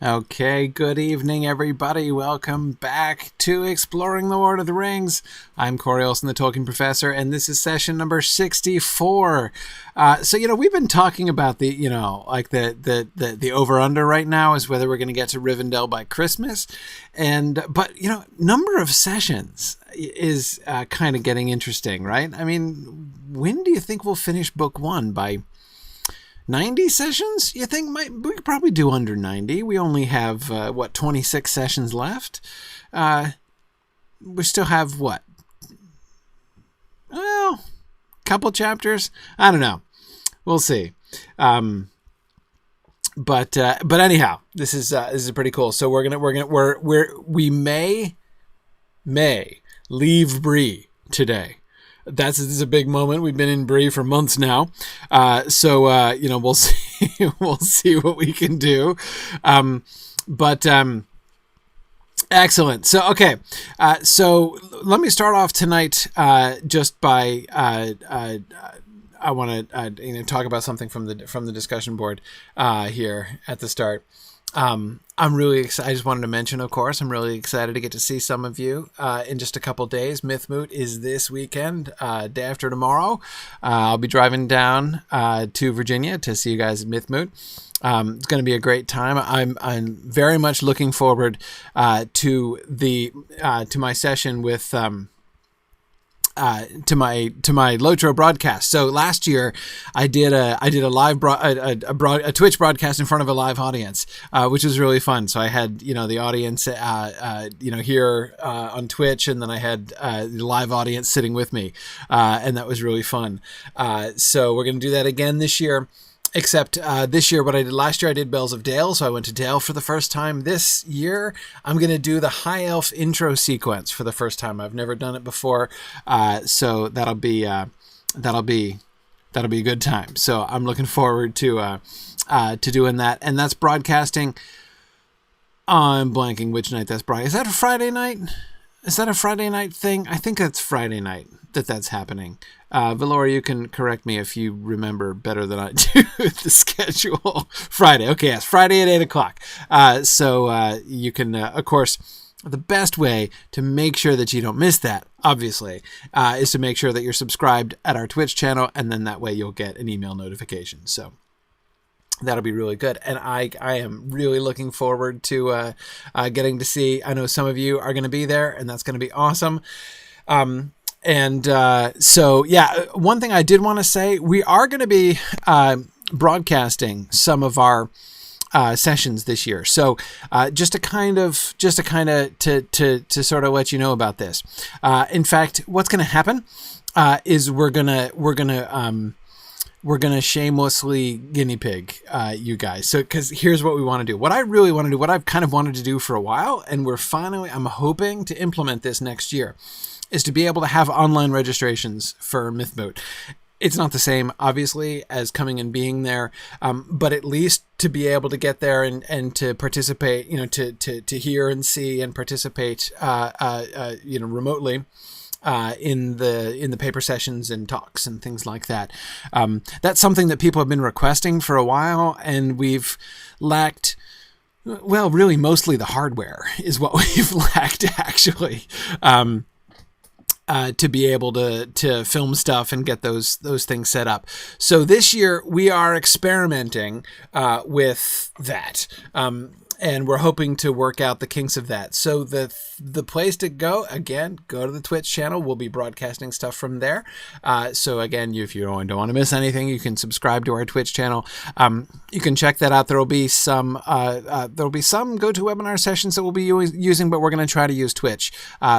Okay, good evening, everybody. Welcome back to Exploring the Lord of the Rings. I'm Corey Olson, the Tolkien Professor, and this is session number 64. We've been talking about the over-under right now is whether we're going to get to Rivendell by Christmas. But number of sessions is kind of getting interesting, right? I mean, when do you think we'll finish book one? By 90 sessions? You think we could probably do under 90. We only have 26 sessions left. We still have couple chapters. I don't know. We'll see. But anyhow, this is pretty cool. So we may leave Bree today. This is a big moment. We've been in Bree for months now. We'll see. We'll see what we can do. Excellent. So, okay. So let me start off tonight just by I want to talk about something from the discussion board here at the start. I'm really excited. I just wanted to mention, of course, I'm really excited to get to see some of you in just a couple days. Mythmoot is this weekend, day after tomorrow. I'll be driving down to Virginia to see you guys at Mythmoot. It's going to be a great time. I'm very much looking forward to my session with to my Lotro broadcast. So last year I did a live a Twitch broadcast in front of a live audience, which was really fun. So I had the audience here on Twitch, and then I had the live audience sitting with me, and that was really fun. So we're going to do that again this year. Except this year, what I did last year, I did Bells of Dale, so I went to Dale for the first time. This year, I'm going to do the High Elf intro sequence for the first time. I've never done it before, so that'll be a good time. So I'm looking forward to doing that, and that's broadcasting. I'm blanking which night that's broadcast. Is that a Friday night? Is that a Friday night thing? I think that's Friday night that's happening. Valora, you can correct me if you remember better than I do the schedule. Friday. Okay, yes, Friday at 8 o'clock. So you can, of course, the best way to make sure that you don't miss that, obviously, is to make sure that you're subscribed at our Twitch channel, and then that way you'll get an email notification. So that'll be really good. And I am really looking forward to getting to see, I know some of you are going to be there, and that's going to be awesome. One thing I did want to say, we are going to be broadcasting some of our sessions this year. So just to sort of let you know about this. In fact, what's going to happen is we're gonna shamelessly guinea pig you guys. So, because here's what we want to do. What I really want to do, what I've kind of wanted to do for a while, and I'm hoping to implement this next year, is to be able to have online registrations for Mythmoot. It's not the same, obviously, as coming and being there, but at least to be able to get there and to participate, to hear and see and participate, remotely. In the paper sessions and talks and things like that. That's something that people have been requesting for a while, and we've lacked, well, really mostly the hardware is what we've lacked, actually, to be able to film stuff and get those things set up. So this year we are experimenting with that. And we're hoping to work out the kinks of that. So the place to go, again, go to the Twitch channel. We'll be broadcasting stuff from there. So again, if you don't want to miss anything, you can subscribe to our Twitch channel. You can check that out. There'll be some GoToWebinar sessions that we'll be using, but we're going to try to use Twitch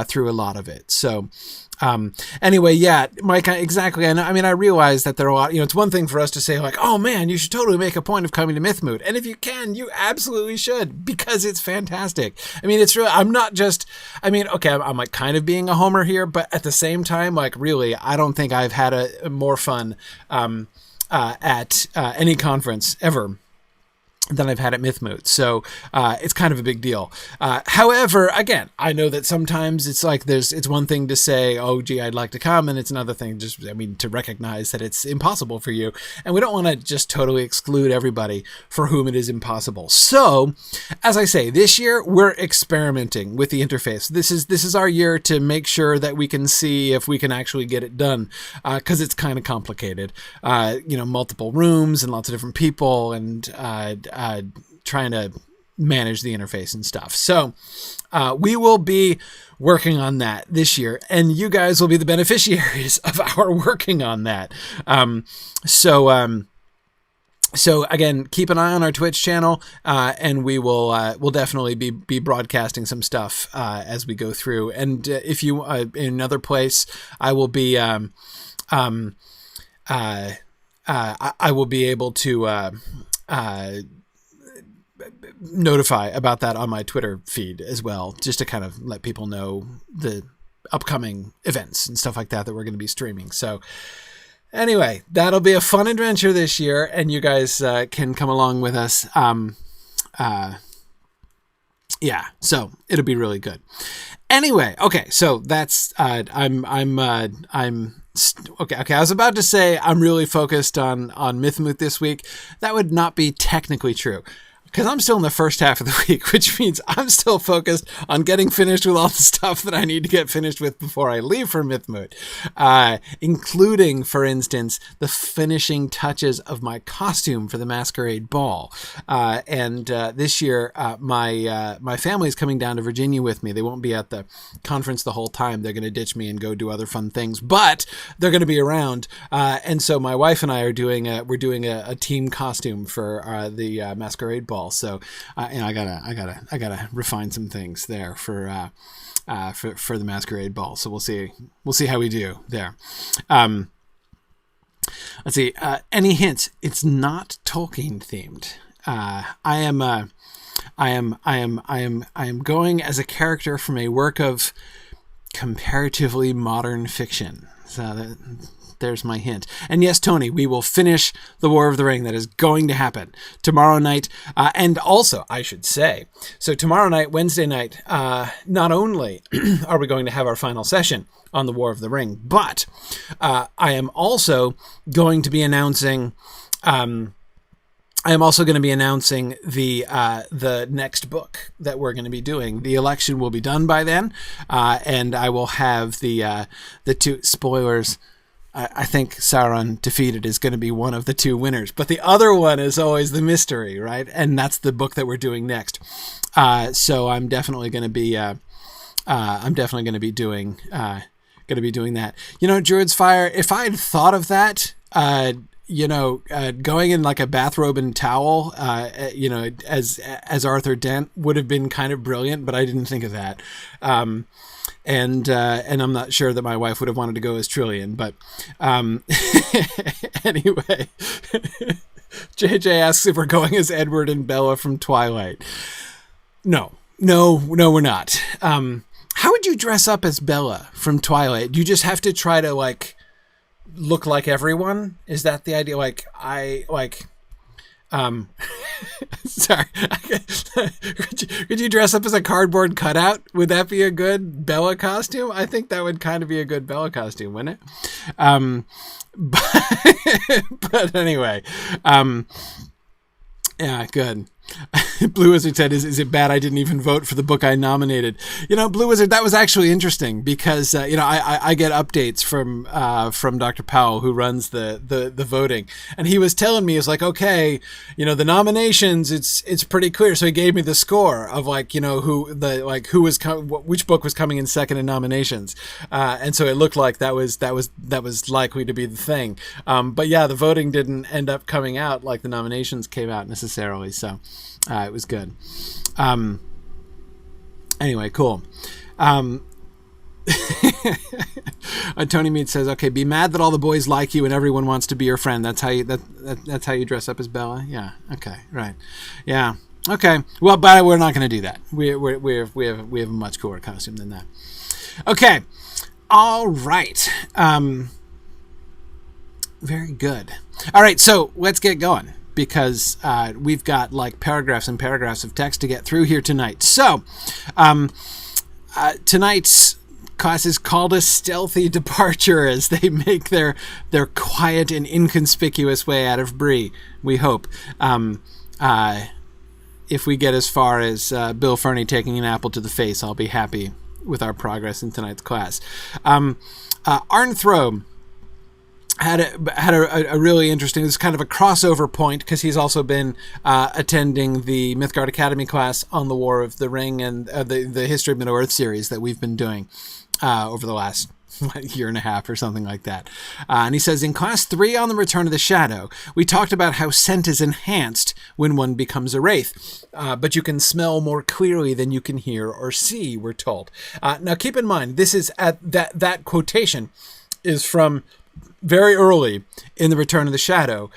through a lot of it. So anyway, yeah, Mike, exactly. And I mean, I realize that there are a lot, it's one thing for us to say like, oh man, you should totally make a point of coming to Mythmoot. And if you can, you absolutely should, because it's fantastic. I mean, it's really, I'm like kind of being a homer here, but at the same time, like really, I don't think I've had a more fun, at any conference ever than I've had at Mythmoot. So it's kind of a big deal. However, again, I know that sometimes it's like it's one thing to say, oh, gee, I'd like to come. And it's another thing to recognize that it's impossible for you. And we don't want to just totally exclude everybody for whom it is impossible. So, as I say, this year we're experimenting with the interface. This is our year to make sure that we can see if we can actually get it done. Because it's kind of complicated. Multiple rooms and lots of different people and trying to manage the interface and stuff. So we will be working on that this year, and you guys will be the beneficiaries of our working on that. So again, keep an eye on our Twitch channel, and we'll definitely be broadcasting some stuff as we go through. And if you in another place, I will be I will be able to notify about that on my Twitter feed as well, just to kind of let people know the upcoming events and stuff like that we're going to be streaming. So anyway, that'll be a fun adventure this year, and you guys can come along with us. So it'll be really good. Anyway, okay, so that's okay. I was about to say I'm really focused on Mythmoot this week. That would not be technically true, because I'm still in the first half of the week, which means I'm still focused on getting finished with all the stuff that I need to get finished with before I leave for Mythmoot, including, for instance, the finishing touches of my costume for the Masquerade Ball. And this year, my family's coming down to Virginia with me. They won't be at the conference the whole time. They're going to ditch me and go do other fun things, but they're going to be around. And so my wife and I are doing a team costume for the Masquerade Ball. So, I gotta refine some things there for the Masquerade Ball. So we'll see how we do there. Let's see. Any hints? It's not Tolkien themed. I am going as a character from a work of comparatively modern fiction. So there's my hint. And yes, Tony, we will finish The War of the Ring. That is going to happen tomorrow night. And also, I should say, so tomorrow night, Wednesday night, not only are we going to have our final session on The War of the Ring, but I am also going to be announcing the next book that we're going to be doing. The election will be done by then, and I will have the two spoilers. I think Sauron Defeated is going to be one of the two winners, but the other one is always the mystery, right? And that's the book that we're doing next. So I'm definitely going to be doing that. Druid's Fire. If I had thought of that, going in like a bathrobe and towel, as Arthur Dent would have been kind of brilliant, but I didn't think of that. And I'm not sure that my wife would have wanted to go as Trillian, but anyway, JJ asks if we're going as Edward and Bella from Twilight. No, we're not. How would you dress up as Bella from Twilight? Do you just have to try to look like everyone? Is that the idea? Sorry. Could you dress up as a cardboard cutout? Would that be a good Bella costume? I think that would kind of be a good Bella costume, wouldn't it? But anyway, yeah, good. Blue Wizard said, is it bad I didn't even vote for the book I nominated? Blue Wizard, that was actually interesting because, I get updates from Dr. Powell, who runs the voting. And he was telling me, it's okay, the nominations, it's pretty clear. So he gave me the score of which book was coming in second in nominations. And so it looked like that was likely to be the thing. But yeah, the voting didn't end up coming out like the nominations came out necessarily. So, it was good. Anyway, cool. Tony Mead says, "Okay, be mad that all the boys like you and everyone wants to be your friend. That's how you dress up as Bella." Yeah. Okay. Right. Yeah. Okay. Well, but we're not going to do that. We have a much cooler costume than that. Okay. All right. Very good. All right. So let's get going. because we've got like paragraphs and paragraphs of text to get through here tonight. So tonight's class is called a stealthy departure as they make their quiet and inconspicuous way out of Bree, we hope. If we get as far as Bill Ferny taking an apple to the face, I'll be happy with our progress in tonight's class. Arnthro had a really interesting, this is kind of a crossover point because he's also been attending the Mythgard Academy class on the War of the Ring and the History of Middle-earth series that we've been doing over the last year and a half or something like that. And he says, in class 3 on the Return of the Shadow, we talked about how scent is enhanced when one becomes a wraith, but you can smell more clearly than you can hear or see, we're told. Now keep in mind, this is at that quotation is from very early in the Return of the Shadow.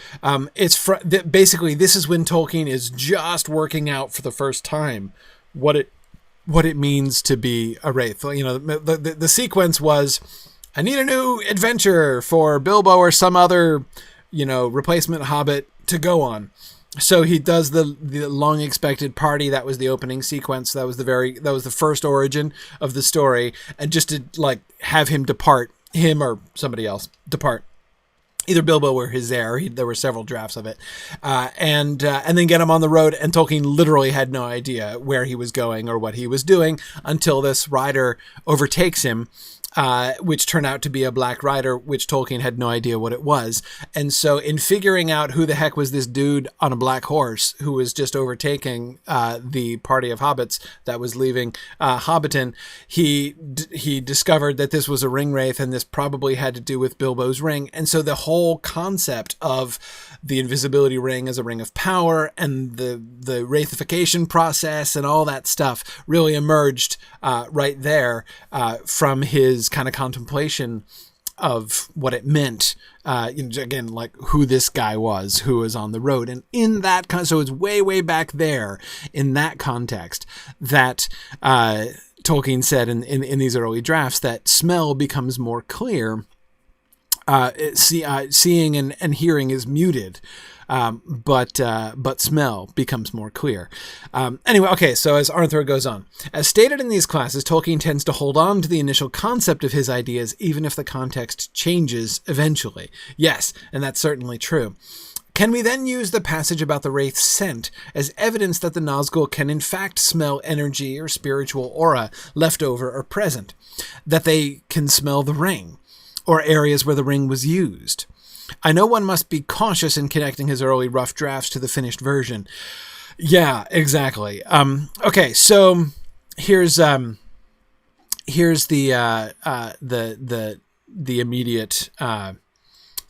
Basically, this is when Tolkien is just working out for the first time what it means to be a wraith. You know, the sequence was, I need a new adventure for Bilbo or some other, replacement hobbit to go on. So he does the long expected party. That was the opening sequence. That was the first origin of the story. And just to like have him depart, him or somebody else depart. Either Bilbo or his heir. There were several drafts of it. And then get him on the road. And Tolkien literally had no idea where he was going or what he was doing until this rider overtakes him, which turned out to be a black rider, which Tolkien had no idea what it was. And so in figuring out who the heck was this dude on a black horse who was just overtaking the party of hobbits that was leaving Hobbiton, he discovered that this was a ring wraith, and this probably had to do with Bilbo's ring. And so the whole concept of the invisibility ring as a ring of power and the wraithification process and all that stuff really emerged right there from his kind of contemplation of what it meant, again, like who this guy was, who was on the road. And in that, so it's way back there in that context that Tolkien said in these early drafts that smell becomes more clear. Seeing and hearing is muted, but smell becomes more clear. Anyway, okay, so as Arnthro goes on, as stated in these classes, Tolkien tends to hold on to the initial concept of his ideas, even if the context changes eventually. Yes, and that's certainly true. Can we then use the passage about the wraith's scent as evidence that the Nazgul can in fact smell energy or spiritual aura left over or present? That they can smell the ring? Or areas where the ring was used? I know one must be cautious in connecting his early rough drafts to the finished version. Yeah, exactly. Okay, so here's the immediate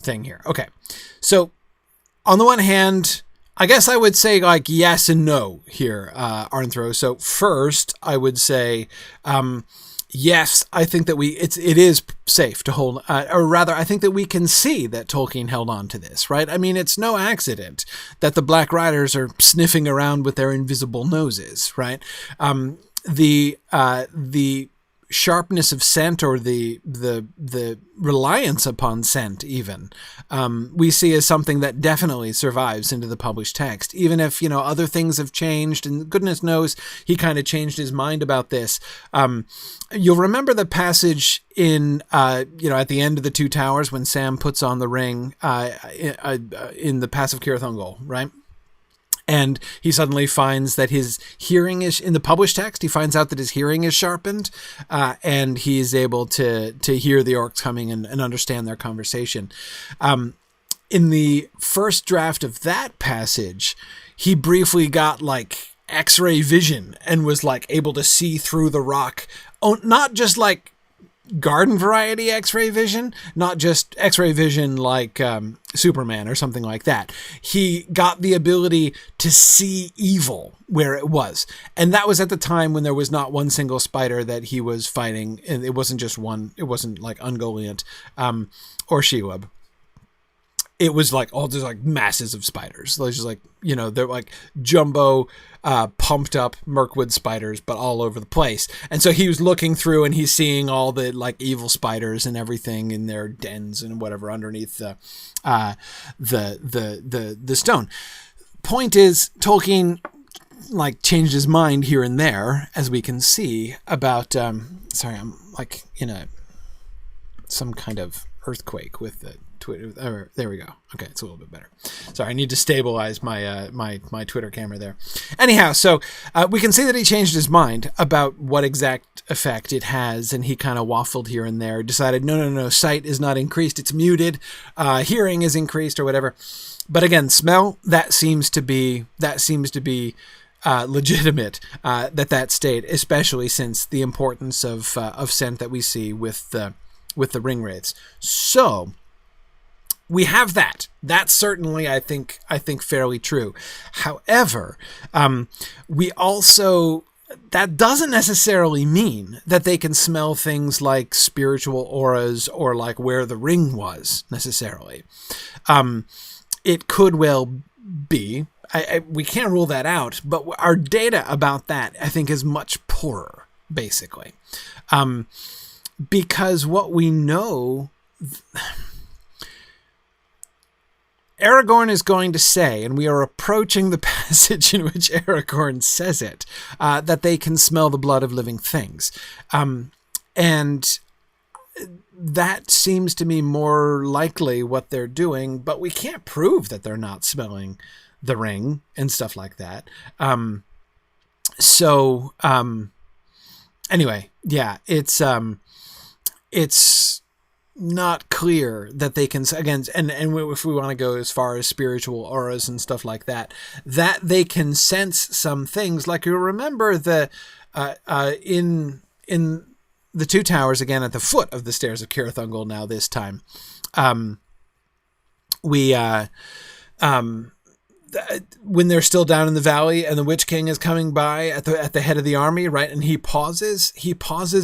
thing here. Okay, so on the one hand, I guess I would say like yes and no here, Arnthro. So first, I would say. Yes, I think that it is safe to hold, or rather, I think that we can see that Tolkien held on to this, right? I mean, it's no accident that the Black Riders are sniffing around with their invisible noses, right? The sharpness of scent, or the reliance upon scent, even we see as something that definitely survives into the published text, even if other things have changed, and goodness knows he kind of changed his mind about this. You'll remember the passage in at the end of the Two Towers when Sam puts on the ring in the Pass of Cirith Ungol, right? And he suddenly finds that his hearing is, in the published text, he finds out that his hearing is sharpened, and he is able to hear the orcs coming and understand their conversation. In the first draft of that passage, he briefly got like X-ray vision and was like able to see through the rock. Oh, not just like garden variety X-ray vision, not just X-ray vision like Superman or something like that. He got the ability to see evil where it was. And that was at the time when there was not one single spider that he was fighting. And it wasn't just one. It wasn't like Ungoliant or Shelob. It was like there's like masses of spiders. There's just like, they're like jumbo, pumped up Mirkwood spiders, but all over the place. And so he was looking through and he's seeing all the like evil spiders and everything in their dens and whatever underneath the stone. point is, Tolkien like changed his mind here and there, as we can see, about sorry, I'm like in some kind of earthquake with the Twitter. There we go. Okay, it's a little bit better. Sorry, I need to stabilize my my Twitter camera there. Anyhow, so we can see that he changed his mind about what exact effect it has, and he kind of waffled here and there, decided no, sight is not increased, it's muted, hearing is increased or whatever. But again, smell, that seems to be legitimate, that state, especially since the importance of scent that we see with the ring wraiths. So we have that. That's certainly, I think fairly true. However, we also, that doesn't necessarily mean that they can smell things like spiritual auras or like where the ring was necessarily. It could well be. We can't rule that out, but our data about that, I think, is much poorer, basically. Because what we know, Aragorn is going to say, and we are approaching the passage in which Aragorn says it, that they can smell the blood of living things. And that seems to me more likely what they're doing, but we can't prove that they're not smelling the ring and stuff like that. Anyway, yeah, it's not clear that they can, again, and if we want to go as far as spiritual auras and stuff like that, that they can sense some things. Like, you remember the in the Two Towers, again at the foot of the stairs of Cirith Ungol now this time, when they're still down in the valley and the Witch King is coming by at the head of the army, right? And he pauses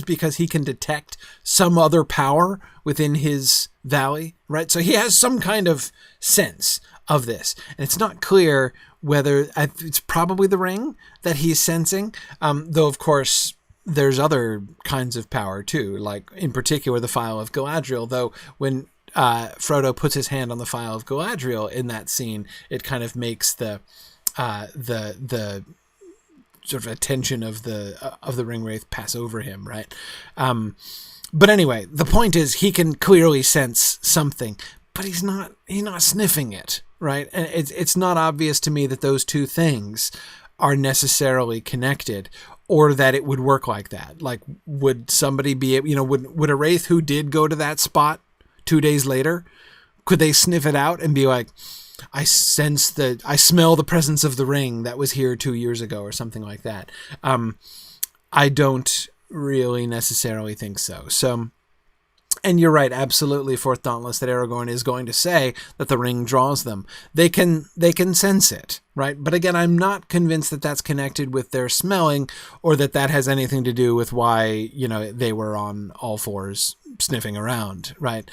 because he can detect some other power within his valley, right? So he has some kind of sense of this. And it's not clear whether it's probably the ring that he's sensing, though, of course, there's other kinds of power too, like in particular the Phial of Galadriel, though when Frodo puts his hand on the Phial of Galadriel in that scene, it kind of makes the sort of attention of the Ringwraith pass over him, right? But anyway, the point is he can clearly sense something, but he's not sniffing it, right? And it's not obvious to me that those two things are necessarily connected, or that it would work like that. Like, would somebody be able, would a wraith who did go to that spot 2 days later, could they sniff it out and be like, I smell the presence of the ring that was here 2 years ago, or something like that? I don't really necessarily think so. So, and you're right, absolutely, Fourth Dauntless, that Aragorn is going to say that the ring draws them. They can sense it, right? But again, I'm not convinced that that's connected with their smelling, or that has anything to do with why, they were on all fours sniffing around, right?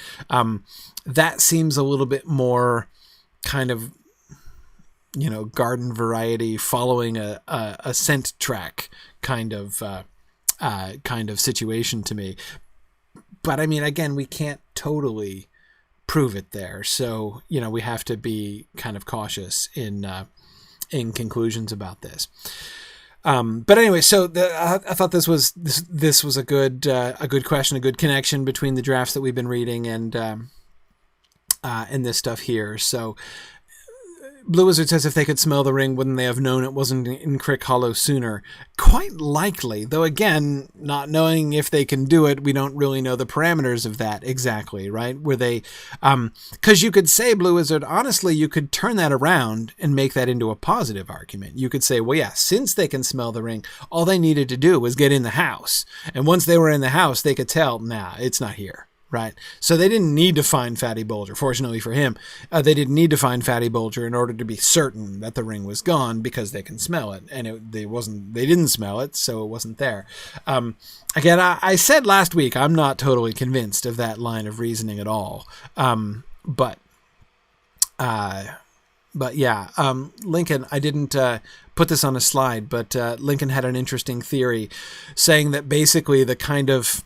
That seems a little bit more kind of, garden variety, following a scent track kind of situation to me. But I mean, again, we can't totally prove it there. So, we have to be kind of cautious in conclusions about this. But anyway, so I thought this was a good question, a good connection between the drafts that we've been reading and this stuff here. So Blue Wizard says if they could smell the ring, wouldn't they have known it wasn't in Crick Hollow sooner? Quite likely, though again, not knowing if they can do it, we don't really know the parameters of that exactly, right? Were they, because you could say, Blue Wizard, honestly, you could turn that around and make that into a positive argument. You could say, well, yeah, since they can smell the ring, all they needed to do was get in the house. And once they were in the house, they could tell, nah, it's not here. Right. So they didn't need to find Fatty Bulger. Fortunately for him, they didn't need to find Fatty Bulger in order to be certain that the ring was gone, because they can smell it, and they didn't smell it, so it wasn't there. Again, I said last week, I'm not totally convinced of that line of reasoning at all. But yeah, Lincoln, I didn't put this on a slide, but Lincoln had an interesting theory saying that basically the kind of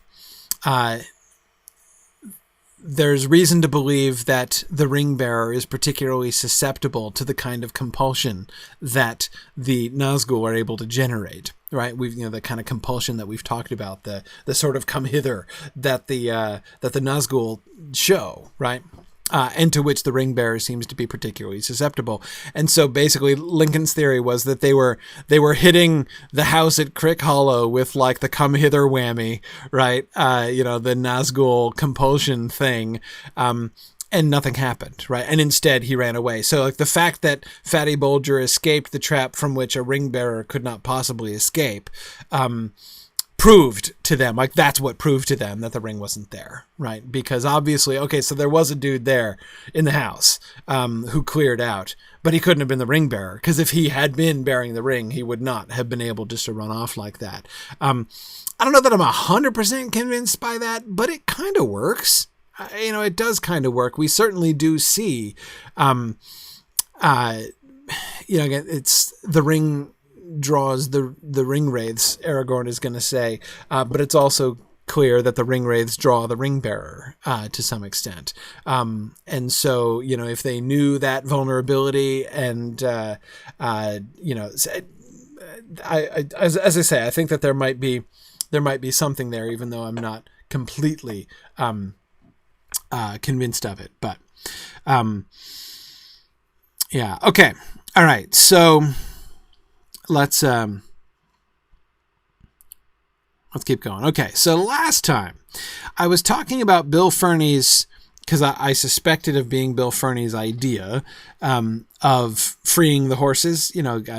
there's reason to believe that the ring bearer is particularly susceptible to the kind of compulsion that the Nazgul are able to generate, right? The kind of compulsion that we've talked about, the sort of come hither that the Nazgul show, right? And to which the ring bearer seems to be particularly susceptible. And so basically Lincoln's theory was that they were hitting the house at Crick Hollow with like the come hither whammy, right? The Nazgul compulsion thing. And nothing happened, right? And instead he ran away. So like the fact that Fatty Bulger escaped the trap from which a ring bearer could not possibly escape, proved to them, like that's what proved to them that the ring wasn't there, right? Because obviously, okay, so there was a dude there in the house who cleared out, but he couldn't have been the ring bearer, because if he had been bearing the ring, he would not have been able just to run off like that. I don't know that I'm 100% convinced by that, but it kind of works. It does kind of work. We certainly do see, again, it's the ring draws the ring wraiths, Aragorn is going to say, but it's also clear that the ring wraiths draw the ring bearer to some extent. And so, if they knew that vulnerability and, as I say, I think that there might be something there, even though I'm not completely convinced of it. But yeah, okay, all right. So let's keep going. Okay, so last time I was talking about Bill Ferny's, because I suspected of being Bill Ferny's idea of freeing the horses,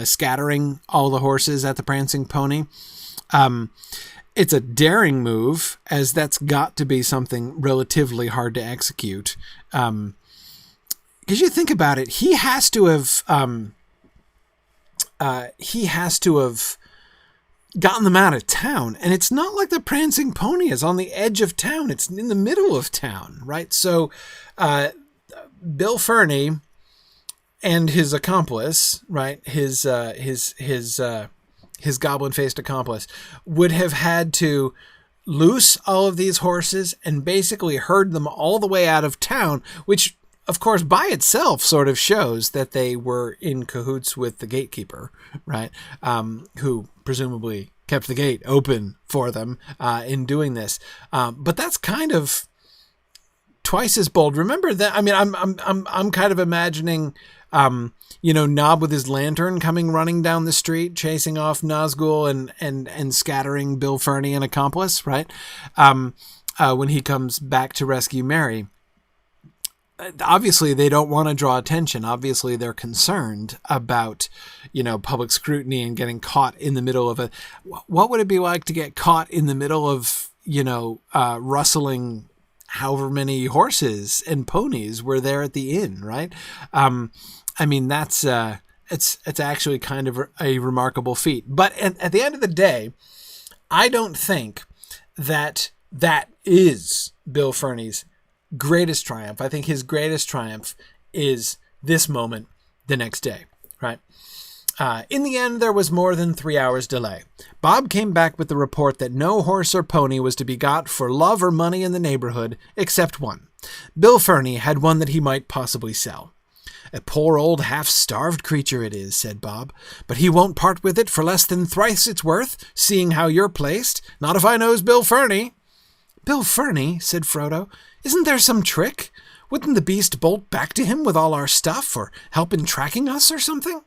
scattering all the horses at the Prancing Pony. It's a daring move, as that's got to be something relatively hard to execute. Because you think about it, he has to have gotten them out of town, and it's not like the Prancing Pony is on the edge of town; it's in the middle of town, right? So, Bill Ferny and his accomplice, right, his goblin-faced accomplice, would have had to loose all of these horses and basically herd them all the way out of town, which, of course, by itself sort of shows that they were in cahoots with the gatekeeper, right? Who presumably kept the gate open for them in doing this. But that's kind of twice as bold. Remember that? I mean, I'm kind of imagining, Nob with his lantern coming running down the street, chasing off Nazgul and scattering Bill Ferny and accomplice, right? When he comes back to rescue Mary. Obviously, they don't want to draw attention. Obviously, they're concerned about, public scrutiny and getting caught in the middle of what would it be like to get caught in the middle of, rustling however many horses and ponies were there at the inn, right? That's, it's actually kind of a remarkable feat. But at the end of the day, I don't think that is Bill Ferny's greatest triumph. I think his greatest triumph is this moment the next day, right? In the end, there was more than 3 hours delay. Bob came back with the report that no horse or pony was to be got for love or money in the neighborhood, except one. Bill Ferny had one that he might possibly sell. "A poor old half-starved creature it is," said Bob, "but he won't part with it for less than thrice its worth, seeing how you're placed. Not if I knows Bill Ferny." "Bill Ferny?" said Frodo. "Isn't there some trick? Wouldn't the beast bolt back to him with all our stuff, or help in tracking us or something?"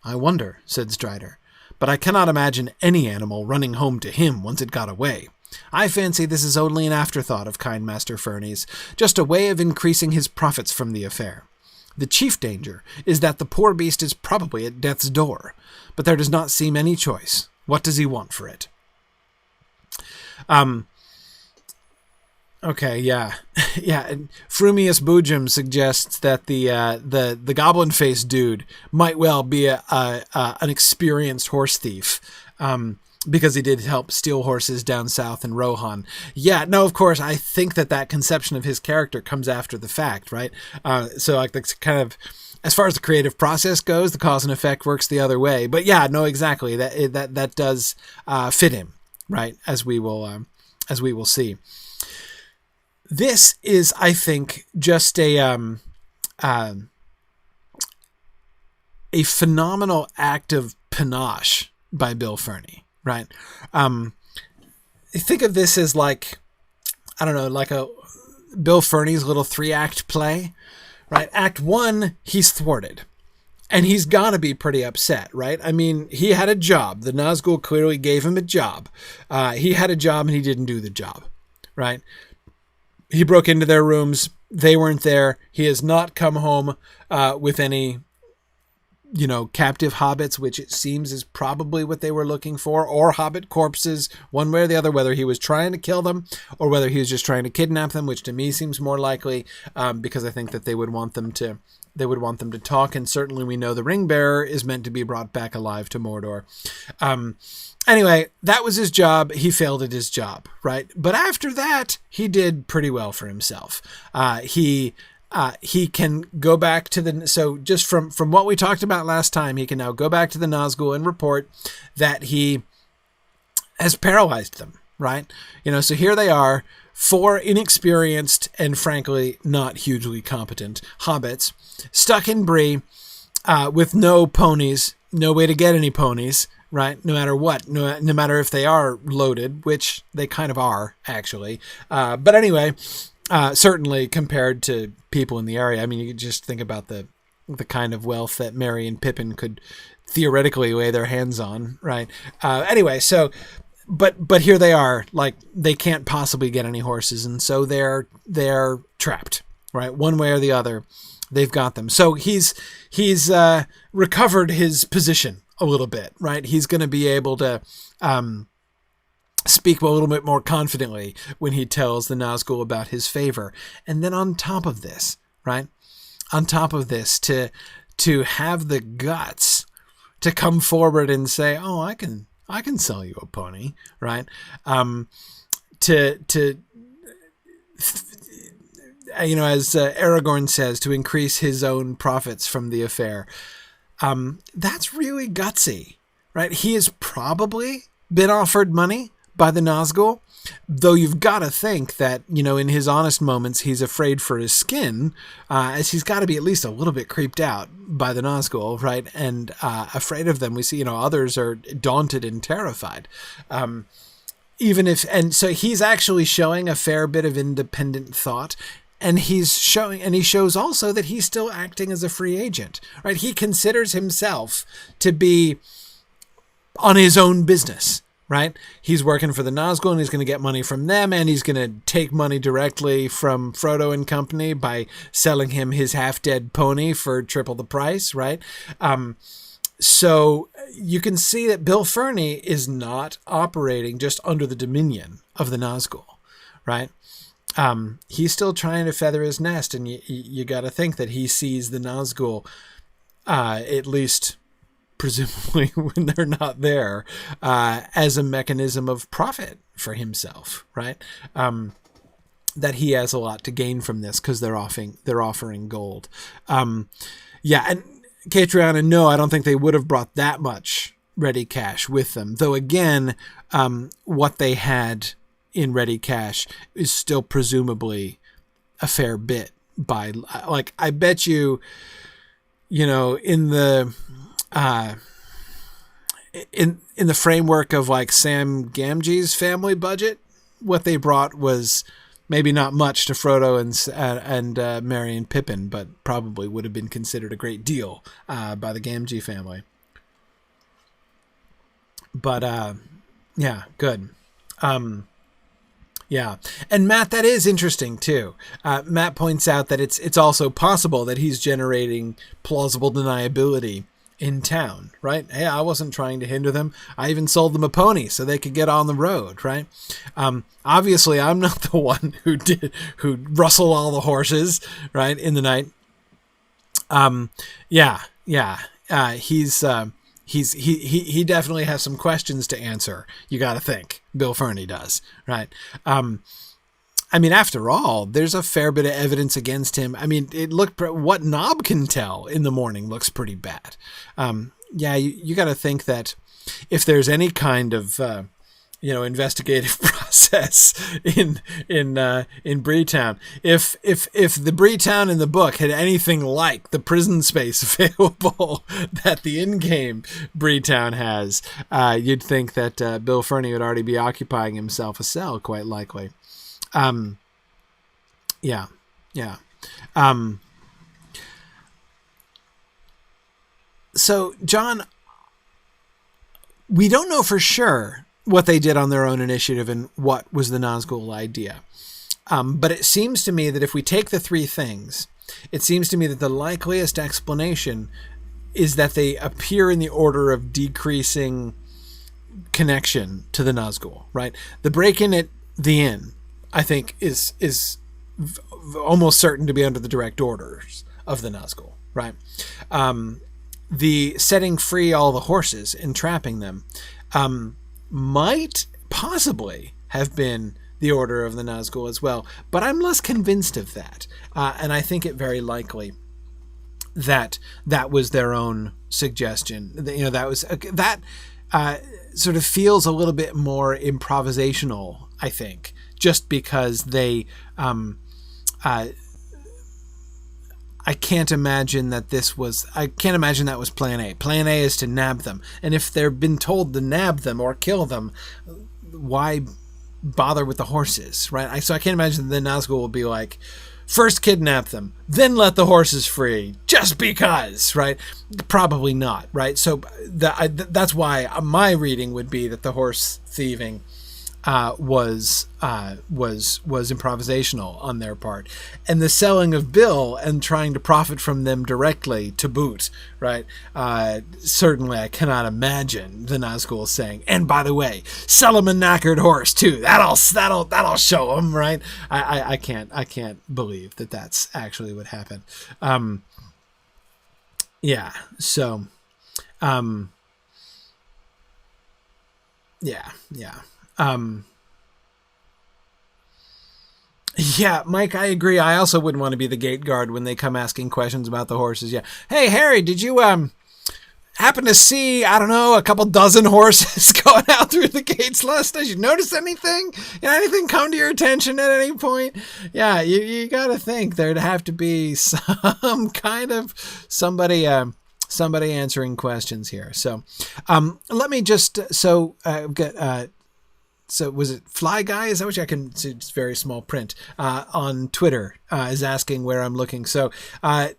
"I wonder," said Strider, "but I cannot imagine any animal running home to him once it got away. I fancy this is only an afterthought of kind Master Ferny's, just a way of increasing his profits from the affair. The chief danger is that the poor beast is probably at death's door, but there does not seem any choice. What does he want for it?" Okay, yeah. Yeah, and Frumius Boojum suggests that the goblin-faced dude might well be an experienced horse thief, because he did help steal horses down south in Rohan. Yeah, no, of course, I think that conception of his character comes after the fact, right? So like that's kind of, as far as the creative process goes, the cause and effect works the other way. But yeah, no, exactly. That does fit him, right? As we will see. This is, I think, just a phenomenal act of panache by Bill Ferny, right? Think of this as like, I don't know, like a Bill Ferny's little 3-act play, right? Act 1, he's thwarted. And he's got to be pretty upset, right? I mean, he had a job. The Nazgul clearly gave him a job. He had a job and he didn't do the job, right? He broke into their rooms. They weren't there. He has not come home with any, captive hobbits, which it seems is probably what they were looking for, or hobbit corpses, one way or the other, whether he was trying to kill them or whether he was just trying to kidnap them, which to me seems more likely, because I think that they would want them to talk. And certainly we know the ring bearer is meant to be brought back alive to Mordor. Anyway, that was his job. He failed at his job, right? But after that, he did pretty well for himself. He can go back to so just from what we talked about last time, he can now go back to the Nazgul and report that he has paralyzed them, right? So here they are, 4 inexperienced and frankly not hugely competent hobbits stuck in Bree with no ponies, no way to get any ponies, right? No matter what, no matter if they are loaded, which they kind of are actually. But anyway, certainly compared to people in the area, I mean, you could just think about the kind of wealth that Merry and Pippin could theoretically lay their hands on, right? Anyway, so, but here they are, like they can't possibly get any horses, and so they're trapped, right? One way or the other, they've got them. So he's recovered his position a little bit, right? He's going to be able to speak a little bit more confidently when he tells the Nazgul about his favor. And then on top of this, right? On top of this, to have the guts to come forward and say, "Oh, I can sell you a pony," right? As Aragorn says, to increase his own profits from the affair. That's really gutsy, right? He has probably been offered money by the Nazgul, though you've got to think that, in his honest moments, he's afraid for his skin, as he's got to be at least a little bit creeped out by the Nazgul, right? And afraid of them. We see, others are daunted and terrified. And so he's actually showing a fair bit of independent thought. And he shows also that he's still acting as a free agent, right? He considers himself to be on his own business, right? He's working for the Nazgul and he's going to get money from them, and he's going to take money directly from Frodo and company by selling him his half-dead pony for triple the price, right? So you can see that Bill Ferny is not operating just under the dominion of the Nazgul, right? He's still trying to feather his nest, and you got to think that he sees the Nazgul, at least presumably when they're not there, as a mechanism of profit for himself, right? That he has a lot to gain from this because they're offering gold. And Catriona, no, I don't think they would have brought that much ready cash with them, though again, what they had in ready cash is still presumably a fair bit by, like, I bet you, in the in the framework of like Sam Gamgee's family budget, what they brought was maybe not much to Frodo and Merry and Pippin, but probably would have been considered a great deal by the Gamgee family. But yeah, good. Yeah. And Matt, that is interesting too. Matt points out that it's also possible that he's generating plausible deniability in town, right? Hey, I wasn't trying to hinder them. I even sold them a pony so they could get on the road, right? Obviously I'm not the one who rustled all the horses, right, in the night. He definitely has some questions to answer. You got to think Bill Ferny does, right? I mean, after all, there's a fair bit of evidence against him. I mean, what Nob can tell in the morning looks pretty bad. You got to think that if there's any kind of, investigative process in Breetown. If the Breetown in the book had anything like the prison space available that the in-game Breetown has, you'd think that Bill Ferny would already be occupying himself a cell, quite likely. Yeah. So, John, we don't know for sure what they did on their own initiative and what was the Nazgul idea. But it seems to me that if we take the three things, it seems to me that the likeliest explanation is that they appear in the order of decreasing connection to the Nazgul, right? The break-in at the inn, I think, is almost certain to be under the direct orders of the Nazgul, right? The setting free all the horses and trapping them might possibly have been the order of the Nazgul as well, but I'm less convinced of that. And I think it very likely that was their own suggestion. That was that sort of feels a little bit more improvisational, I think, just because they I can't imagine that was plan A. Plan A is to nab them. And if they've been told to nab them or kill them, why bother with the horses, right? So I can't imagine the Nazgul will be like, first kidnap them, then let the horses free, just because, right? Probably not, right? So that's why my reading would be that the horse thieving was improvisational on their part, and the selling of Bill and trying to profit from them directly to boot, right? Certainly, I cannot imagine the Nazgul saying, "And by the way, sell him a knackered horse too. That'll show him," right? I can't believe that that's actually what happened. Yeah. So, yeah. Yeah, Mike, I agree. I also wouldn't want to be the gate guard when they come asking questions about the horses. Yeah. Hey, Harry, did you happen to see, I don't know, a couple dozen horses going out through the gates last night? Did you notice anything? Anything come to your attention at any point? Yeah, you got to think there'd have to be some kind of somebody answering questions here. So, let me just get. So was it Fly Guy? Is that what I can see? It's very small print on Twitter is asking where I'm looking. So the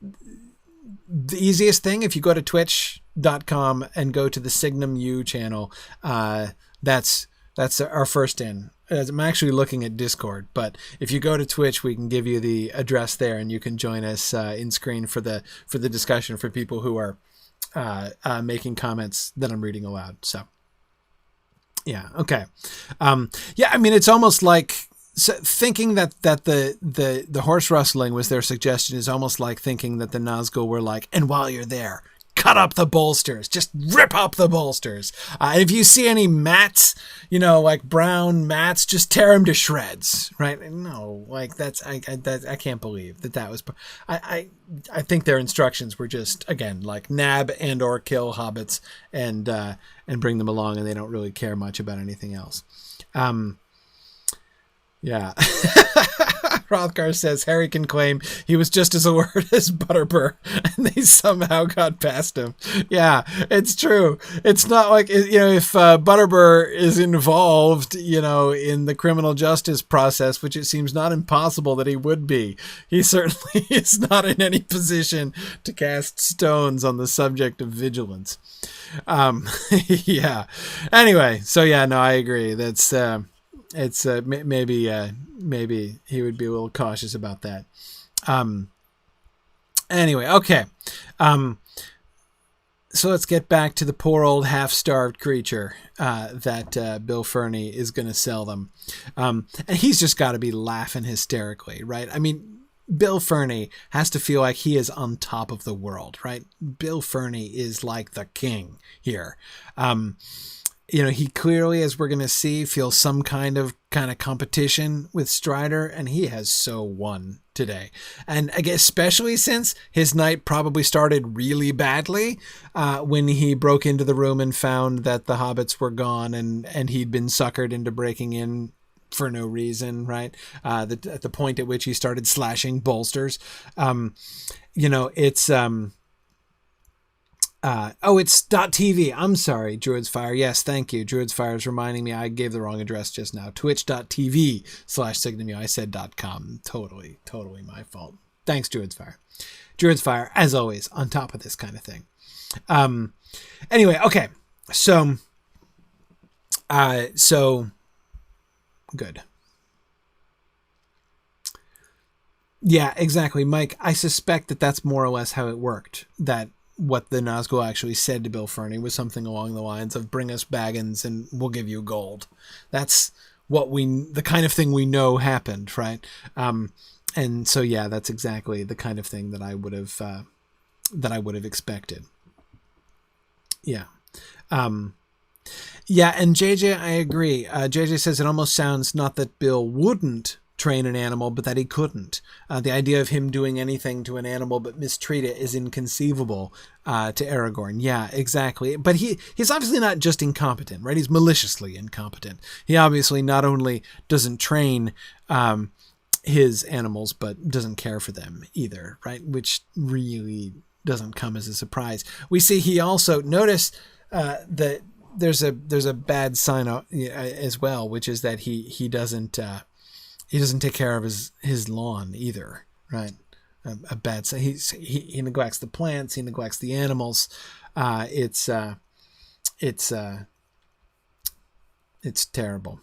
easiest thing, if you go to twitch.com and go to the Signum U channel, that's our first in. I'm actually looking at Discord, but if you go to Twitch, we can give you the address there, and you can join us in screen for the discussion for people who are making comments that I'm reading aloud. So. Yeah. Okay. Yeah. I mean, it's almost like thinking that the horse rustling was their suggestion is almost like thinking that the Nazgul were like, and while you're there, cut up the bolsters, just rip up the bolsters. If you see any mats, like brown mats, just tear them to shreds. Right? No, like I can't believe that was. I think their instructions were just, again, like nab and or kill hobbits and bring them along, and they don't really care much about anything else. Yeah. Rothgar says Harry can claim he was just as alert as Butterbur, and they somehow got past him. Yeah, it's true. It's not like, if Butterbur is involved, in the criminal justice process, which it seems not impossible that he would be, he certainly is not in any position to cast stones on the subject of vigilance. Yeah. Anyway, so yeah, no, I agree. That's it's maybe he would be a little cautious about that. Anyway, okay. So let's get back to the poor old half-starved creature that Bill Ferny is going to sell them. And he's just got to be laughing hysterically, right? I mean, Bill Ferny has to feel like he is on top of the world, right? Bill Ferny is like the king here. He clearly, as we're going to see, feels some kind of competition with Strider, and he has so won today. And I guess especially since his night probably started really badly when he broke into the room and found that the hobbits were gone and he'd been suckered into breaking in for no reason, right? At the point at which he started slashing bolsters. It's it's .tv. I'm sorry, Druid's Fire. Yes, thank you. Druid's Fire is reminding me I gave the wrong address just now. Twitch.tv/Signum. I said .com. Totally my fault. Thanks, Druid's Fire. Druid's Fire, as always, on top of this kind of thing. Anyway, okay. So good. Yeah, exactly, Mike. I suspect that that's more or less how it worked. That what the Nazgul actually said to Bill Ferny was something along the lines of "Bring us Baggins and we'll give you gold." That's the kind of thing we know happened, right? And so yeah, that's exactly the kind of thing that I would have expected. Yeah. Yeah, and JJ, I agree. JJ says it almost sounds not that Bill wouldn't train an animal, but that he couldn't. The idea of him doing anything to an animal but mistreat it is inconceivable to Aragorn. Yeah, exactly. But he's obviously not just incompetent, right? He's maliciously incompetent. He obviously not only doesn't train his animals, but doesn't care for them either, right? Which really doesn't come as a surprise. We see he also notice that there's a bad sign as well, which is that he doesn't take care of his lawn either, right? A bad sign. He neglects the plants. He neglects the animals. It's terrible.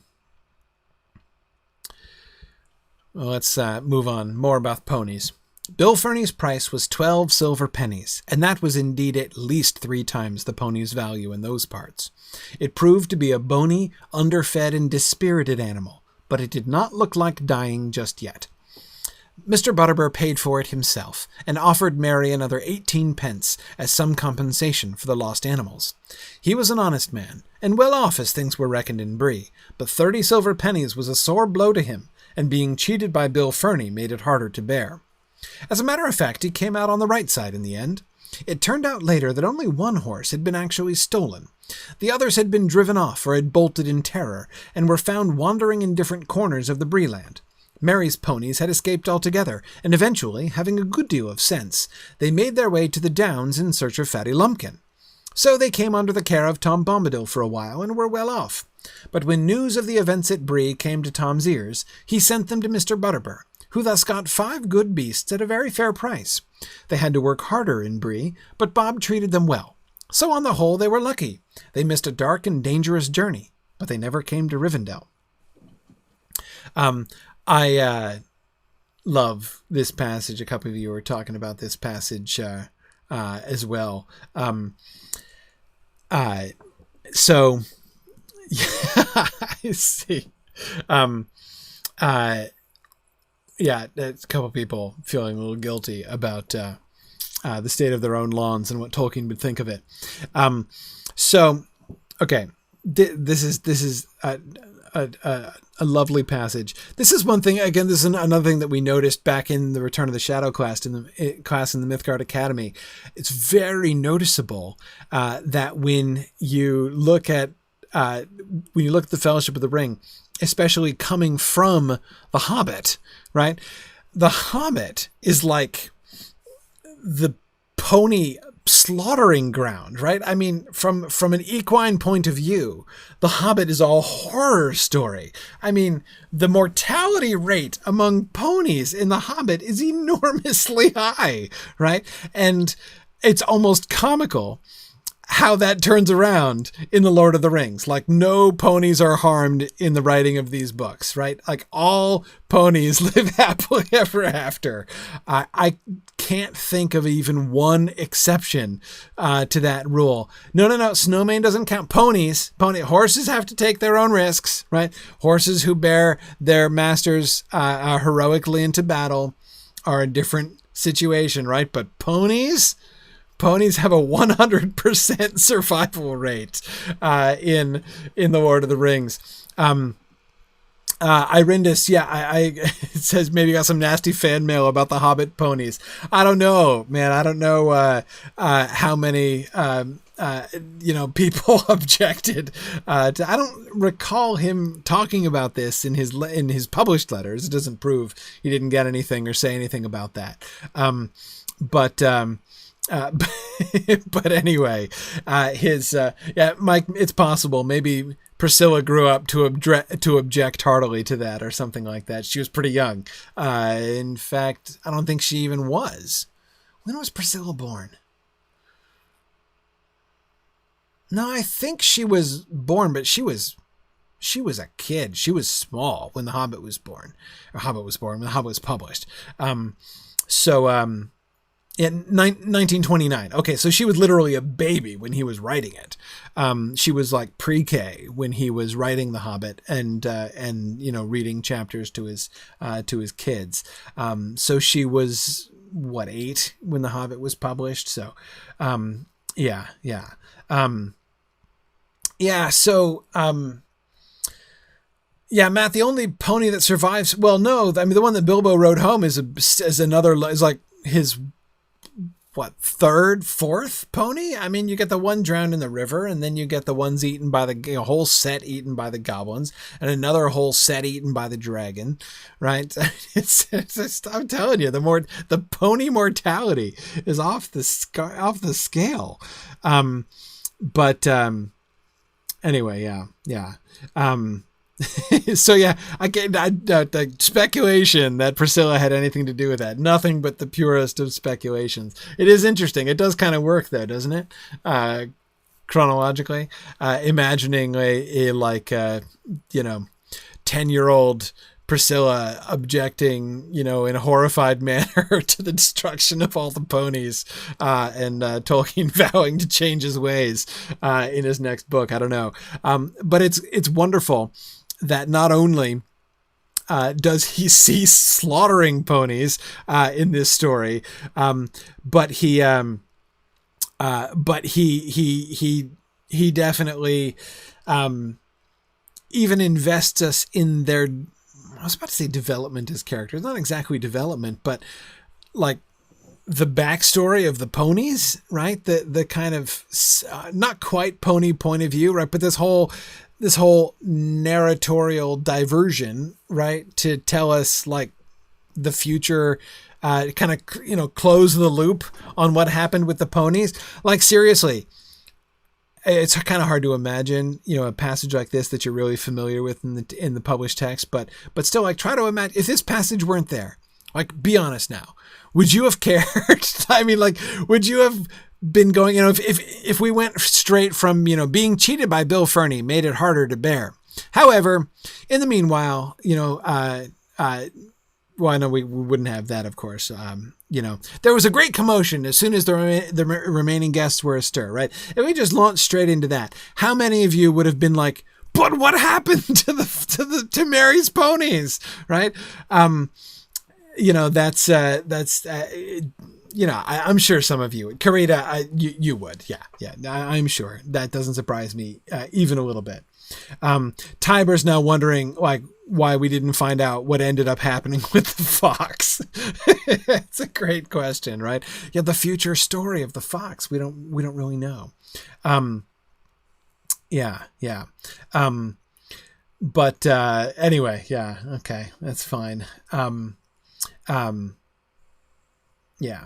Well, let's move on. More about ponies. Bill Ferny's price was 12 silver pennies, and that was indeed at least 3 times the pony's value in those parts. It proved to be a bony, underfed, and dispirited animal, but it did not look like dying just yet. Mr. Butterbur paid for it himself, and offered Mary another 18 pence as some compensation for the lost animals. He was an honest man, and well off as things were reckoned in Bree, but 30 silver pennies was a sore blow to him, and being cheated by Bill Ferny made it harder to bear. As a matter of fact, he came out on the right side in the end. It turned out later that only one horse had been actually stolen. The others had been driven off or had bolted in terror, and were found wandering in different corners of the Breeland. Mary's ponies had escaped altogether, and eventually, having a good deal of sense, they made their way to the Downs in search of Fatty Lumpkin. So they came under the care of Tom Bombadil for a while, and were well off. But when news of the events at Bree came to Tom's ears, he sent them to Mr. Butterbur, who thus got 5 good beasts at a very fair price. They had to work harder in Bree, but Bob treated them well. So on the whole, they were lucky. They missed a dark and dangerous journey, but they never came to Rivendell. I love this passage. A couple of you were talking about this passage as well. So, yeah, I see. Yeah, a couple people feeling a little guilty about the state of their own lawns and what Tolkien would think of it. So, okay, this is a lovely passage. This is one thing. Again, this is another thing that we noticed back in the Return of the Shadow class in the Mythgard Academy. It's very noticeable that when you look at the Fellowship of the Ring, especially coming from The Hobbit, right? The Hobbit is like the pony slaughtering ground, right? I mean, from an equine point of view, The Hobbit is a horror story. I mean, the mortality rate among ponies in The Hobbit is enormously high, right? And it's almost comical how that turns around in The Lord of the Rings. Like, no ponies are harmed in the writing of these books, right? Like, all ponies live happily ever after. I can't think of even one exception to that rule. No, Snowmane doesn't count. Horses have to take their own risks, right? Horses who bear their masters heroically into battle are a different situation, right? But ponies have a 100% survival rate in The Lord of the Rings. Irindus, it says maybe got some nasty fan mail about the Hobbit ponies. I don't know, man. I don't know how many people objected. I don't recall him talking about this in his published letters. It doesn't prove he didn't get anything or say anything about that. But anyway, Mike, it's possible maybe Priscilla grew up to object heartily to that or something like that. She was pretty young. In fact, I don't think she even was. When was Priscilla born? No, I think she was born, but she was a kid. She was small when The Hobbit was born. Or when The Hobbit was published. In 1929. Okay, so she was literally a baby when he was writing it. She was like pre-K when he was writing The Hobbit and reading chapters to his kids. So she was 8 when The Hobbit was published. So, yeah. Matt, the only pony that survives. Well, no, I mean the one that Bilbo rode home is like his third, fourth pony. I mean, you get the one drowned in the river, and then you get the ones eaten by the whole set eaten by the goblins, and another whole set eaten by the dragon. Right? I'm telling you, the pony mortality is off the scale. Anyway, yeah. So yeah, I get the speculation that Priscilla had anything to do with that. Nothing but the purest of speculations. It is interesting. It does kind of work though, doesn't it? Chronologically, imagining a 10-year-old Priscilla objecting, in a horrified manner to the destruction of all the ponies, and Tolkien vowing to change his ways in his next book. I don't know, but it's wonderful that not only does he cease slaughtering ponies in this story, but he definitely even invests us in their. I was about to say development as characters, not exactly development, but like the backstory of the ponies, right? The kind of not quite pony point of view, right? But this whole narratorial diversion, right? To tell us like the future, kind of, close the loop on what happened with the ponies. Like seriously, it's kind of hard to imagine, a passage like this that you're really familiar with in the published text, but still, like, try to imagine if this passage weren't there. Like, be honest now. Would you have cared? I mean, like, would you have been going? If we went straight from being cheated by Bill Ferny made it harder to bear. However, in the meanwhile, well, no, we wouldn't have that, of course. There was a great commotion as soon as the remaining guests were astir, right? If we just launched straight into that, how many of you would have been like, but what happened to Mary's ponies, right? I'm sure some of you would. Karita, you would. Yeah. I'm sure. That doesn't surprise me even a little bit. Tiber's now wondering why we didn't find out what ended up happening with the fox. It's a great question, right? Yeah, the future story of the fox. We don't really know. Yeah. But anyway, yeah, okay, that's fine. Yeah.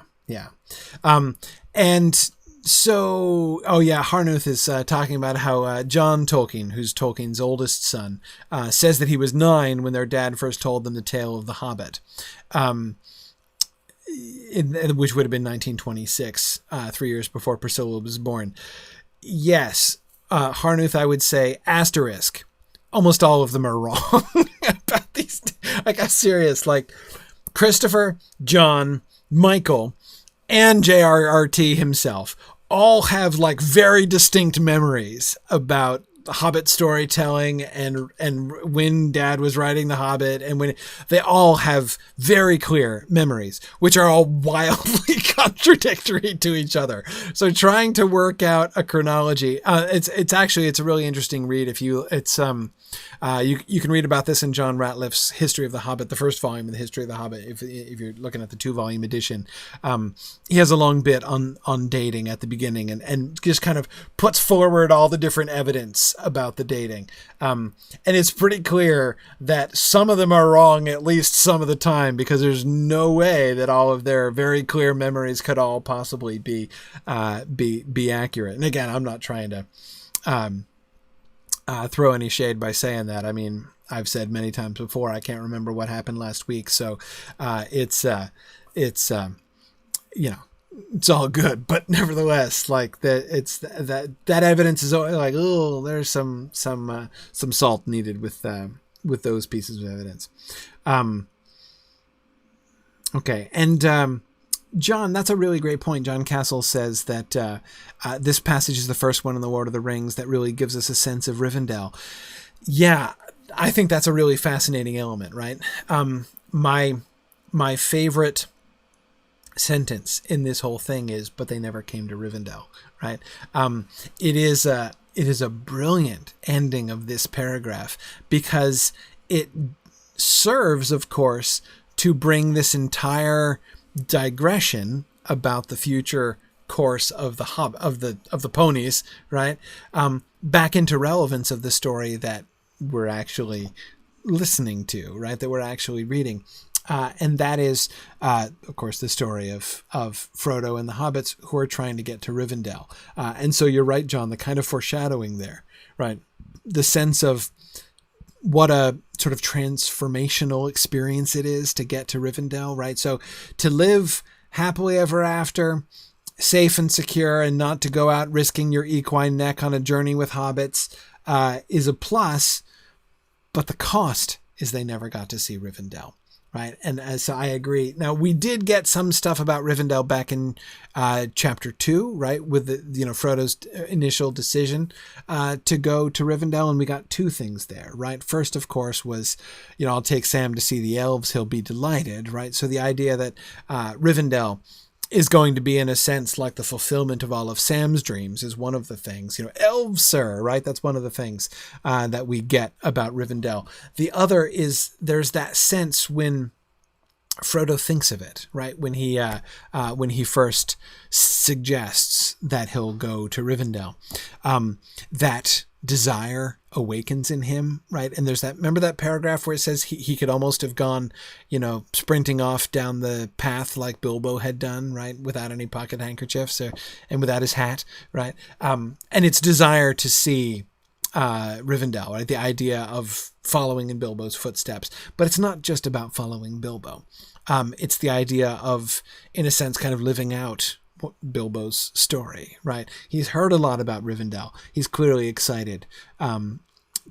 And so, Harnuth is talking about how John Tolkien, who's Tolkien's oldest son, says that he was 9 when their dad first told them the tale of The Hobbit, which would have been 1926, 3 years before Priscilla was born. Yes, Harnuth, I would say, asterisk. Almost all of them are wrong about these. Like, I'm serious. Like, Christopher, John, Michael, and J.R.R.T. himself all have like very distinct memories about Hobbit storytelling and when Dad was writing The Hobbit, and when they all have very clear memories, which are all wildly contradictory to each other. So trying to work out a chronology, it's a really interesting read. You can read about this in John Ratliff's History of the Hobbit, the first volume of the History of the Hobbit. If you're looking at the 2-volume edition, he has a long bit on dating at the beginning, and just kind of puts forward all the different evidence about the dating. And it's pretty clear that some of them are wrong at least some of the time, because there's no way that all of their very clear memories could all possibly be accurate. And again, I'm not trying to throw any shade by saying that. I mean, I've said many times before, I can't remember what happened last week. So it's all good, but nevertheless, like that evidence is like, oh, there's some salt needed with those pieces of evidence. Okay. And, John, that's a really great point. John Castle says that this passage is the first one in the Lord of the Rings that really gives us a sense of Rivendell. Yeah, I think that's a really fascinating element, right? My favorite sentence in this whole thing is, "But they never came to Rivendell," right? It is a brilliant ending of this paragraph, because it serves, of course, to bring this entire digression about the future course of the Ponies, right, back into relevance of the story that we're actually listening to, right, that we're actually reading. And that is, of course, the story of Frodo and the hobbits who are trying to get to Rivendell. And so you're right, John, the kind of foreshadowing there, right? The sense of what a sort of transformational experience it is to get to Rivendell, right? So to live happily ever after, safe and secure, and not to go out risking your equine neck on a journey with hobbits is a plus, but the cost is they never got to see Rivendell. Right. And so I agree. Now, we did get some stuff about Rivendell back in chapter 2, right, with Frodo's initial decision to go to Rivendell. And we got two things there, right? First, of course, was, I'll take Sam to see the elves. He'll be delighted. Right. So the idea that Rivendell is going to be, in a sense, like the fulfillment of all of Sam's dreams is one of the things, elves, sir, right? That's one of the things that we get about Rivendell. The other is there's that sense when Frodo thinks of it, right? When he first suggests that he'll go to Rivendell, that desire awakens in him, right? And there's remember that paragraph where it says he could almost have gone, sprinting off down the path like Bilbo had done, right? Without any pocket handkerchiefs and without his hat, right? And it's desire to see Rivendell, right? The idea of following in Bilbo's footsteps. But it's not just about following Bilbo. It's the idea of, in a sense, kind of living out Bilbo's story, right? He's heard a lot about Rivendell. He's clearly excited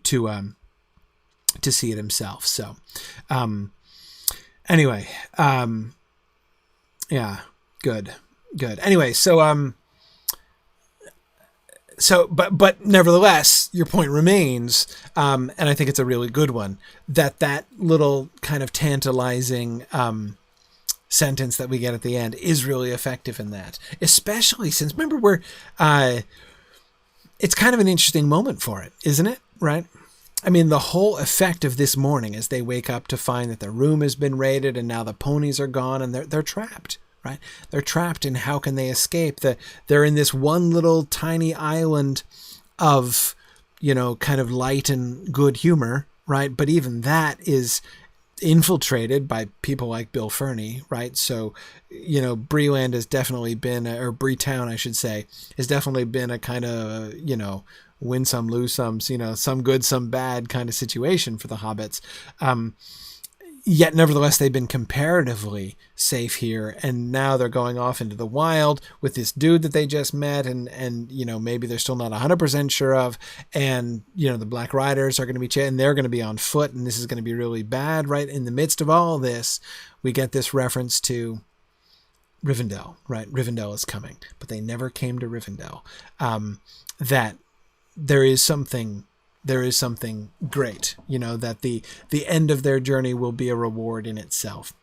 to see it himself. So anyway, yeah, good. Anyway, but nevertheless, your point remains, and I think it's a really good one, that little kind of tantalizing sentence that we get at the end is really effective in that, especially since, remember, it's kind of an interesting moment for it, isn't it? Right? I mean, the whole effect of this morning as they wake up to find that their room has been raided and now the ponies are gone and they're trapped, right? They're trapped, and how can they escape? They're in this one little tiny island of, kind of light and good humor, right? But even that is infiltrated by people like Bill Ferny, right? So, Breeland has definitely been, or Breetown, I should say, has definitely been a kind of, win some, lose some, some good, some bad kind of situation for the hobbits. Yet, nevertheless, they've been comparatively safe here, and now they're going off into the wild with this dude that they just met, and maybe they're still not 100% sure of, and the Black Riders are going to be and they're going to be on foot, and this is going to be really bad. Right in the midst of all this, we get this reference to Rivendell. Right, Rivendell is coming, but they never came to Rivendell. That there is something great, that the end of their journey will be a reward in itself.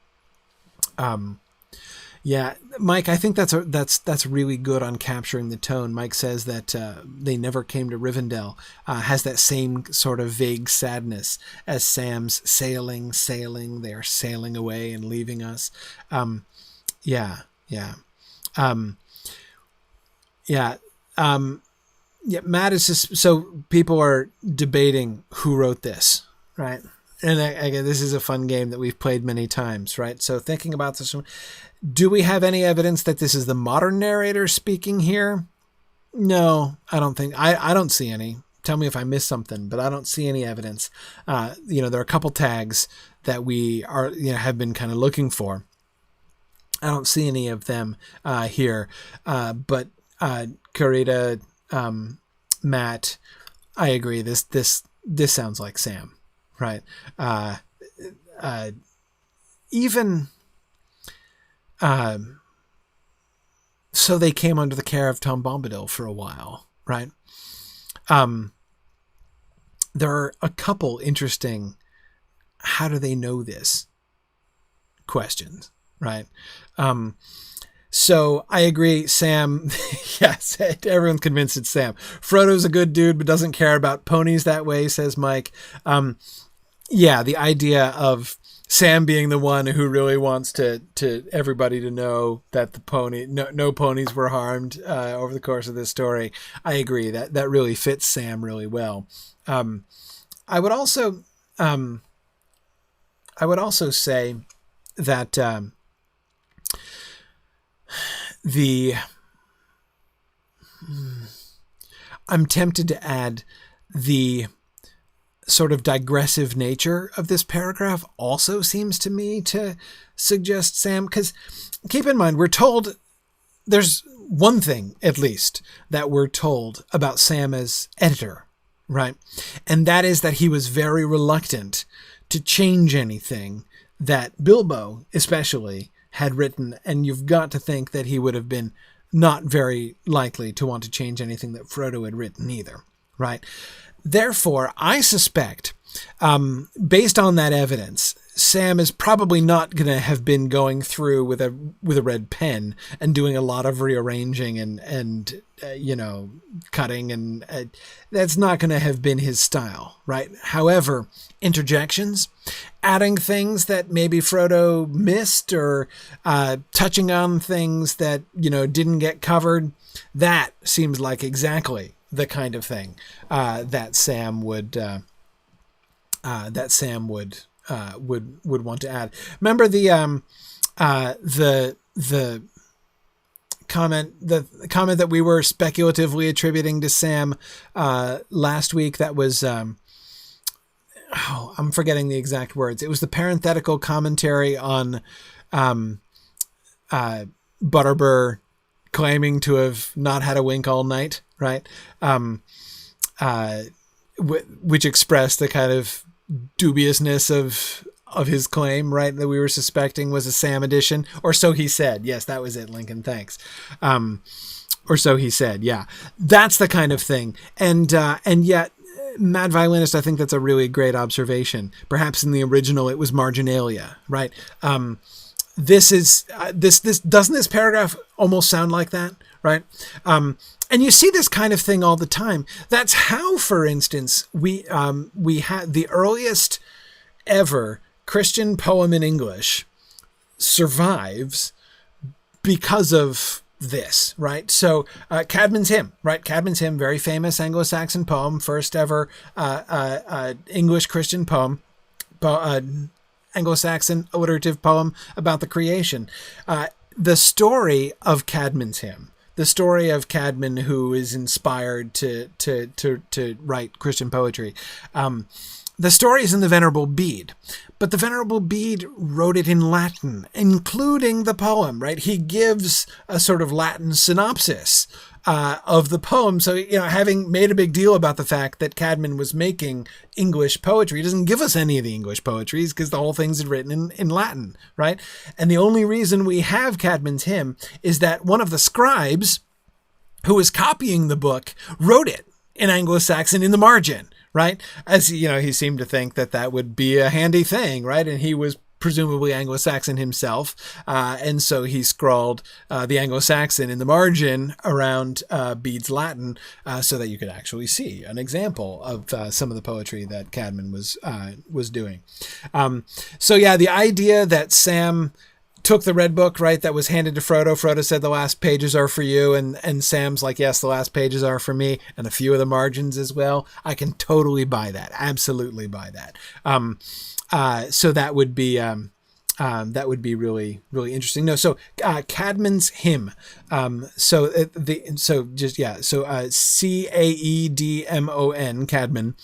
Yeah, Mike, I think that's really good on capturing the tone. Mike says that they never came to Rivendell, has that same sort of vague sadness as Sam's sailing. They are sailing away and leaving us. Yeah. Matt is just, so people are debating who wrote this, right? And again, this is a fun game that we've played many times, right? So thinking about this one, do we have any evidence that this is the modern narrator speaking here? No, I don't think. I don't see any. Tell me if I missed something, but I don't see any evidence. There are a couple tags that we are, have been kind of looking for. I don't see any of them here. But Karita, Matt, I agree. This sounds like Sam, right? Even. So they came under the care of Tom Bombadil for a while, right? There are a couple interesting, how do they know this questions, right? So I agree, Sam. Yes, everyone's convinced it's Sam. Frodo's a good dude, but doesn't care about ponies that way, says Mike. Yeah, the idea of Sam being the one who really wants to everybody to know that the no ponies were harmed over the course of this story. I agree that really fits Sam really well. I would also say that I'm tempted to add the sort of digressive nature of this paragraph also seems to me to suggest Sam, because keep in mind, we're told there's one thing at least that we're told about Sam as editor, right? And that is that he was very reluctant to change anything that Bilbo especially had written. And you've got to think that he would have been not very likely to want to change anything that Frodo had written either, right? Therefore, I suspect, based on that evidence, Sam is probably not going to have been going through with a red pen and doing a lot of rearranging and cutting, and that's not going to have been his style, right? However, interjections, adding things that maybe Frodo missed, or touching on things that didn't get covered, that seems like exactly the kind of thing that Sam would want to add. Remember the comment that we were speculatively attributing to Sam last week? That was I'm forgetting the exact words. It was the parenthetical commentary on Butterbur claiming to have not had a wink all night, right? Which expressed the kind of dubiousness of his claim, right? That we were suspecting was a Sam edition, or so he said. Yes, that was it, Lincoln. Thanks. Or so he said. Yeah, that's the kind of thing. And yet, Mad Violinist, I think that's a really great observation. Perhaps in the original, it was marginalia, right? This is this doesn't this paragraph almost sound like that, right? And you see this kind of thing all the time. That's how, for instance, we had the earliest ever Christian poem in English survives because of this, right? So Cadman's Hymn, right? Cadman's Hymn, very famous Anglo-Saxon poem, first ever English Christian poem, Anglo-Saxon alliterative poem about the creation. The story of Cadman's Hymn, the story of Cadman, who is inspired to write Christian poetry. The story is in the Venerable Bede, but the Venerable Bede wrote it in Latin, including the poem, right? He gives a sort of Latin synopsis of the poem. So, having made a big deal about the fact that Cadman was making English poetry, he doesn't give us any of the English poetries because the whole thing's written in Latin, right? And the only reason we have Cadman's Hymn is that one of the scribes who was copying the book wrote it in Anglo-Saxon in the margin, right? As you know, he seemed to think that would be a handy thing, right? And he was presumably Anglo-Saxon himself, and so he scrawled the Anglo-Saxon in the margin around Bede's Latin, so that you could actually see an example of some of the poetry that Cadman was doing. So yeah, the idea that Sam took the red book, right, that was handed to Frodo. Frodo said the last pages are for you, and Sam's like, yes, the last pages are for me, and a few of the margins as well. I can totally buy that, absolutely buy that. So that would be really, really interesting. No, so Cadman's hymn. So Caedmon, Cadman.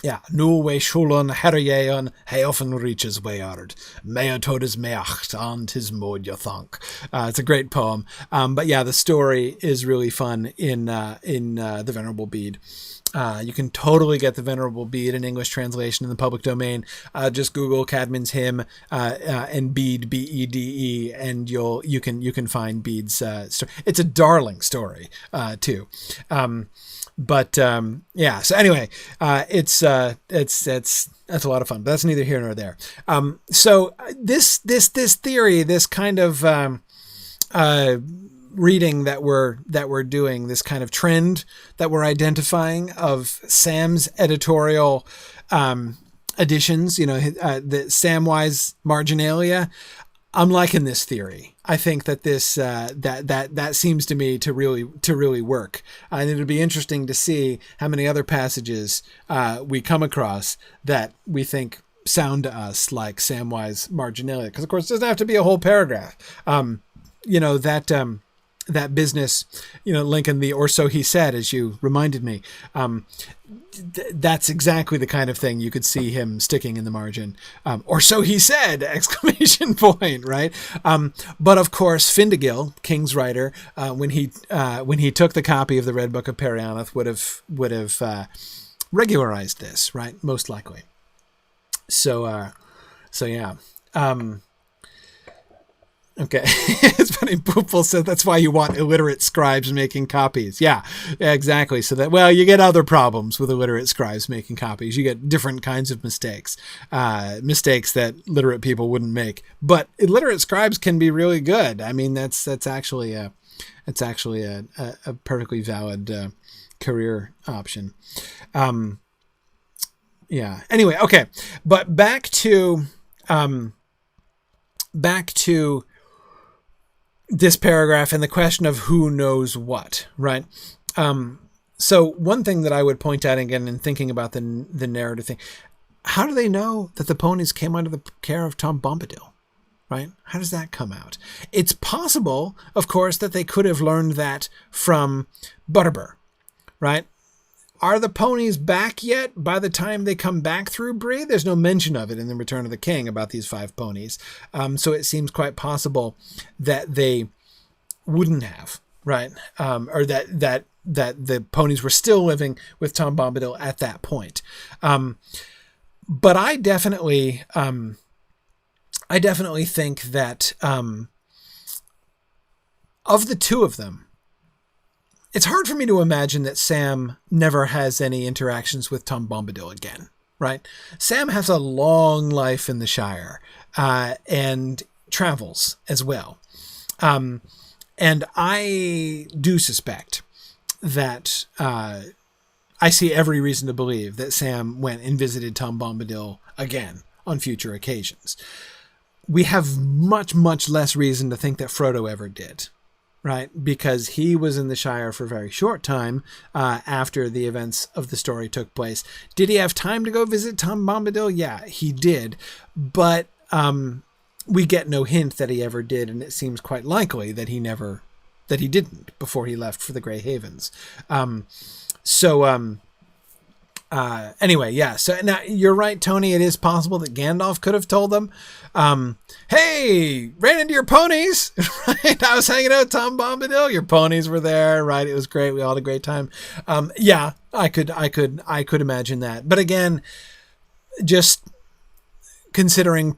Ja, nu we schulen herjeon, he often reaches wayard. Meantod is meacht, and his mod you thunk. It's a great poem. But yeah, the story is really fun in the Venerable Bede. You can totally get the Venerable Bede in English translation in the public domain. Just Google Cadman's hymn and Bede, Bede, and you can find Bede's story. It's a darling story too. Yeah. So anyway, it's that's a lot of fun. But that's neither here nor there. So this theory, this kind of reading that we're doing, this kind of trend that we're identifying of Sam's editorial additions, the Samwise marginalia. I'm liking this theory. I think that this that seems to me to really work. And it'll be interesting to see how many other passages we come across that we think sound to us like Samwise marginalia. Because of course, it doesn't have to be a whole paragraph. That business, Lincoln, the or so he said, as you reminded me, that's exactly the kind of thing you could see him sticking in the margin. Or so he said, ! Right? But of course, Findegil, King's writer, when he took the copy of the Red Book of Periannath, would have regularized this, right? Most likely. So yeah. Okay. It's funny. Poopful said that's why you want illiterate scribes making copies. Yeah, exactly. So that, well, you get other problems with illiterate scribes making copies. You get different kinds of mistakes that literate people wouldn't make, but illiterate scribes can be really good. I mean, that's actually a perfectly valid career option. Yeah. Anyway. Okay. But back to this paragraph and the question of who knows what, right? So one thing that I would point out again in thinking about the narrative thing, how do they know that the ponies came under the care of Tom Bombadil, right? How does that come out? It's possible, of course, that they could have learned that from Butterbur, right? Are the ponies back yet by the time they come back through Bree? There's no mention of it in the Return of the King about these 5 ponies. So it seems quite possible that they wouldn't have, right? Or that the ponies were still living with Tom Bombadil at that point. But I definitely think that of the two of them, it's hard for me to imagine that Sam never has any interactions with Tom Bombadil again, right? Sam has a long life in the Shire and travels as well. And I do suspect that I see every reason to believe that Sam went and visited Tom Bombadil again on future occasions. We have much, much less reason to think that Frodo ever did. Right, because he was in the Shire for a very short time after the events of the story took place. Did he have time to go visit Tom Bombadil? Yeah, he did. But we get no hint that he ever did, and it seems quite likely that he didn't before he left for the Grey Havens. Anyway, yeah. So now you're right, Tony. It is possible that Gandalf could have told them, hey, ran into your ponies, right? I was hanging out with Tom Bombadil. Your ponies were there, right? It was great. We all had a great time. Yeah, I could imagine that. But again, just considering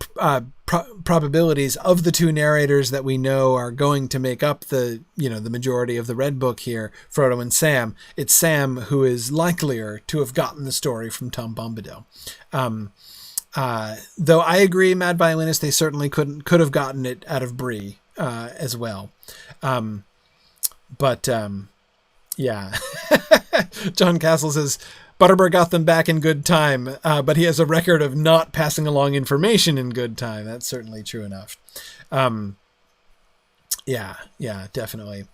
probabilities of the two narrators that we know are going to make up the majority of the Red Book here, Frodo and Sam. It's Sam who is likelier to have gotten the story from Tom Bombadil. Though I agree, Mad Violinist, they certainly could have gotten it out of Bree as well. Yeah. John Castle says, Butterbur got them back in good time, but he has a record of not passing along information in good time. That's certainly true enough. Yeah, definitely.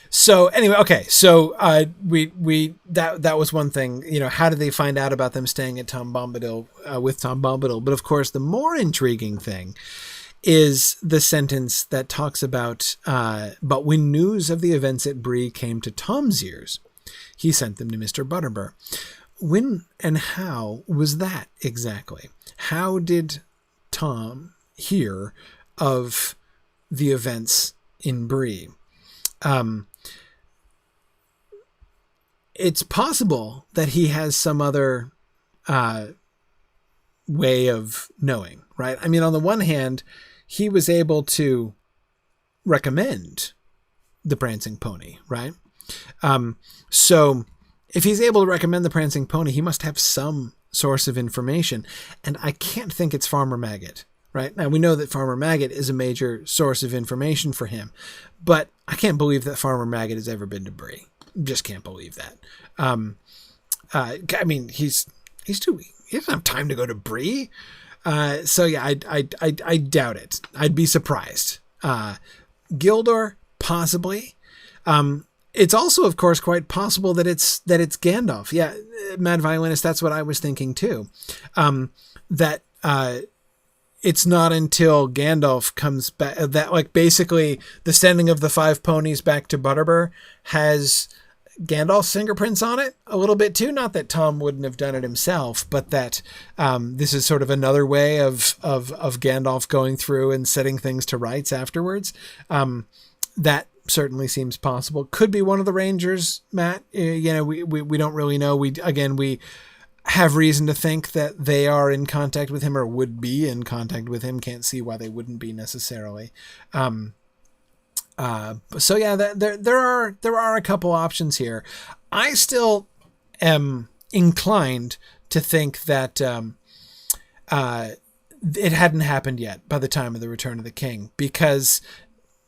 So anyway, okay. So that was one thing. How did they find out about them staying at Tom Bombadil with Tom Bombadil? But of course, the more intriguing thing is the sentence that talks about, but when news of the events at Bree came to Tom's ears, he sent them to Mr. Butterbur. When and how was that exactly? How did Tom hear of the events in Bree? It's possible that he has some other way of knowing, right? I mean, on the one hand, he was able to recommend the Prancing Pony, right? So if he's able to recommend the Prancing Pony, he must have some source of information. And I can't think it's Farmer Maggot, right? Now we know that Farmer Maggot is a major source of information for him, but I can't believe that Farmer Maggot has ever been to Bree. Just can't believe that. I mean, he doesn't have time to go to Bree. So yeah, I doubt it. I'd be surprised. Gildor, possibly. It's also, of course, quite possible that it's Gandalf. Yeah, Mad Violinist, that's what I was thinking too. That it's not until Gandalf comes back that, like, basically the sending of the 5 ponies back to Butterbur has Gandalf's fingerprints on it a little bit too. Not that Tom wouldn't have done it himself, but that this is sort of another way of Gandalf going through and setting things to rights afterwards. That certainly seems possible. Could be one of the Rangers, Matt. We don't really know. We have reason to think that they are in contact with him or would be in contact with him. Can't see why they wouldn't be necessarily. So yeah, there are a couple options here. I still am inclined to think that it hadn't happened yet by the time of the Return of the King, because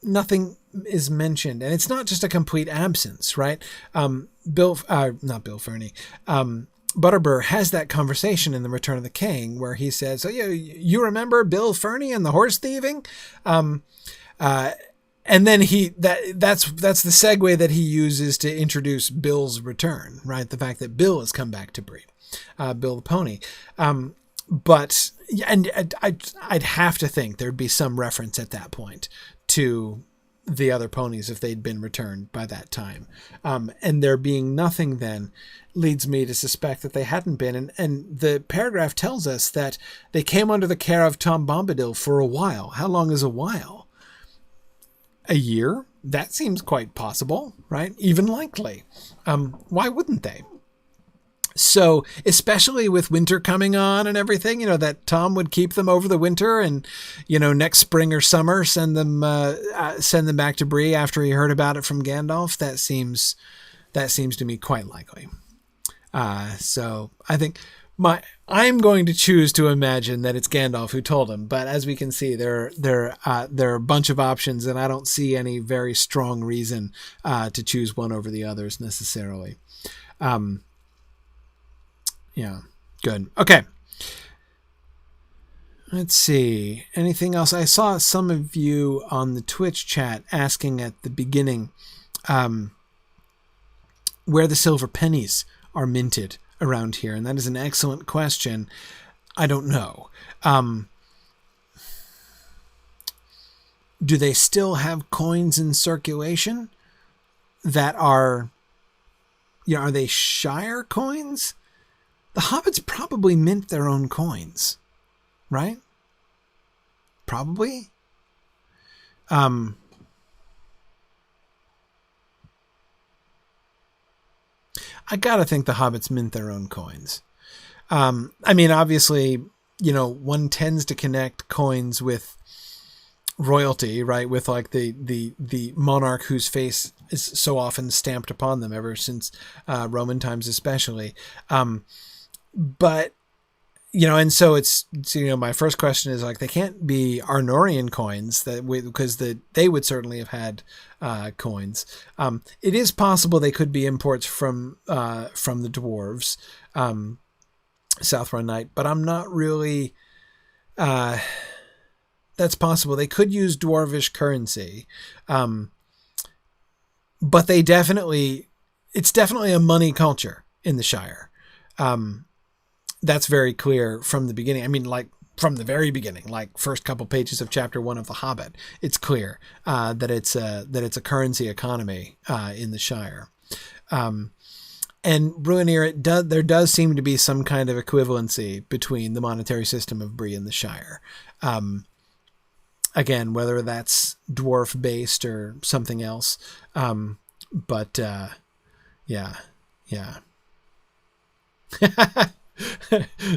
nothing is mentioned, and it's not just a complete absence, right? Not Bill Ferny. Butterbur has that conversation in the Return of the King where he says, "Oh, you remember Bill Ferny and the horse thieving?" And then that's the segue that he uses to introduce Bill's return, right? The fact that Bill has come back to Bree, Bill the pony. But I'd have to think there'd be some reference at that point to the other ponies if they'd been returned by that time. And there being nothing then leads me to suspect that they hadn't been. And the paragraph tells us that they came under the care of Tom Bombadil for a while. How long is a while? A year? That seems quite possible, right? Even likely. Why wouldn't they? So, especially with winter coming on and everything, that Tom would keep them over the winter and, next spring or summer, send them back to Bree after he heard about it from Gandalf. That seems to me quite likely. So I think I'm going to choose to imagine that it's Gandalf who told him, but as we can see, there are a bunch of options, and I don't see any very strong reason to choose one over the others necessarily. Yeah, good. Okay. Let's see. Anything else? I saw some of you on the Twitch chat asking at the beginning where the silver pennies are minted around here, and that is an excellent question. I don't know. Do they still have coins in circulation that are they Shire coins? The hobbits probably mint their own coins, right? Probably. I gotta think the hobbits mint their own coins. I mean, obviously, one tends to connect coins with royalty, right? With like the monarch whose face is so often stamped upon them ever since Roman times, especially. But and so it's my first question is like, they can't be Arnorian coins because they would certainly have had coins. It is possible they could be imports from the dwarves, South Run Knight, but I'm not really. That's possible. They could use dwarvish currency, but it's definitely a money culture in the Shire. That's very clear from the beginning. I mean, like from the very beginning, like first couple pages of chapter 1 of The Hobbit, it's clear that it's a currency economy in the Shire. And Bruenir, there does seem to be some kind of equivalency between the monetary system of Bree and the Shire. Again, whether that's dwarf based or something else. But yeah.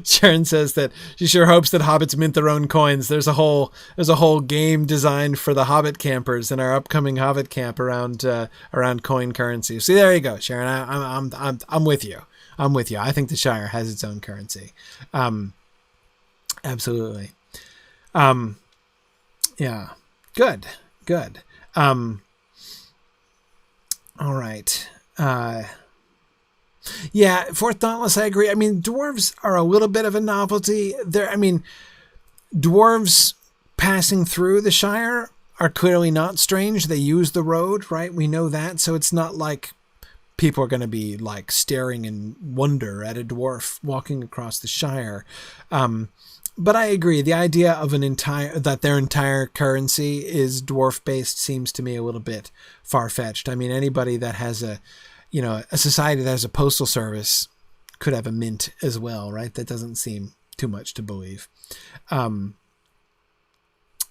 Sharon says that she sure hopes that hobbits mint their own coins. There's a whole game designed for the Hobbit campers in our upcoming Hobbit camp around coin currency. See, there you go, Sharon. I'm with you. I think the Shire has its own currency. Absolutely. Yeah. Good. All right. Yeah, Fourth Dauntless, I agree. I mean, dwarves are a little bit of a novelty. Dwarves passing through the Shire are clearly not strange. They use the road, right? We know that. So it's not like people are going to be like staring in wonder at a dwarf walking across the Shire. But I agree. The idea of that their entire currency is dwarf based seems to me a little bit far fetched. I mean, anybody that has a society that has a postal service could have a mint as well, right? That doesn't seem too much to believe.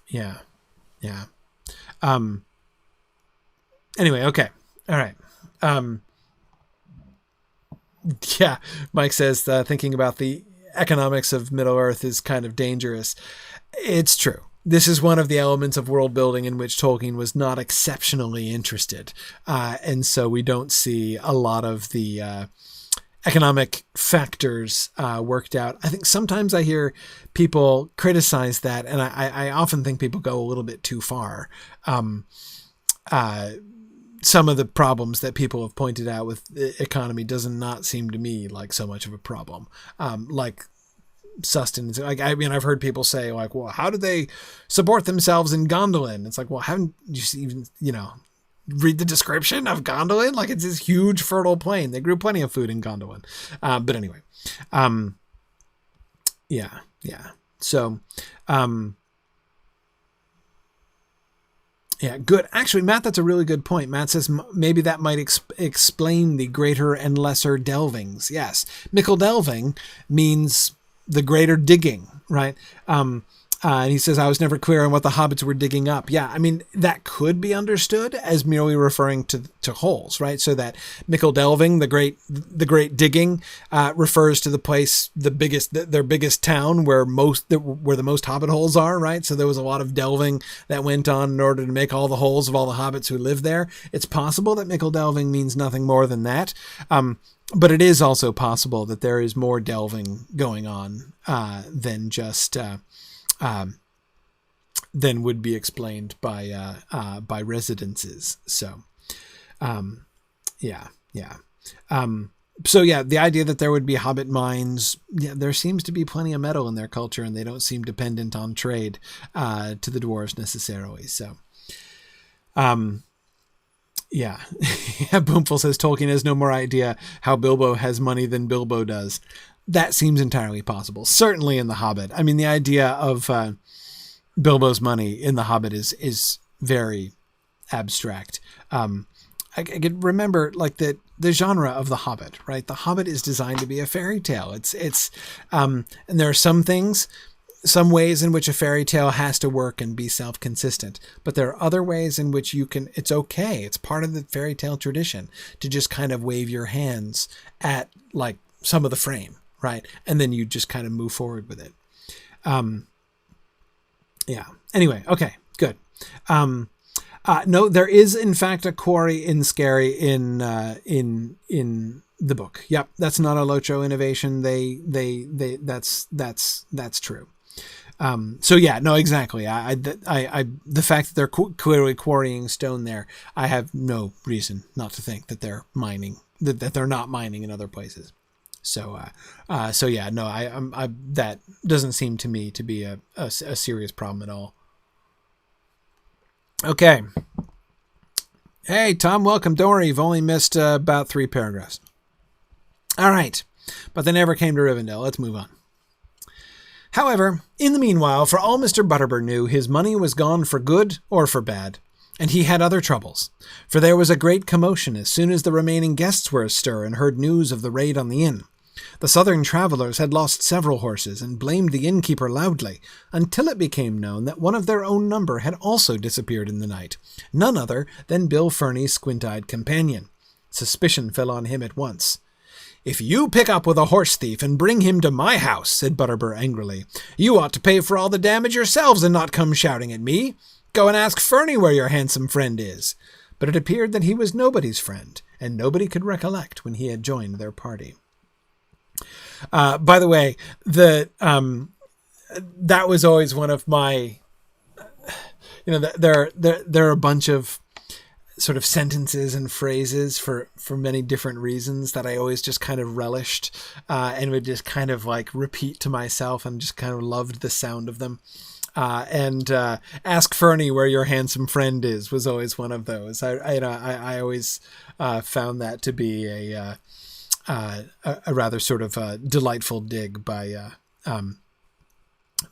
Yeah. Anyway, okay. All right. Yeah. Mike says, thinking about the economics of Middle-earth is kind of dangerous. It's true. This is one of the elements of world building in which Tolkien was not exceptionally interested. And so we don't see a lot of the economic factors worked out. I think sometimes I hear people criticize that, and I often think people go a little bit too far. Some of the problems that people have pointed out with the economy does not seem to me like so much of a problem. Like sustenance. Like, I mean, I've heard people say like, well, how do they support themselves in Gondolin? It's like, well, haven't you even, read the description of Gondolin? Like, it's this huge fertile plain. They grew plenty of food in Gondolin. But anyway, yeah. So, yeah, good. Actually, Matt, that's a really good point. Matt says maybe that might explain the greater and lesser delvings. Yes. Mickle delving means the greater digging, right? And he says, I was never clear on what the hobbits were digging up. Yeah, I mean, that could be understood as merely referring to holes, right? So that Mickle delving, the great digging, refers to the place, their biggest town where the most hobbit holes are, right? So there was a lot of delving that went on in order to make all the holes of all the hobbits who lived there. It's possible that Mickle delving means nothing more than that. But it is also possible that there is more delving going on than just than would be explained by residences. So, yeah. So yeah, the idea that there would be hobbit mines, yeah, there seems to be plenty of metal in their culture, and they don't seem dependent on trade to the dwarves necessarily. So, yeah. Boomful says Tolkien has no more idea how Bilbo has money than Bilbo does. That seems entirely possible. Certainly in The Hobbit. I mean, the idea of Bilbo's money in The Hobbit is very abstract. I could remember like the genre of The Hobbit, right? The Hobbit is designed to be a fairy tale. And there are some ways in which a fairy tale has to work and be self-consistent, but there are other ways in which it's okay. It's part of the fairy tale tradition to just kind of wave your hands at like some of the frame, right? And then you just kind of move forward with it. Yeah. Anyway. Okay. Good. No, there is in fact a quarry in Scary in the book. Yep. That's not a Locho innovation. That's true. So yeah, no, exactly. The fact that they're clearly quarrying stone there, I have no reason not to think that they're mining, that they're not mining in other places. So yeah, no, I that doesn't seem to me to be a serious problem at all. Okay. Hey, Tom, welcome. Don't worry, you've only missed about 3 paragraphs. All right. But they never came to Rivendell. Let's move on. However, in the meanwhile, for all Mr. Butterbur knew, his money was gone for good or for bad, and he had other troubles. For there was a great commotion as soon as the remaining guests were astir and heard news of the raid on the inn. The southern travellers had lost several horses and blamed the innkeeper loudly, until it became known that one of their own number had also disappeared in the night, none other than Bill Ferny's squint-eyed companion. Suspicion fell on him at once. "If you pick up with a horse thief and bring him to my house," said Butterbur angrily, "you ought to pay for all the damage yourselves and not come shouting at me. Go and ask Ferny where your handsome friend is." But it appeared that he was nobody's friend, and nobody could recollect when he had joined their party. By the way, that was always one of my, there are a bunch of sort of sentences and phrases for many different reasons that I always just kind of relished, and would just kind of like repeat to myself, and just kind of loved the sound of them. And ask Ferny where your handsome friend is was always one of those. I always found that to be a rather sort of delightful dig by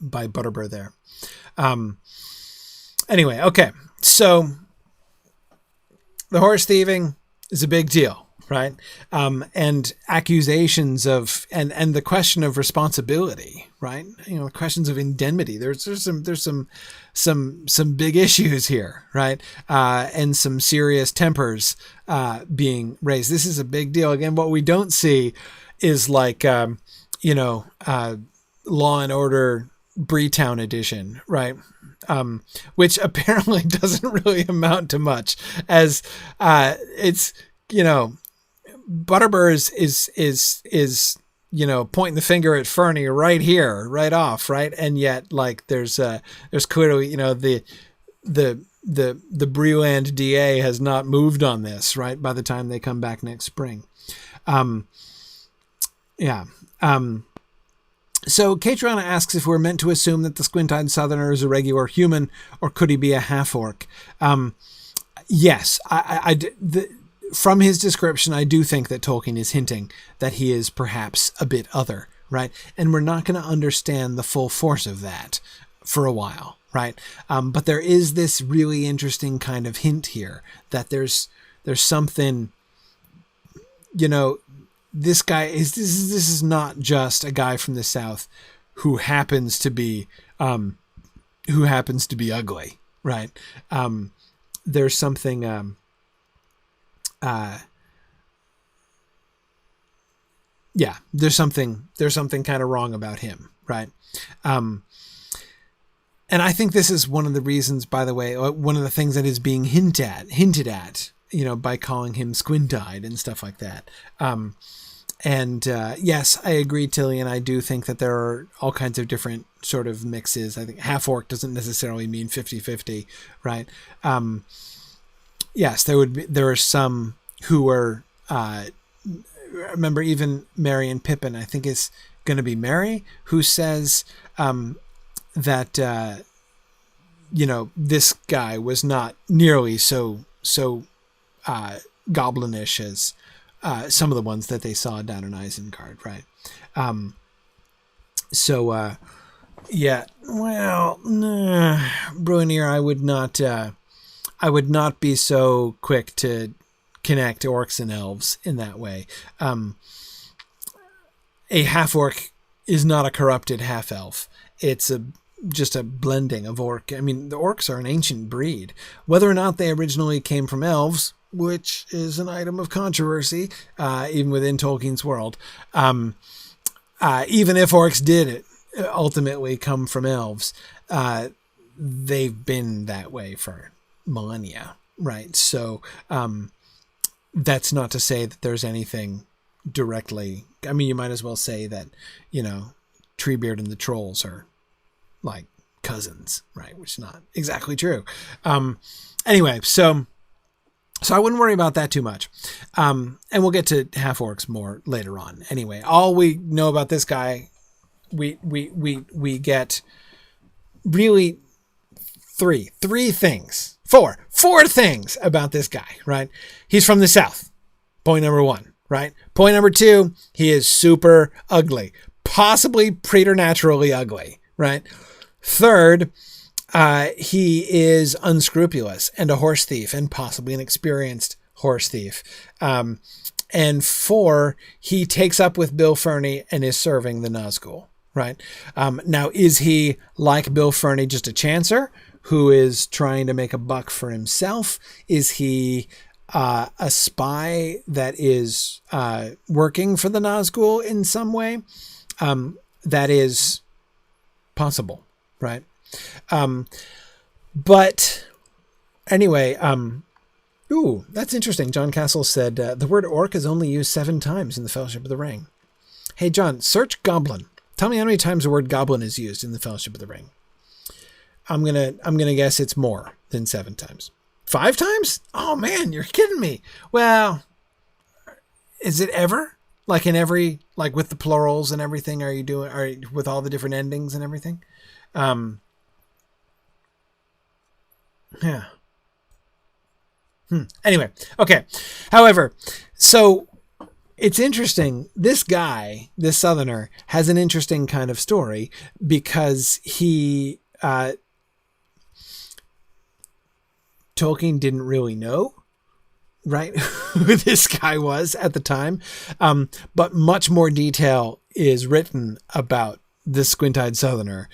Butterbur there. Anyway, okay, so the horse thieving is a big deal, right? And accusations of and the question of responsibility, right? Questions of indemnity. There's some big issues here, right? And some serious tempers being raised. This is a big deal. Again, what we don't see is like Law and Order Breetown edition, right? Which apparently doesn't really amount to much, as it's Butterbur is pointing the finger at Ferny right here, right off, right, and yet like there's clearly the Breland DA has not moved on this, right, by the time they come back next spring. So Catriona asks if we're meant to assume that the squint-eyed southerner is a regular human, or could he be a half-orc? Yes, from his description, I do think that Tolkien is hinting that he is perhaps a bit other, right? And we're not going to understand the full force of that for a while, right? But there is this really interesting kind of hint here that there's something, this guy this is not just a guy from the South who happens to be ugly, right? There's something there's something kind of wrong about him, right? And I think this is one of the reasons, by the way, one of the things that is being hinted at, by calling him squint-eyed and stuff like that. Yes, I agree, Tilly, and I do think that there are all kinds of different sort of mixes. I think half-orc doesn't necessarily mean 50-50, right? Yes, there are some who were, remember even Merry and Pippin, I think is going to be Merry, who says that, this guy was not nearly so goblinish as some of the ones that they saw down in Isengard, right? Bruenir, I would not be so quick to connect orcs and elves in that way. A half-orc is not a corrupted half-elf. It's just a blending of orc. I mean, the orcs are an ancient breed. Whether or not they originally came from elves, which is an item of controversy, even within Tolkien's world. Even if orcs did ultimately come from elves, they've been that way for millennia, right? So that's not to say that there's anything directly. I mean, you might as well say that, Treebeard and the trolls are like cousins, right? Which is not exactly true. Anyway, so I wouldn't worry about that too much. And we'll get to half orcs more later on. Anyway, all we know about this guy, we get really four things about this guy, right? He's from the South. Point number one, right? Point number two, he is super ugly, possibly preternaturally ugly, right? Third, he is unscrupulous and a horse thief, and possibly an experienced horse thief. And four, he takes up with Bill Ferny and is serving the Nazgul, right? Now, is he, like Bill Ferny, just a chancer who is trying to make a buck for himself? Is he a spy that is working for the Nazgul in some way? That is possible, right? But anyway, ooh, that's interesting. John Castle said, the word orc is only used 7 times in the Fellowship of the Ring. Hey, John, search goblin. Tell me how many times the word goblin is used in the Fellowship of the Ring. I'm gonna guess it's more than 7 times. 5 times? Oh man, you're kidding me. Well, is it ever? Like in every, like with the plurals and everything, with all the different endings and everything? Yeah. Anyway, okay. However, so it's interesting. This guy, this Southerner, has an interesting kind of story because he, Tolkien didn't really know, right, who this guy was at the time. But much more detail is written about the squint-eyed Southerner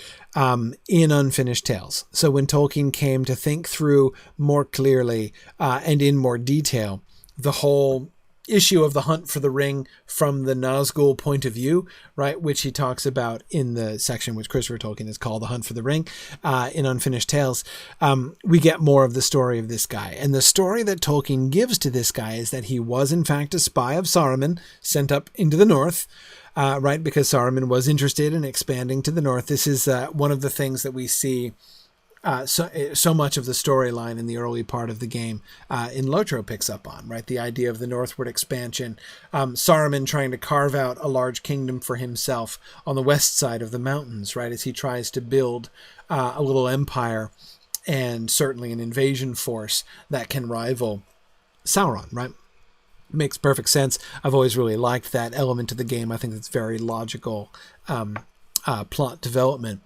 in Unfinished Tales. So when Tolkien came to think through more clearly and in more detail the whole issue of the hunt for the ring from the Nazgul point of view, right, which he talks about in the section which Christopher Tolkien has called The Hunt for the Ring in Unfinished Tales, we get more of the story of this guy. And the story that Tolkien gives to this guy is that he was in fact a spy of Saruman sent up into the north, right, because Saruman was interested in expanding to the north. This is one of the things that we see so much of the storyline in the early part of the game in Lotro picks up on, right? The idea of the northward expansion, Saruman trying to carve out a large kingdom for himself on the west side of the mountains, right? As he tries to build a little empire and certainly an invasion force that can rival Sauron, right? Makes perfect sense. I've always really liked that element of the game. I think it's very logical plot development.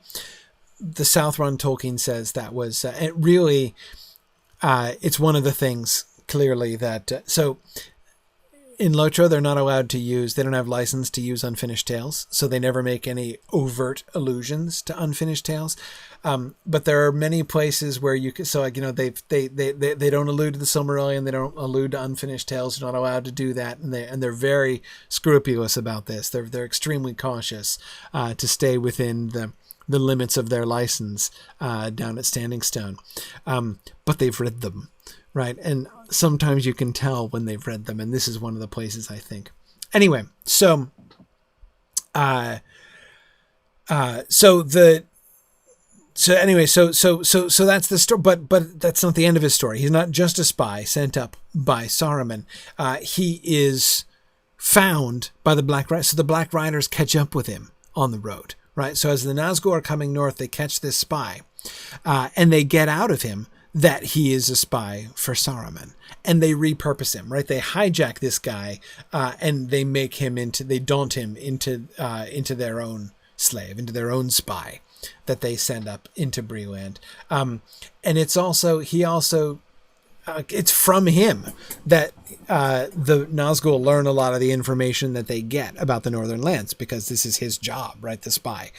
The South Run, Tolkien says that was it really it's one of the things clearly that so in Lotro they don't have license to use Unfinished Tales, so they never make any overt allusions to Unfinished Tales, but there are many places where you can, so like, they don't allude to the Silmarillion, they don't allude to Unfinished Tales, you're not allowed to do that, and they're very scrupulous about this. They're extremely cautious to stay within the limits of their license down at Standing Stone. But they've read them, right? And sometimes you can tell when they've read them, and this is one of the places, I think. Anyway, so that's the story, but that's not the end of his story. He's not just a spy sent up by Saruman. He is found by the Black Riders, so the Black Riders catch up with him on the road. Right, so as the Nazgul are coming north, they catch this spy, and they get out of him that he is a spy for Saruman, and they repurpose him. Right, they hijack this guy, and they daunt him into their own slave, into their own spy that they send up into Breland. And it's from him that the Nazgul learn a lot of the information that they get about the Northern Lands, because this is his job, right, the spy.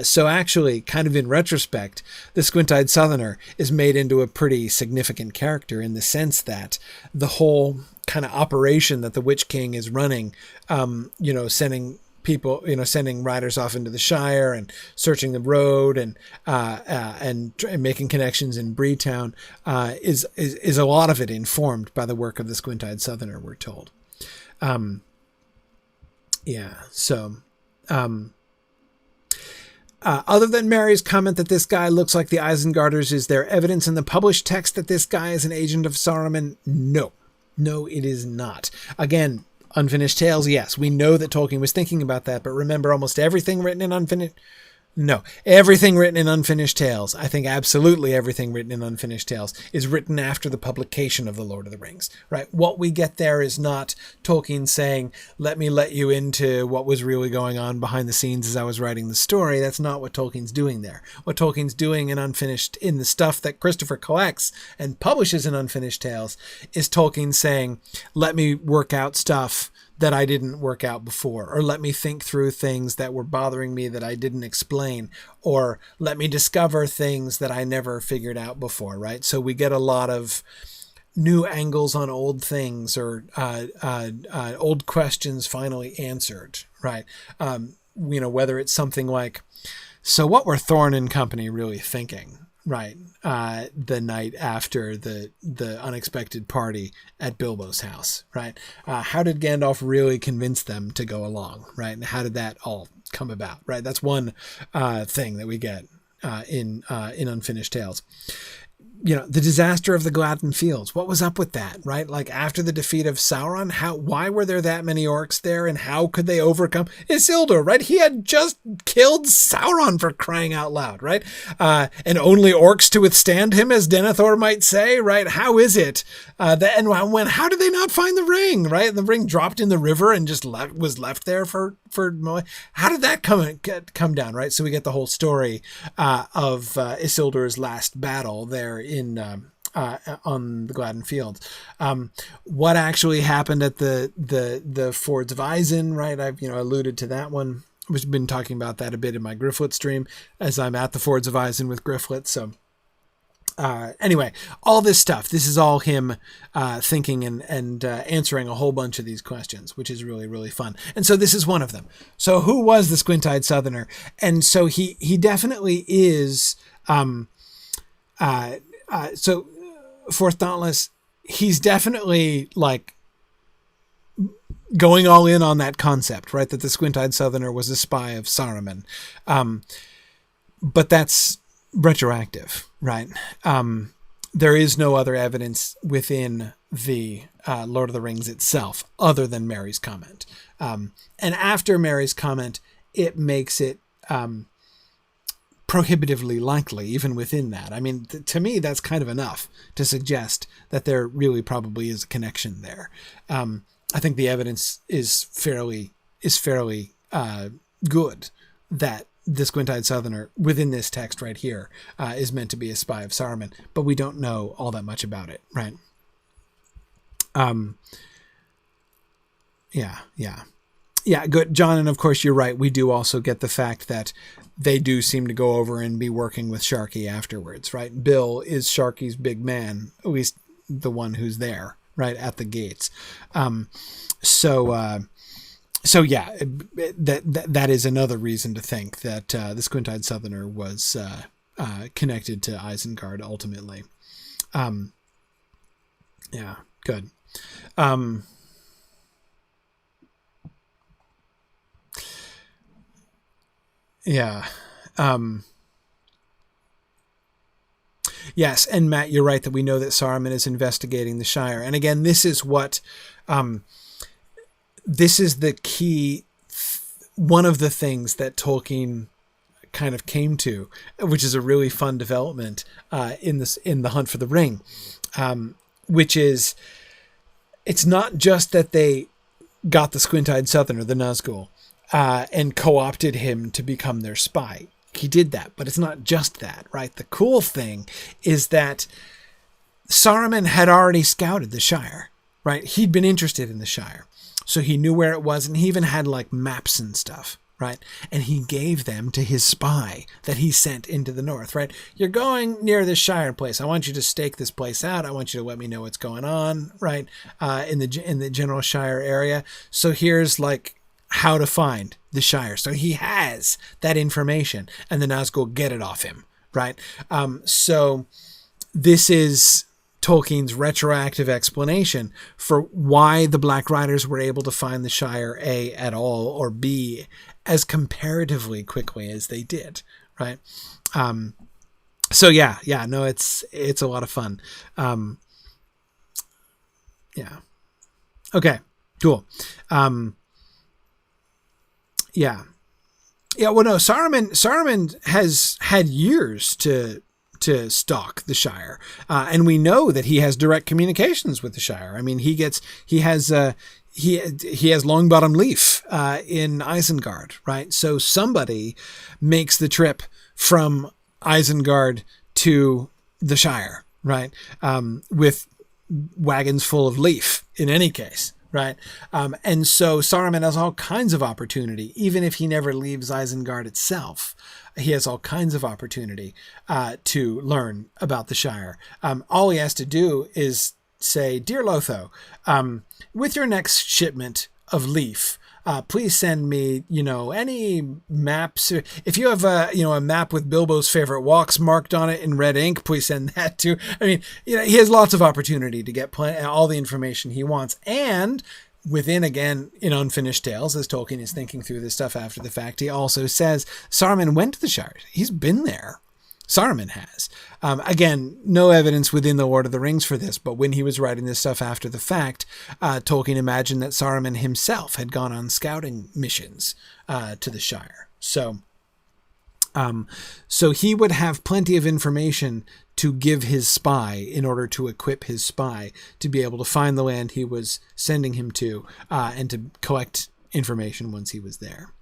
So actually, kind of in retrospect, the Squint-Eyed Southerner is made into a pretty significant character in the sense that the whole kind of operation that the Witch King is running, sending people, sending riders off into the Shire and searching the road and making connections in Breetown, is a lot of it informed by the work of the squint-eyed Southerner, we're told. Other than Mary's comment that this guy looks like the Isengarders, is there evidence in the published text that this guy is an agent of Saruman? No, it is not. Again, Unfinished Tales, yes, we know that Tolkien was thinking about that, but remember, almost everything written in everything written in Unfinished Tales, I think absolutely everything written in Unfinished Tales, is written after the publication of The Lord of the Rings, right? What we get there is not Tolkien saying, let me let you into what was really going on behind the scenes as I was writing the story. That's not what Tolkien's doing there. What Tolkien's doing in the stuff that Christopher collects and publishes in Unfinished Tales, is Tolkien saying, let me work out stuff that I didn't work out before, or let me think through things that were bothering me that I didn't explain, or let me discover things that I never figured out before, right? So we get a lot of new angles on old things, or old questions finally answered, right? Whether it's something like, so what were Thorne and company really thinking, right? The night after the unexpected party at Bilbo's house, right? How did Gandalf really convince them to go along, right? And how did that all come about, right? That's one thing that we get in Unfinished Tales. The disaster of the Gladden Fields. What was up with that, right? Like, after the defeat of Sauron, why were there that many orcs there, and how could they overcome Isildur, right? He had just killed Sauron, for crying out loud, right? And only orcs to withstand him, as Denethor might say, right? How is it how did they not find the ring, right? And the ring dropped in the river and just was left there for how did that come down, right? So we get the whole story of Isildur's last battle there on the Gladden Fields. What actually happened at the Fords of Isen, right? I've alluded to that one. We've been talking about that a bit in my Grifflet stream, as I'm at the Fords of Isen with Grifflet. So anyway, all this stuff, this is all him thinking and answering a whole bunch of these questions, which is really, really fun. And so this is one of them. So who was the squint-eyed Southerner? And so he definitely is... So Fourth Dauntless, he's definitely like going all in on that concept, right? That the squint-eyed Southerner was a spy of Saruman. But that's retroactive, right? There is no other evidence within the Lord of the Rings itself other than Mary's comment. And after Mary's comment, it makes it prohibitively likely, even within that. I mean, to me, that's kind of enough to suggest that there really probably is a connection there. I think the evidence is fairly good that the squint-eyed Southerner within this text right here is meant to be a spy of Saruman, but we don't know all that much about it, right? Yeah, good, John. And of course, you're right. We do also get the fact that they do seem to go over and be working with Sharky afterwards, right? Bill is Sharky's big man, at least the one who's there, right, at the gates. So yeah, that is another reason to think that the squint-eyed Southerner was connected to Isengard ultimately. Yeah, good. Yeah. Yes, and Matt, you're right that we know that Saruman is investigating the Shire. And again, this is what this is the key, one of the things that Tolkien kind of came to, which is a really fun development in the Hunt for the Ring, which is, it's not just that they got the squint-eyed Southerner, the Nazgul, and co-opted him to become their spy. He did that, but it's not just that, right? The cool thing is that Saruman had already scouted the Shire, right? He'd been interested in the Shire, so he knew where it was, and he even had like maps and stuff, right? And he gave them to his spy that he sent into the north, right? You're going near this Shire place. I want you to stake this place out. I want you to let me know what's going on, right? In the general Shire area. So here's like how to find the Shire. So he has that information, and the Nazgul get it off him, right? So this is Tolkien's retroactive explanation for why the Black Riders were able to find the Shire, A, at all, or B, as comparatively quickly as they did, right? So no, it's a lot of fun. Yeah. Okay, cool. Yeah, well, no, Saruman has had years to stalk the Shire. And we know that he has direct communications with the Shire. I mean, he has Longbottom Leaf, in Isengard, right? So somebody makes the trip from Isengard to the Shire, right? With wagons full of leaf in any case. Right. And so Saruman has all kinds of opportunity, even if he never leaves Isengard itself. He has all kinds of opportunity to learn about the Shire. All he has to do is say, "Dear Lotho, with your next shipment of leaf, please send me, any maps. If you have a map with Bilbo's favorite walks marked on it in red ink, please send that too." I mean, he has lots of opportunity to get all the information he wants. And within, again, in Unfinished Tales, as Tolkien is thinking through this stuff after the fact, he also says Saruman went to the Shire. He's been there. Saruman has. Again, no evidence within the Lord of the Rings for this, but when he was writing this stuff after the fact, Tolkien imagined that Saruman himself had gone on scouting missions to the Shire. So he would have plenty of information to give his spy in order to equip his spy to be able to find the land he was sending him to, and to collect information once he was there.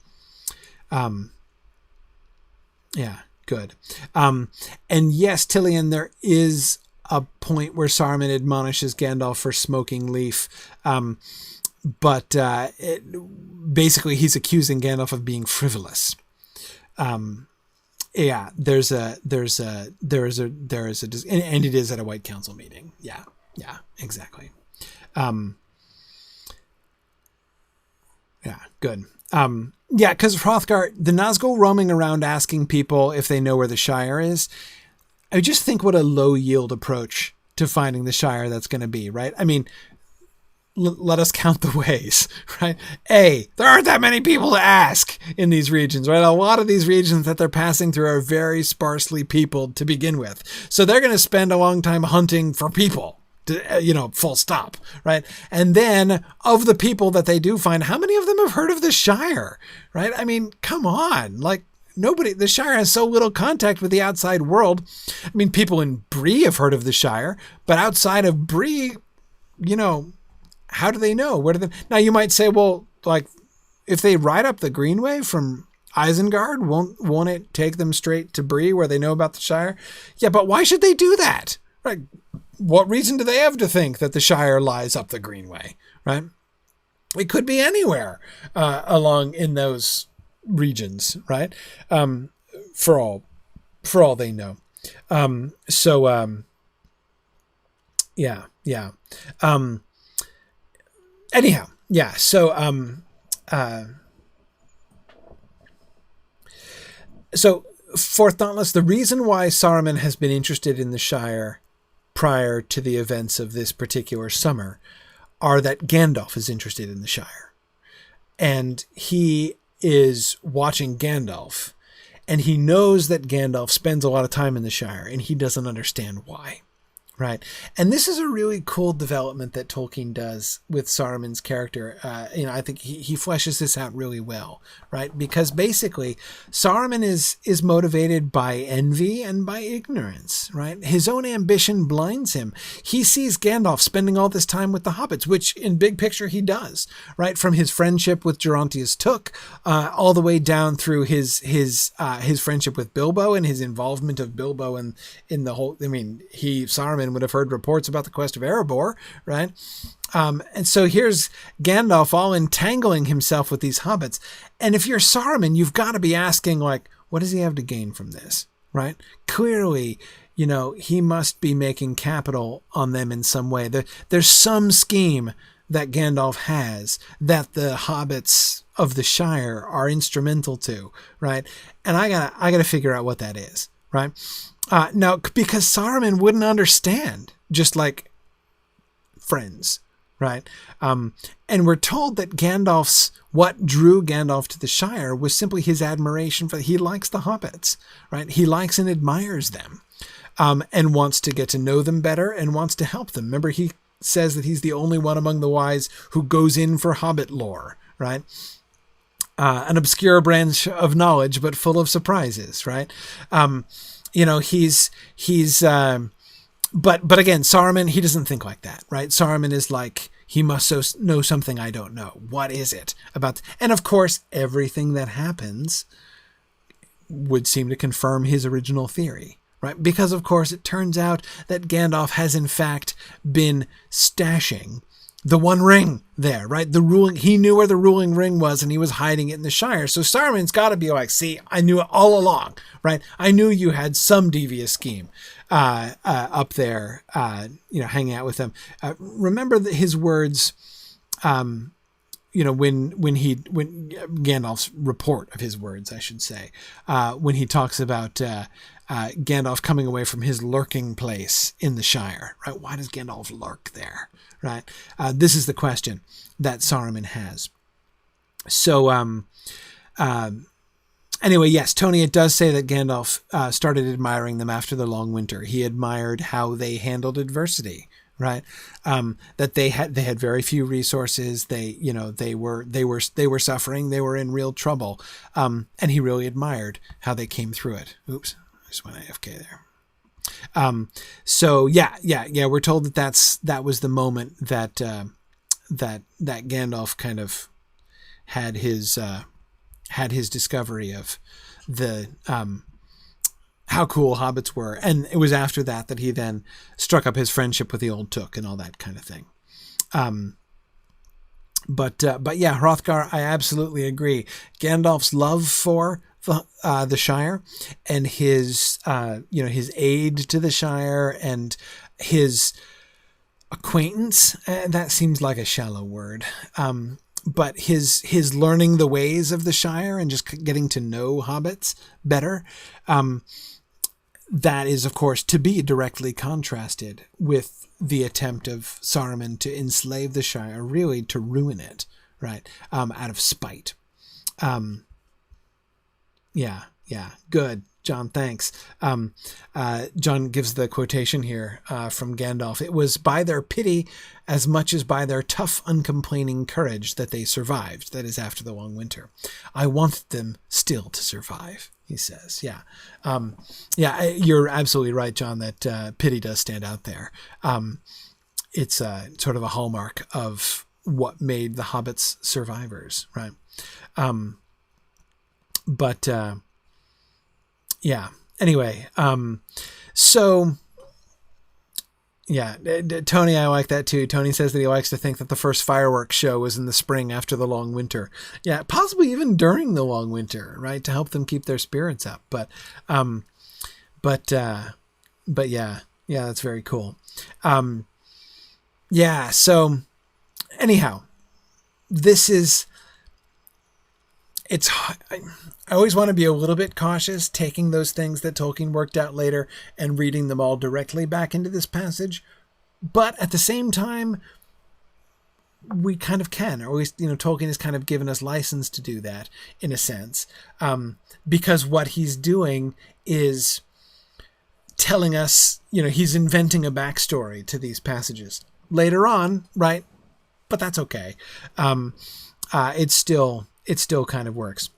Yeah. Good. And yes, Tilian, there is a point where Saruman admonishes Gandalf for smoking leaf. But basically he's accusing Gandalf of being frivolous. Yeah, and it is at a White Council meeting. Yeah, exactly. Yeah, good. Yeah, because Hrothgar, the Nazgul roaming around asking people if they know where the Shire is, I just think what a low yield approach to finding the Shire that's going to be, right? I mean, let us count the ways, right? A, there aren't that many people to ask in these regions, right? A lot of these regions that they're passing through are very sparsely peopled to begin with. So they're going to spend a long time hunting for people. Full stop, right? And then of the people that they do find, how many of them have heard of the Shire, right? I mean, come on, like nobody, the Shire has so little contact with the outside world. I mean, people in Bree have heard of the Shire, but outside of Bree, how do they know? Where do they, now you might say, well, like if they ride up the Greenway from Isengard, won't it take them straight to Bree where they know about the Shire? Yeah, but why should they do that? Right? What reason do they have to think that the Shire lies up the Greenway, right? It could be anywhere along in those regions, right? For all they know. Yeah. Anyhow, yeah. So for Thoughtless, the reason why Saruman has been interested in the Shire prior to the events of this particular summer are that Gandalf is interested in the Shire. And he is watching Gandalf, and he knows that Gandalf spends a lot of time in the Shire, and he doesn't understand why. Right. And this is a really cool development that Tolkien does with Saruman's character. I think he fleshes this out really well, right? Because basically Saruman is motivated by envy and by ignorance, right? His own ambition blinds him. He sees Gandalf spending all this time with the hobbits, which in big picture he does, right? From his friendship with Gerontius Took, all the way down through his friendship with Bilbo and his involvement of Bilbo in the whole, Saruman would have heard reports about the quest of Erebor, right? And so here's Gandalf all entangling himself with these hobbits. And if you're Saruman, you've got to be asking, like, what does he have to gain from this, right? Clearly, he must be making capital on them in some way. There's some scheme that Gandalf has that the hobbits of the Shire are instrumental to, right? And I gotta figure out what that is, right? Now, because Saruman wouldn't understand, just like friends, right? And we're told that what drew Gandalf to the Shire was simply his admiration for, he likes the hobbits, right? He likes and admires them, and wants to get to know them better and wants to help them. Remember, he says that he's the only one among the wise who goes in for hobbit lore, right? An obscure branch of knowledge, but full of surprises, right? But again, Saruman, he doesn't think like that, right? Saruman is like, he must know something I don't know. What is it about? And of course, everything that happens would seem to confirm his original theory, right? Because of course, it turns out that Gandalf has in fact been stashing the One Ring there, right? He knew where the ruling ring was and he was hiding it in the Shire. So Saruman's got to be like, see, I knew it all along, right? I knew you had some devious scheme up there, hanging out with them. Remember his words, when Gandalf's report of his words, I should say, when he talks about Gandalf coming away from his lurking place in the Shire, right? Why does Gandalf lurk there, right? This is the question that Saruman has. So, anyway, yes, Tony, it does say that Gandalf started admiring them after the long winter. He admired how they handled adversity, right? That they had very few resources. They were suffering. They were in real trouble. And he really admired how they came through it. Oops, I just went AFK there. So yeah. We're told that was the moment that Gandalf kind of had his discovery of the, how cool hobbits were. And it was after that he then struck up his friendship with the Old Took and all that kind of thing. But yeah, Hrothgar, I absolutely agree. Gandalf's love for the Shire and his aid to the Shire and his acquaintance, that seems like a shallow word. But his learning the ways of the Shire and just getting to know hobbits better, that is, of course, to be directly contrasted with the attempt of Saruman to enslave the Shire, really to ruin it, right, out of spite. Yeah, good. John, thanks. John gives the quotation here from Gandalf. It was by their pity as much as by their tough, uncomplaining courage that they survived. That is after the long winter. I wanted them still to survive, he says. Yeah. You're absolutely right, John, that pity does stand out there. It's sort of a hallmark of what made the hobbits survivors, right? Yeah. Anyway, so yeah, Tony, I like that too. Tony says that he likes to think that the first fireworks show was in the spring after the long winter. Yeah, possibly even during the long winter, right, to help them keep their spirits up. But yeah, that's very cool. Yeah. So anyhow, I always want to be a little bit cautious taking those things that Tolkien worked out later and reading them all directly back into this passage. But at the same time, we kind of can, or at least, Tolkien has kind of given us license to do that in a sense. Because what he's doing is telling us, he's inventing a backstory to these passages later on, right? But that's okay. It still kind of works.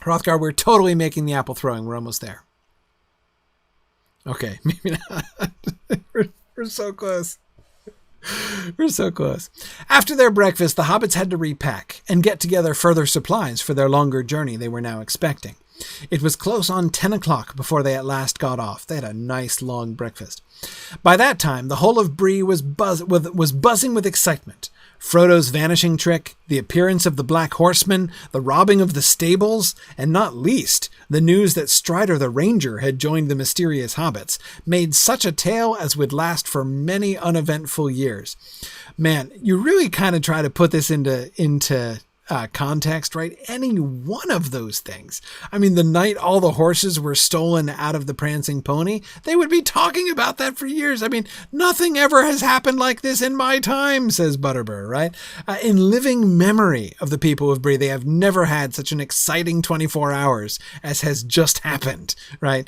Hrothgar, we're totally making the apple throwing. We're almost there. Okay, maybe not. We're so close. We're so close. After their breakfast, the hobbits had to repack and get together further supplies for their longer journey they were now expecting. It was close on 10 o'clock before they at last got off. They had a nice long breakfast. By that time, the whole of Bree was buzzing with excitement. Frodo's vanishing trick, the appearance of the Black Horseman, the robbing of the stables, and not least, the news that Strider the Ranger had joined the mysterious hobbits, made such a tale as would last for many uneventful years. Man, you really kind of try to put this into context, right? Any one of those things. I mean, the night all the horses were stolen out of the Prancing Pony, they would be talking about that for years. I mean, nothing ever has happened like this in my time, says Butterbur, right? In living memory of the people of Bree, they have never had such an exciting 24 hours as has just happened, right?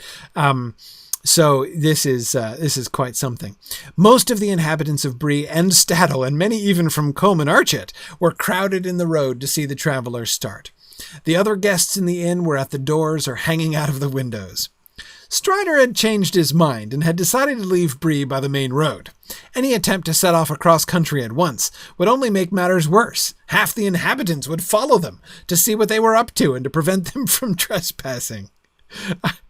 So this is quite something. Most of the inhabitants of Bree and Staddle, and many even from Combe and Archet, were crowded in the road to see the travelers start. The other guests in the inn were at the doors or hanging out of the windows. Strider had changed his mind and had decided to leave Bree by the main road. Any attempt to set off across country at once would only make matters worse. Half the inhabitants would follow them to see what they were up to and to prevent them from trespassing.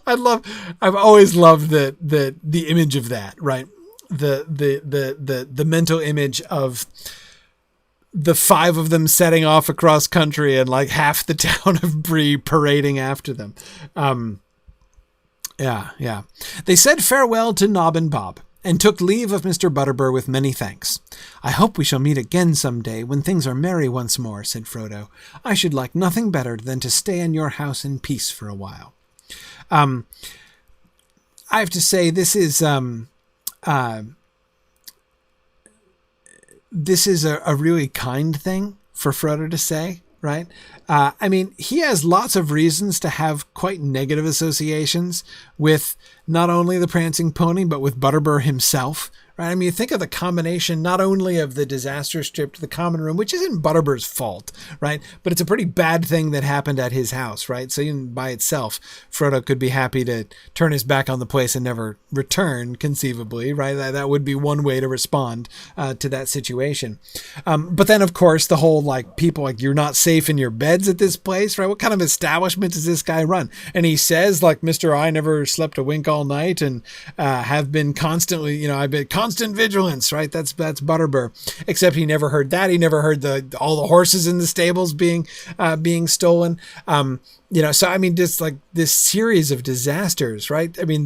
I've always loved the image of that, right? The mental image of the five of them setting off across country and like half the town of Bree parading after them. Yeah. They said farewell to Nob and Bob and took leave of Mr. Butterbur with many thanks. I hope we shall meet again some day when things are merry once more, said Frodo. I should like nothing better than to stay in your house in peace for a while. I have to say this is a really kind thing for Frodo to say, right? I mean, he has lots of reasons to have quite negative associations with not only the Prancing Pony, but with Butterbur himself, right? I mean, you think of the combination not only of the disaster strip to the common room, which isn't Butterbur's fault, right? But it's a pretty bad thing that happened at his house, right? So even by itself, Frodo could be happy to turn his back on the place and never return, conceivably, right? That would be one way to respond to that situation. But then, of course, the whole, like, people, like, you're not safe in your beds at this place, right? What kind of establishment does this guy run? And he says, like, Mr. I never slept a wink all night and have been constantly, I've been constant vigilance, right? That's Butterbur. Except he never heard that. He never heard all the horses in the stables being stolen. So I mean, just like this series of disasters, right? I mean,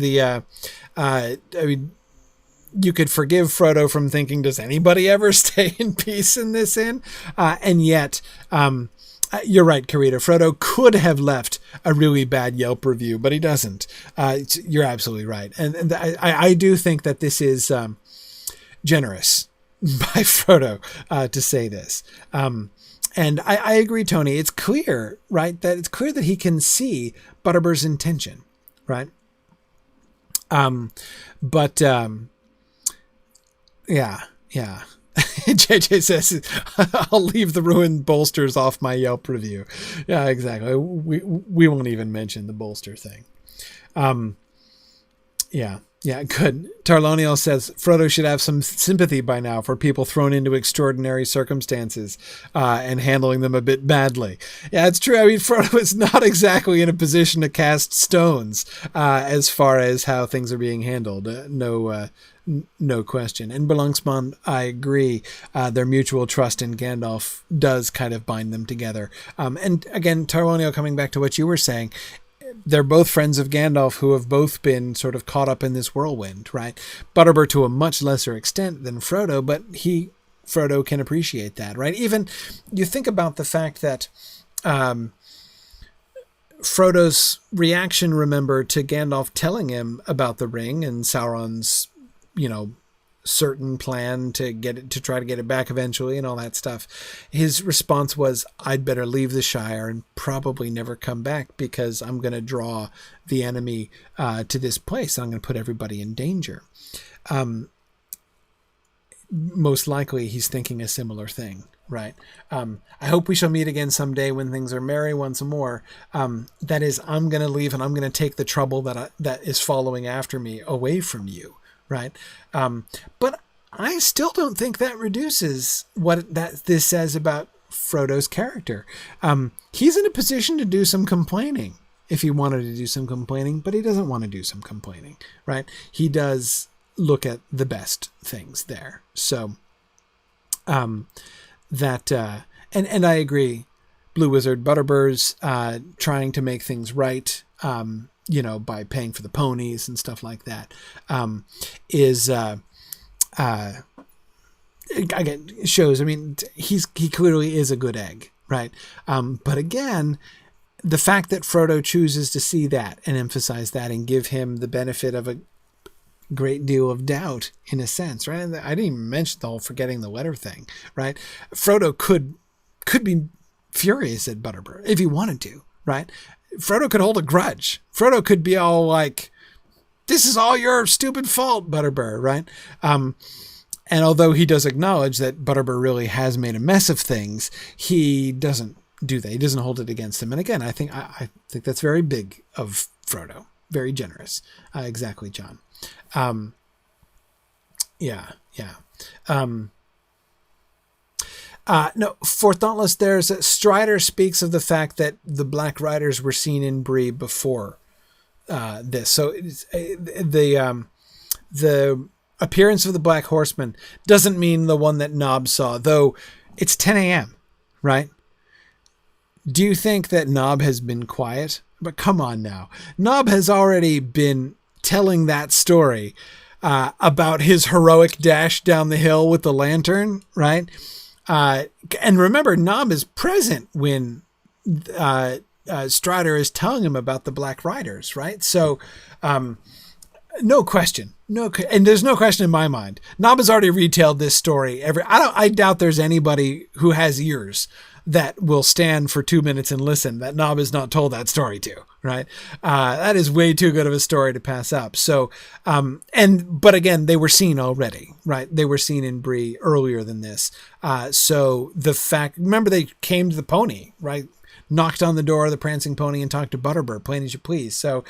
you could forgive Frodo from thinking, does anybody ever stay in peace in this inn? And yet, you're right, Karita. Frodo could have left a really bad Yelp review, but he doesn't. You're absolutely right. And I do think that this is generous by Frodo to say this. And I agree, Tony. It's clear, right, that it's clear that he can see Butterbur's intention, right? Yeah. JJ says, I'll leave the ruined bolsters off my Yelp review. Yeah, exactly. We won't even mention the bolster thing. Yeah, good. Tarloniel says Frodo should have some sympathy by now for people thrown into extraordinary circumstances and handling them a bit badly. Yeah, it's true. I mean, Frodo is not exactly in a position to cast stones as far as how things are being handled. No question. And Belungsman, I agree. Their mutual trust in Gandalf does kind of bind them together. And again, Tarloniel, coming back to what you were saying, they're both friends of Gandalf who have both been sort of caught up in this whirlwind, right? Butterbur to a much lesser extent than Frodo, but Frodo can appreciate that, right? Even you think about the fact that Frodo's reaction, remember, to Gandalf telling him about the ring and Sauron's, certain plan to try to get it back eventually and all that stuff. His response was, I'd better leave the Shire and probably never come back because I'm going to draw the enemy to this place. I'm going to put everybody in danger. Most likely he's thinking a similar thing, right? I hope we shall meet again someday when things are merry once more. That is, I'm going to leave and I'm going to take the trouble that is following after me away from you. Right. But I still don't think that reduces what this says about Frodo's character. He's in a position to do some complaining if he wanted to do some complaining, but he doesn't want to do some complaining. Right. He does look at the best things there. So that and I agree. Blue Wizard Butterbur's trying to make things right, by paying for the ponies and stuff like that, again shows. I mean, he clearly is a good egg, right? But again, the fact that Frodo chooses to see that and emphasize that and give him the benefit of a great deal of doubt, in a sense, right? And I didn't even mention the whole forgetting the letter thing, right? Frodo could be furious at Butterbur if he wanted to, right? Frodo could hold a grudge. Frodo could be all like, "This is all your stupid fault, Butterbur," right? And although he does acknowledge that Butterbur really has made a mess of things, he doesn't do that. He doesn't hold it against him. And again, I think that's very big of Frodo. Very generous. Exactly, John. Yeah. No, for Thoughtless, there's Strider speaks of the fact that the Black Riders were seen in Bree before this. So it's, the appearance of the Black Horseman doesn't mean the one that Nob saw, though it's 10 a.m., right? Do you think that Nob has been quiet? But come on now. Nob has already been telling that story about his heroic dash down the hill with the lantern, right? And remember, Nob is present when Strider is telling him about the Black Riders, right? So, no question. And there's no question in my mind. Nob has already retailed this story. I doubt there's anybody who has ears that will stand for 2 minutes and listen that Nob has not told that story to, right? That is way too good of a story to pass up. So, but again, they were seen already, right? They were seen in Bree earlier than this. So the fact, remember they came to the pony, right? Knocked on the door of the prancing pony and talked to Butterbur, plain as you please. So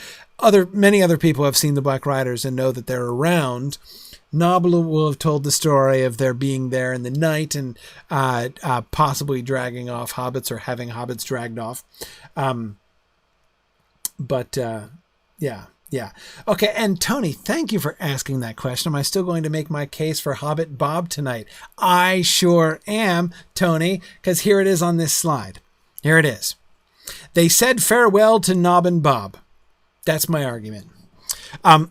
many other people have seen the Black Riders and know that they're around. Nob will have told the story of their being there in the night and possibly dragging off hobbits or having hobbits dragged off. Yeah. Okay, and Tony, thank you for asking that question. Am I still going to make my case for Hobbit Bob tonight? I sure am, Tony, because here it is on this slide. Here it is. They said farewell to Nob and Bob. That's my argument.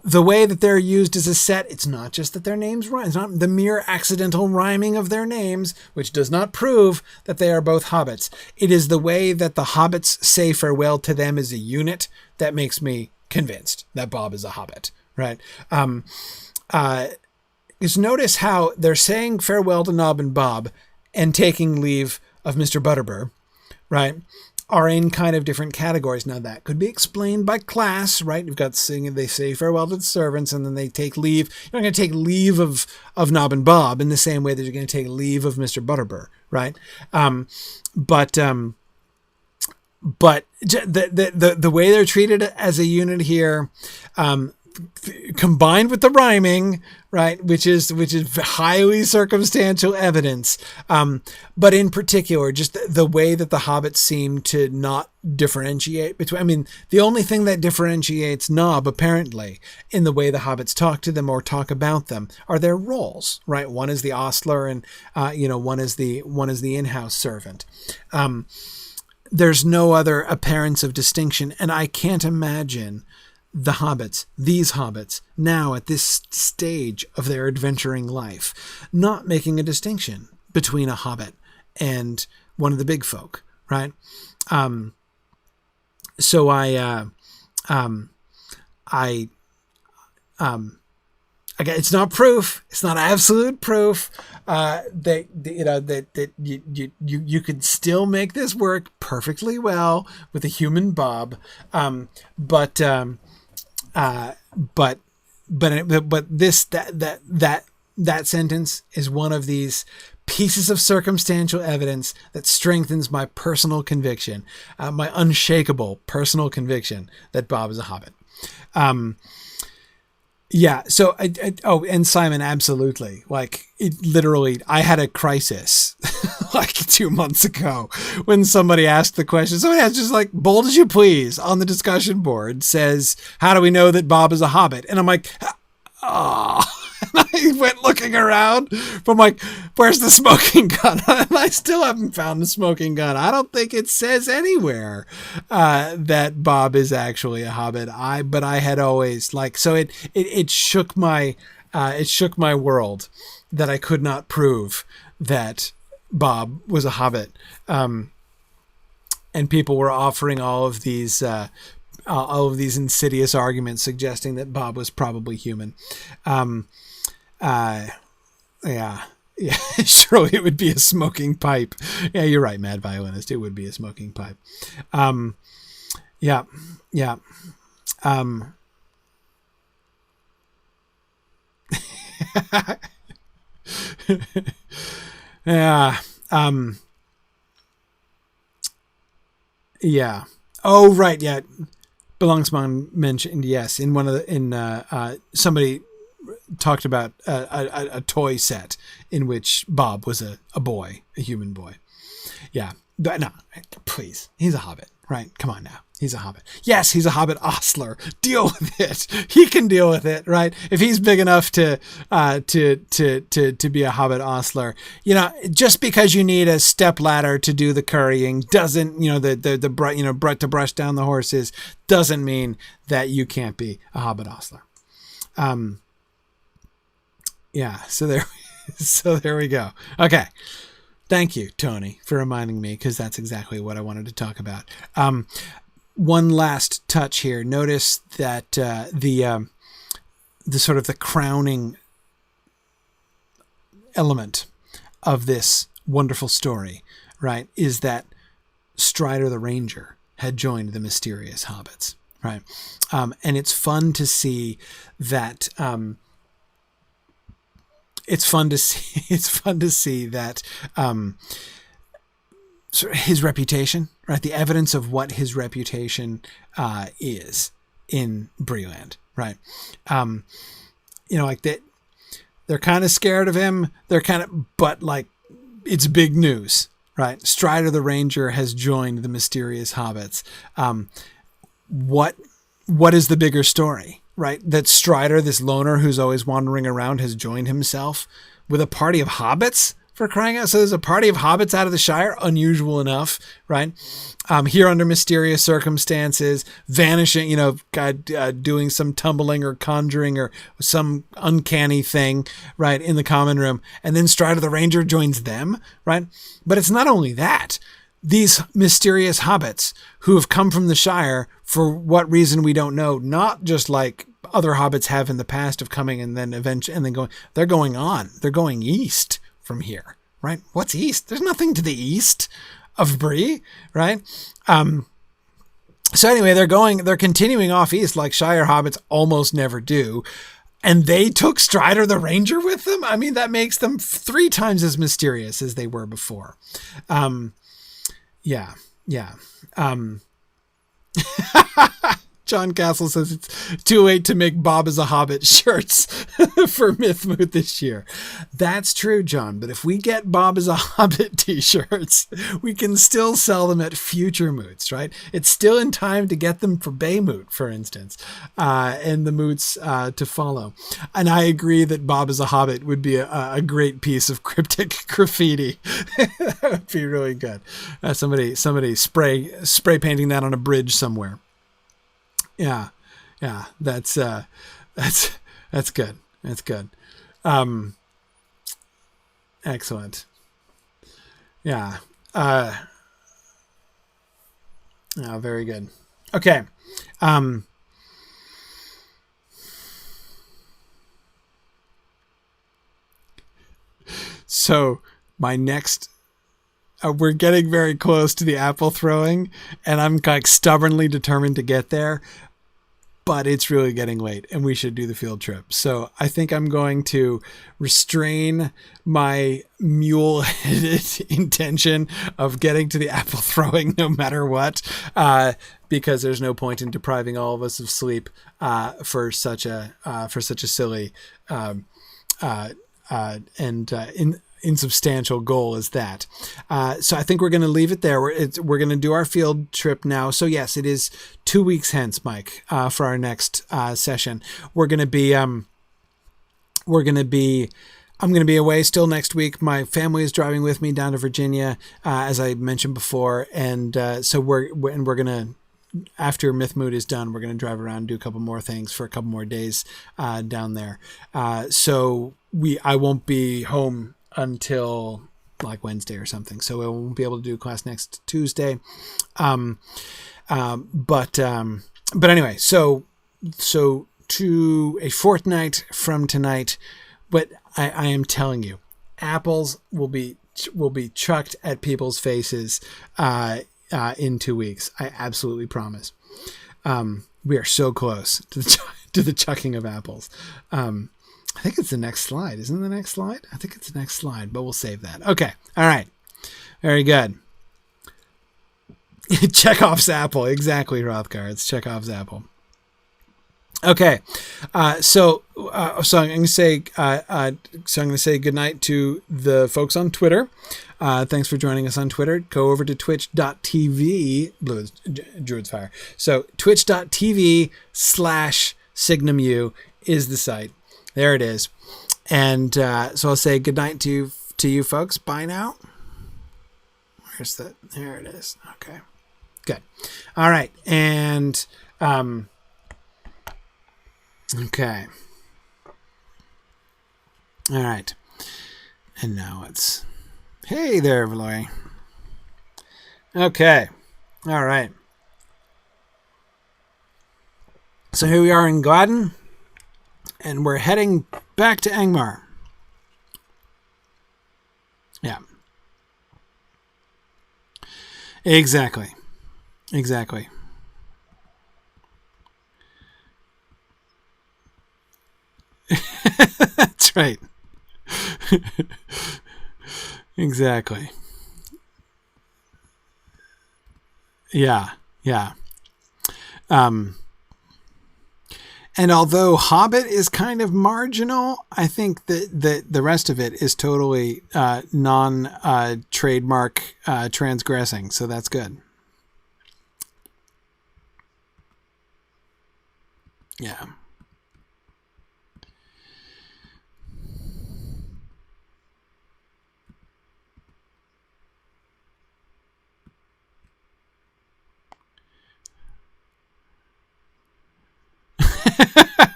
The way that they're used as a set, it's not just that their names rhyme. It's not the mere accidental rhyming of their names, which does not prove that they are both hobbits. It is the way that the hobbits say farewell to them as a unit that makes me convinced that Bob is a hobbit, right? Just notice how they're saying farewell to Nob and Bob and taking leave of Mr. Butterbur, right? Are in kind of different categories. Now that could be explained by class, right? You've got they say farewell to the servants and then they take leave. You're not going to take leave of Nob and Bob in the same way that you're going to take leave of Mr. Butterbur, right? But the way they're treated as a unit here, combined with the rhyming, right, which is highly circumstantial evidence, but in particular, just the way that the hobbits seem to not differentiate between. I mean, the only thing that differentiates Nob, apparently, in the way the hobbits talk to them or talk about them, are their roles, right? One is the ostler, and one is the in-house servant. There's no other appearance of distinction, and I can't imagine these hobbits, now at this stage of their adventuring life, not making a distinction between a hobbit and one of the big folk, right? So it's not proof. It's not absolute proof. That you could still make this work perfectly well with a human Bob, but this that sentence is one of these pieces of circumstantial evidence that strengthens my personal conviction, my unshakable personal conviction that Bob is a hobbit. Yeah. So, and Simon, absolutely. Like, it literally, I had a crisis like 2 months ago when somebody asked the question. Somebody asked, just like, bold as you please, on the discussion board, says, how do we know that Bob is a hobbit? And I'm like, oh, I went looking around, but I'm like, where's the smoking gun? And I still haven't found the smoking gun. I don't think it says anywhere that Bob is actually a hobbit. But I had always so it shook my world that I could not prove that Bob was a hobbit. And people were offering all of these insidious arguments suggesting that Bob was probably human. Yeah, surely it would be a smoking pipe. Yeah, you're right, Mad Violinist. It would be a smoking pipe. Yeah. Yeah. Yeah. Oh, right. Yeah. Belongspong mentioned, yes, in one of the, somebody talked about a toy set in which Bob was a boy, a human boy. Yeah. No, please. He's a hobbit, right? Come on now. He's a hobbit. Yes, he's a hobbit ostler. Deal with it. He can deal with it, right? If he's big enough to be a hobbit ostler, just because you need a step ladder to do the currying doesn't, to brush down the horses doesn't mean that you can't be a hobbit ostler. Yeah. So there we go. Okay. Thank you, Tony, for reminding me, because that's exactly what I wanted to talk about. One last touch here. Notice that the sort of the crowning element of this wonderful story, right, is that Strider the Ranger had joined the mysterious hobbits, right? And it's fun to see that. It's fun to see that sort of his reputation, right? The evidence of what his reputation is in Breland, right? Like that, they're kind of scared of him. But it's big news, right? Strider the Ranger has joined the mysterious hobbits. What is the bigger story? Right, that Strider, this loner who's always wandering around, has joined himself with a party of hobbits, for crying out. So there's a party of hobbits out of the Shire, unusual enough, right? Here under mysterious circumstances, vanishing, doing some tumbling or conjuring or some uncanny thing, right, in the common room. And then Strider the Ranger joins them, right? But it's not only that. These mysterious hobbits who have come from the Shire for what reason we don't know, not just like other hobbits have in the past of coming and then eventually and then going, they're going east from here, right? What's east? There's nothing to the east of Bree, right? So anyway, they're continuing off east like Shire hobbits almost never do. And they took Strider the Ranger with them. I mean, that makes them 3 times as mysterious as they were before. Yeah. John Castle says it's too late to make Bob as a Hobbit shirts for Mythmoot this year. That's true, John. But if we get Bob as a Hobbit t-shirts, we can still sell them at future moots, right? It's still in time to get them for Baymoot, for instance, and the moots to follow. And I agree that Bob as a Hobbit would be a great piece of cryptic graffiti. That would be really good. Somebody spray painting that on a bridge somewhere. Yeah. That's good. That's good. Excellent. Yeah. Very good. Okay. So my next, we're getting very close to the apple throwing, and I'm stubbornly determined to get there. But it's really getting late and we should do the field trip. So I think I'm going to restrain my mule-headed intention of getting to the apple throwing no matter what, because there's no point in depriving all of us of sleep for such a silly insubstantial goal as that. So I think we're going to leave it there. We're going to do our field trip now. So yes, it is 2 weeks hence, Mike, for our next session. We're going to be I'm going to be away still next week. My family is driving with me down to Virginia, as I mentioned before. And so we're going to, after Myth Moot is done, we're going to drive around and do a couple more things for a couple more days down there. So I won't be home until like Wednesday or something. So I won't be able to do class next Tuesday. But anyway, so to a fortnight from tonight, but I am telling you, apples will be chucked at people's faces in 2 weeks. I absolutely promise. We are so close to the chucking of apples. I think it's the next slide. Isn't it the next slide? I think it's the next slide, but we'll save that. Okay. All right. Very good. Chekhov's apple. Exactly, Rothgar. It's Chekhov's apple. Okay. So I'm going to say good night to the folks on Twitter. Thanks for joining us on Twitter. Go over to twitch.tv. Blue is Druid's Fire. So twitch.tv/SignumU is the site. There it is. And so I'll say good night to you folks. Bye now. Where's that? There it is. Okay. Good. All right. And okay. All right. And now it's... Hey there, Valoy. Okay. All right. So here we are in Gladden, and we're heading back to Angmar. Yeah. Exactly. That's right. Exactly. Yeah. And although Hobbit is kind of marginal, I think that the rest of it is totally non-trademark transgressing. So that's good. Yeah.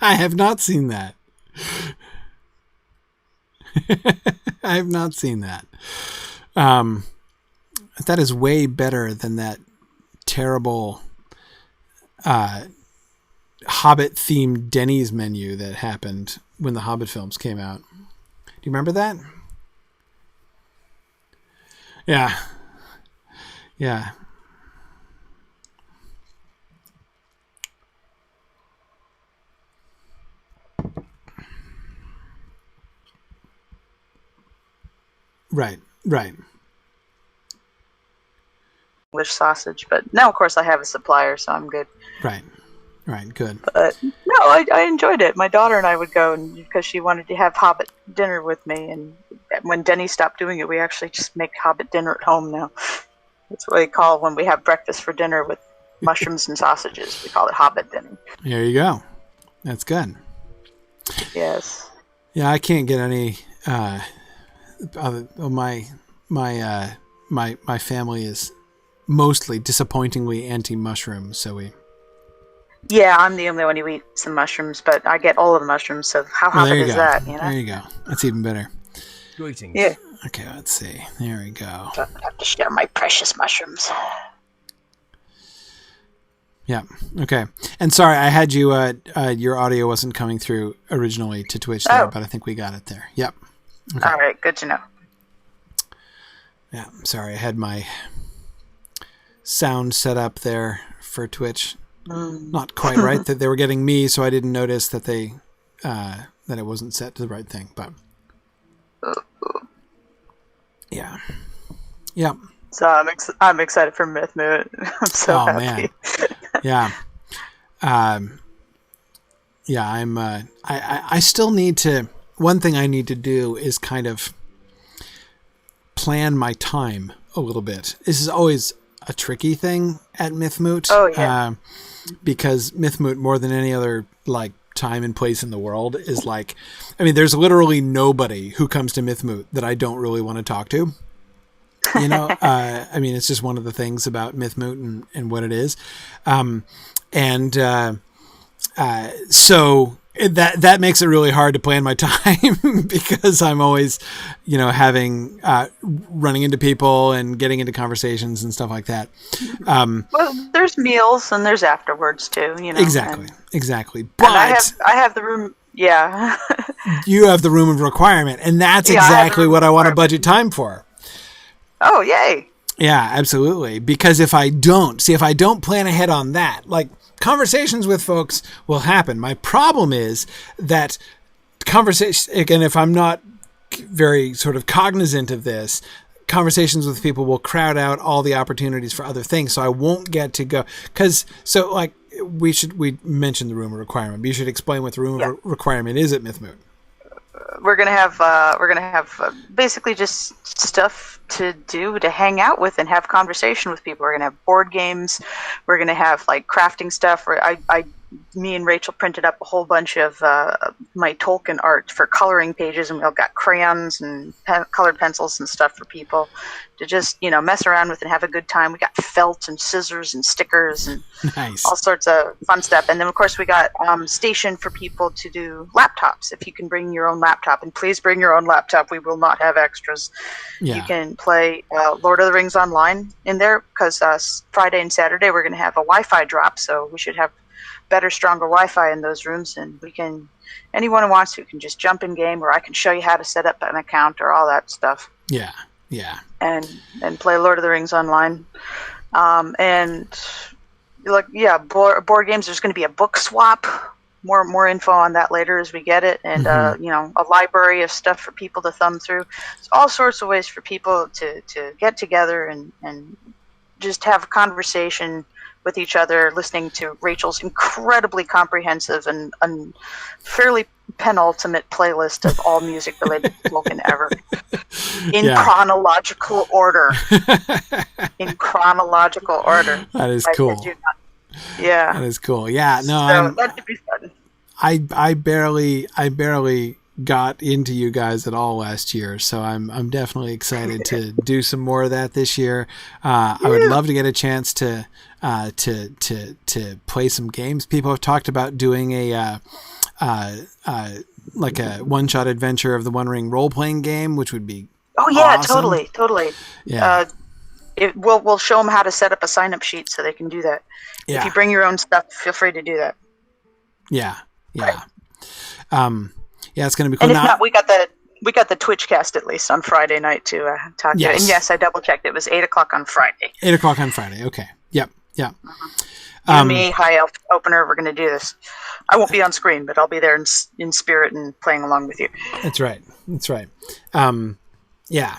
I have not seen that. I have not seen that. That is way better than that terrible Hobbit-themed Denny's menu that happened when the Hobbit films came out. Do you remember that? Yeah. Right. English sausage, but now of course I have a supplier, so I'm good. Right, good. But no, I enjoyed it. My daughter and I would go because she wanted to have Hobbit dinner with me, and when Denny stopped doing it, we actually just make Hobbit dinner at home now. That's what we call when we have breakfast for dinner with mushrooms and sausages. We call it Hobbit dinner. There you go. That's good. Yes. Yeah, I can't get any. My family is mostly disappointingly anti-mushroom, so we... Yeah, I'm the only one who eats the mushrooms, but I get all of the mushrooms, so how Hobbit is that, you know? There you go. That's even better. Greetings. Yeah. Okay, let's see. There we go. I have to share my precious mushrooms. Yeah, okay. And sorry, I had you, your audio wasn't coming through originally to Twitch there, but I think we got it there. Yep. Okay. All right, good to know. Yeah, sorry, I had my sound set up there for Twitch. Not quite right that they were getting me, so I didn't notice that they that it wasn't set to the right thing. But yeah. So I'm excited for Myth Moot. I'm so happy. Man. Yeah. Yeah, I'm. I still need to. One thing I need to do is kind of plan my time a little bit. This is always a tricky thing at Myth Moot. Oh, yeah. Because Myth Moot, more than any other like time and place in the world is like, I mean, there's literally nobody who comes to Mythmoot that I don't really want to talk to. You know, I mean, it's just one of the things about Mythmoot and what it is. So that makes it really hard to plan my time because I'm always, you know, running into people and getting into conversations and stuff like that. Well, there's meals and there's afterwards too, you know. Exactly. But I have the room. Yeah. You have the room of requirement, and that's exactly what I want to budget time for. Oh, yay. Yeah, absolutely. Because if I don't plan ahead on that, like, conversations with folks will happen. My problem is that conversation, again, if I'm not very sort of cognizant of this, conversations with people will crowd out all the opportunities for other things. So I won't get to go. We mentioned the room of requirement, but you should explain what the room of requirement is at Mythmoot. We're gonna have basically just stuff to do, to hang out with and have conversation with people. We're gonna have board games. We're gonna have like crafting stuff. Me and Rachel printed up a whole bunch of my Tolkien art for coloring pages, and we all got crayons and colored pencils and stuff for people to just, you know, mess around with and have a good time. We got felt and scissors and stickers and all sorts of fun stuff. And then, of course, we got station for people to do laptops. If you can bring your own laptop, and please bring your own laptop. We will not have extras. Yeah. You can play Lord of the Rings online in there because Friday and Saturday we're going to have a Wi-Fi drop, so we should have better, stronger Wi-Fi in those rooms, and anyone who wants to can just jump in game, or I can show you how to set up an account or all that stuff. Yeah. And play Lord of the Rings online. And board games. There's going to be a book swap. More info on that later as we get it, and a library of stuff for people to thumb through. There's all sorts of ways for people to get together and just have a conversation with each other, listening to Rachel's incredibly comprehensive and fairly penultimate playlist of all music related to Tolkien ever. In chronological order. That is cool. Yeah. That is cool. Yeah, no, so that should be fun. I barely got into you guys at all last year, so I'm definitely excited to do some more of that this year. I would love to get a chance to play some games. People have talked about doing a one-shot adventure of the One Ring role-playing game, which would be awesome. Totally. Yeah. We'll show them how to set up a sign-up sheet so they can do that. Yeah. If you bring your own stuff, feel free to do that. Yeah. Right. It's going to be cool. And if not, we got the Twitch cast at least on Friday night to talk to. And yes, I double checked. It was 8:00 on Friday. 8:00 on Friday. Okay. Yep. Me, High Elf Opener, we're going to do this. I won't be on screen, but I'll be there in spirit and playing along with you. That's right. Yeah.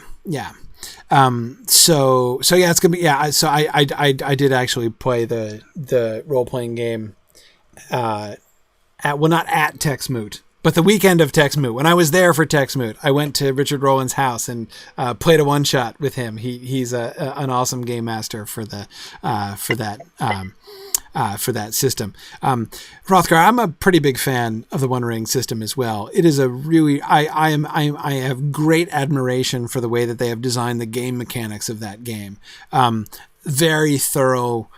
So it's gonna be So I did actually play the role playing game not at TexMoot, but the weekend of TexMoot. When I was there for TexMoot, I went to Richard Rowland's house and played a one shot with him. He's an awesome game master for that system. Hrothgar, I'm a pretty big fan of the One Ring system as well. It is a really, I have great admiration for the way that they have designed the game mechanics of that game. Very thorough.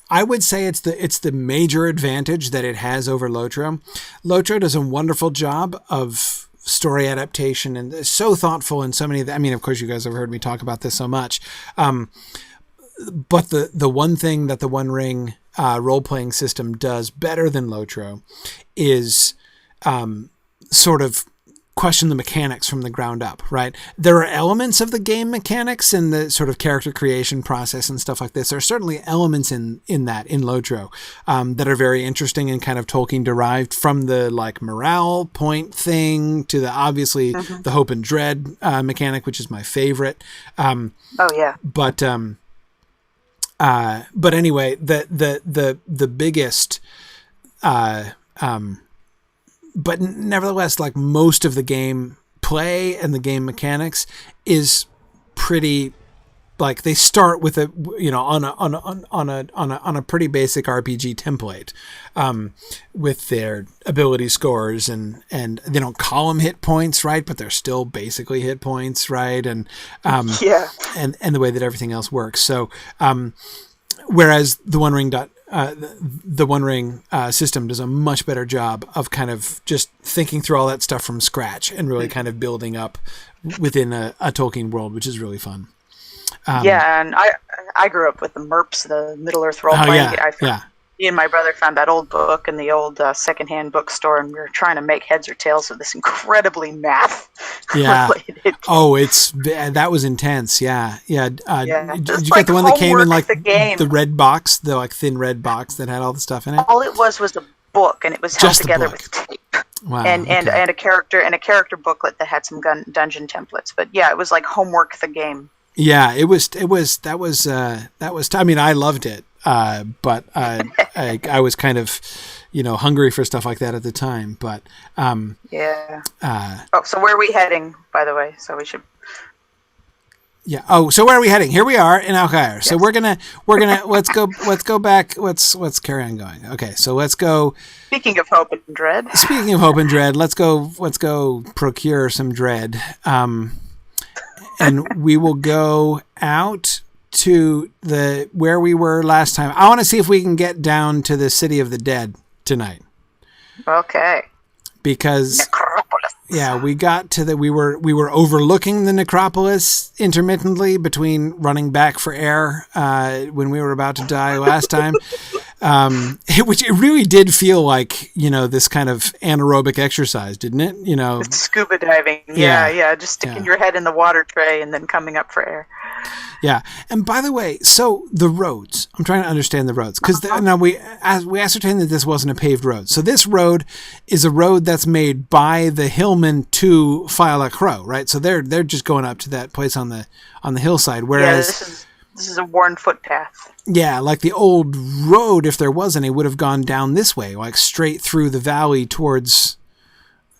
I would say it's the major advantage that it has over Lotro. Lotro does a wonderful job of story adaptation and is so thoughtful in so many. I mean, of course, you guys have heard me talk about this so much. But the one thing that the One Ring role-playing system does better than Lotro is sort of question the mechanics from the ground up, right? There are elements of the game mechanics and the sort of character creation process and stuff like this. There are certainly elements in Lotro that are very interesting and kind of Tolkien derived, from the like morale point thing to the obviously the hope and dread mechanic, which is my favorite. But anyway, the biggest, but nevertheless, like most of the game play and the game mechanics is pretty like they start with a, on a pretty basic RPG template, with their ability scores and they don't call them hit points, right? But they're still basically hit points, right? And, and the way that everything else works. So, whereas the One Ring system does a much better job of kind of just thinking through all that stuff from scratch and really kind of building up within a Tolkien world, which is really fun. And I grew up with the MERPs, the Middle Earth role playing. Me and my brother found that old book in the old secondhand bookstore, and we were trying to make heads or tails of this incredibly math related. Oh, that was intense. Yeah. Did you get the one that came in like the red box, the like thin red box that had all the stuff in it? All it was a book, and it was held together with tape. Wow, and a character booklet that had some dungeon templates. But yeah, it was like homework the game. Yeah, that was I mean, I loved it. But I was kind of, hungry for stuff like that at the time. But so where are we heading, by the way? So we should. Yeah. Oh, so where are we heading? Here we are in Algair. Yes. So we're gonna let's go back. Let's carry on going. Okay. So let's go. Speaking of hope and dread, let's go procure some dread. And we will go out to where we were last time. I want to see if we can get down to the City of the Dead tonight. Okay. Because Necropolis. Yeah, we got to we were overlooking the necropolis intermittently between running back for air when we were about to die last time. Which it really did feel like, this kind of anaerobic exercise, didn't it? It's scuba diving. Yeah. Just sticking your head in the water tray and then coming up for air. Yeah. And by the way, so the roads, I'm trying to understand the roads, because now we ascertained that this wasn't a paved road. So this road is a road that's made by the hillmen to Fialacro, right? So they're just going up to that place on the hillside. Whereas this is a worn footpath. Yeah, like the old road, if there was any, would have gone down this way, like straight through the valley towards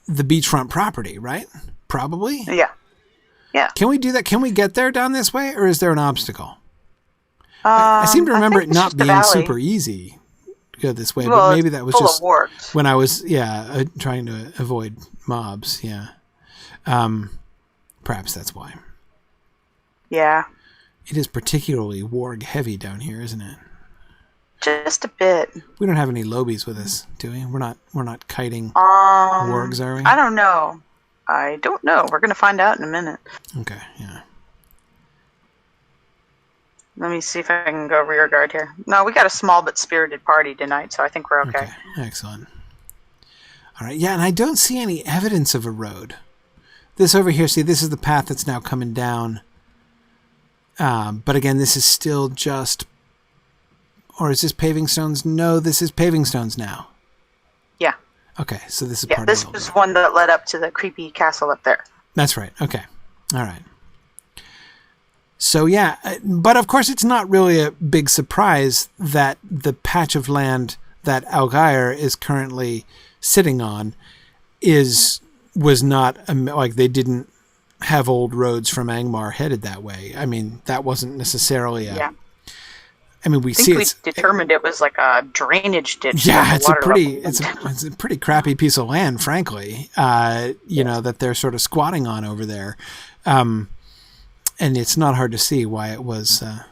the beachfront property, right? Probably? Yeah. Can we do that? Can we get there down this way, or is there an obstacle? I seem to remember it not being super easy to go this way, but maybe that was just when I was, trying to avoid mobs, perhaps that's why. Yeah. It is particularly warg heavy down here, isn't it? Just a bit. We don't have any lobies with us, do we? We're not kiting wargs, are we? I don't know. We're going to find out in a minute. Okay, yeah. Let me see if I can go rear guard here. No, we got a small but spirited party tonight, so I think we're okay. Excellent. All right, yeah, and I don't see any evidence of a road. This over here, see, this is the path that's now coming down. But again, this is still just... Or is this paving stones? No, this is paving stones now. Yeah. Okay, so this is part of this was one that led up to the creepy castle up there. That's right. Okay. All right. So yeah, but of course it's not really a big surprise that the patch of land that Algair is currently sitting on was not like they didn't have old roads from Angmar headed that way. I mean, that wasn't necessarily a... Yeah. I mean, we determined it was like a drainage ditch. Yeah, it's a pretty crappy piece of land, frankly. That they're sort of squatting on over there, and it's not hard to see why it wasn't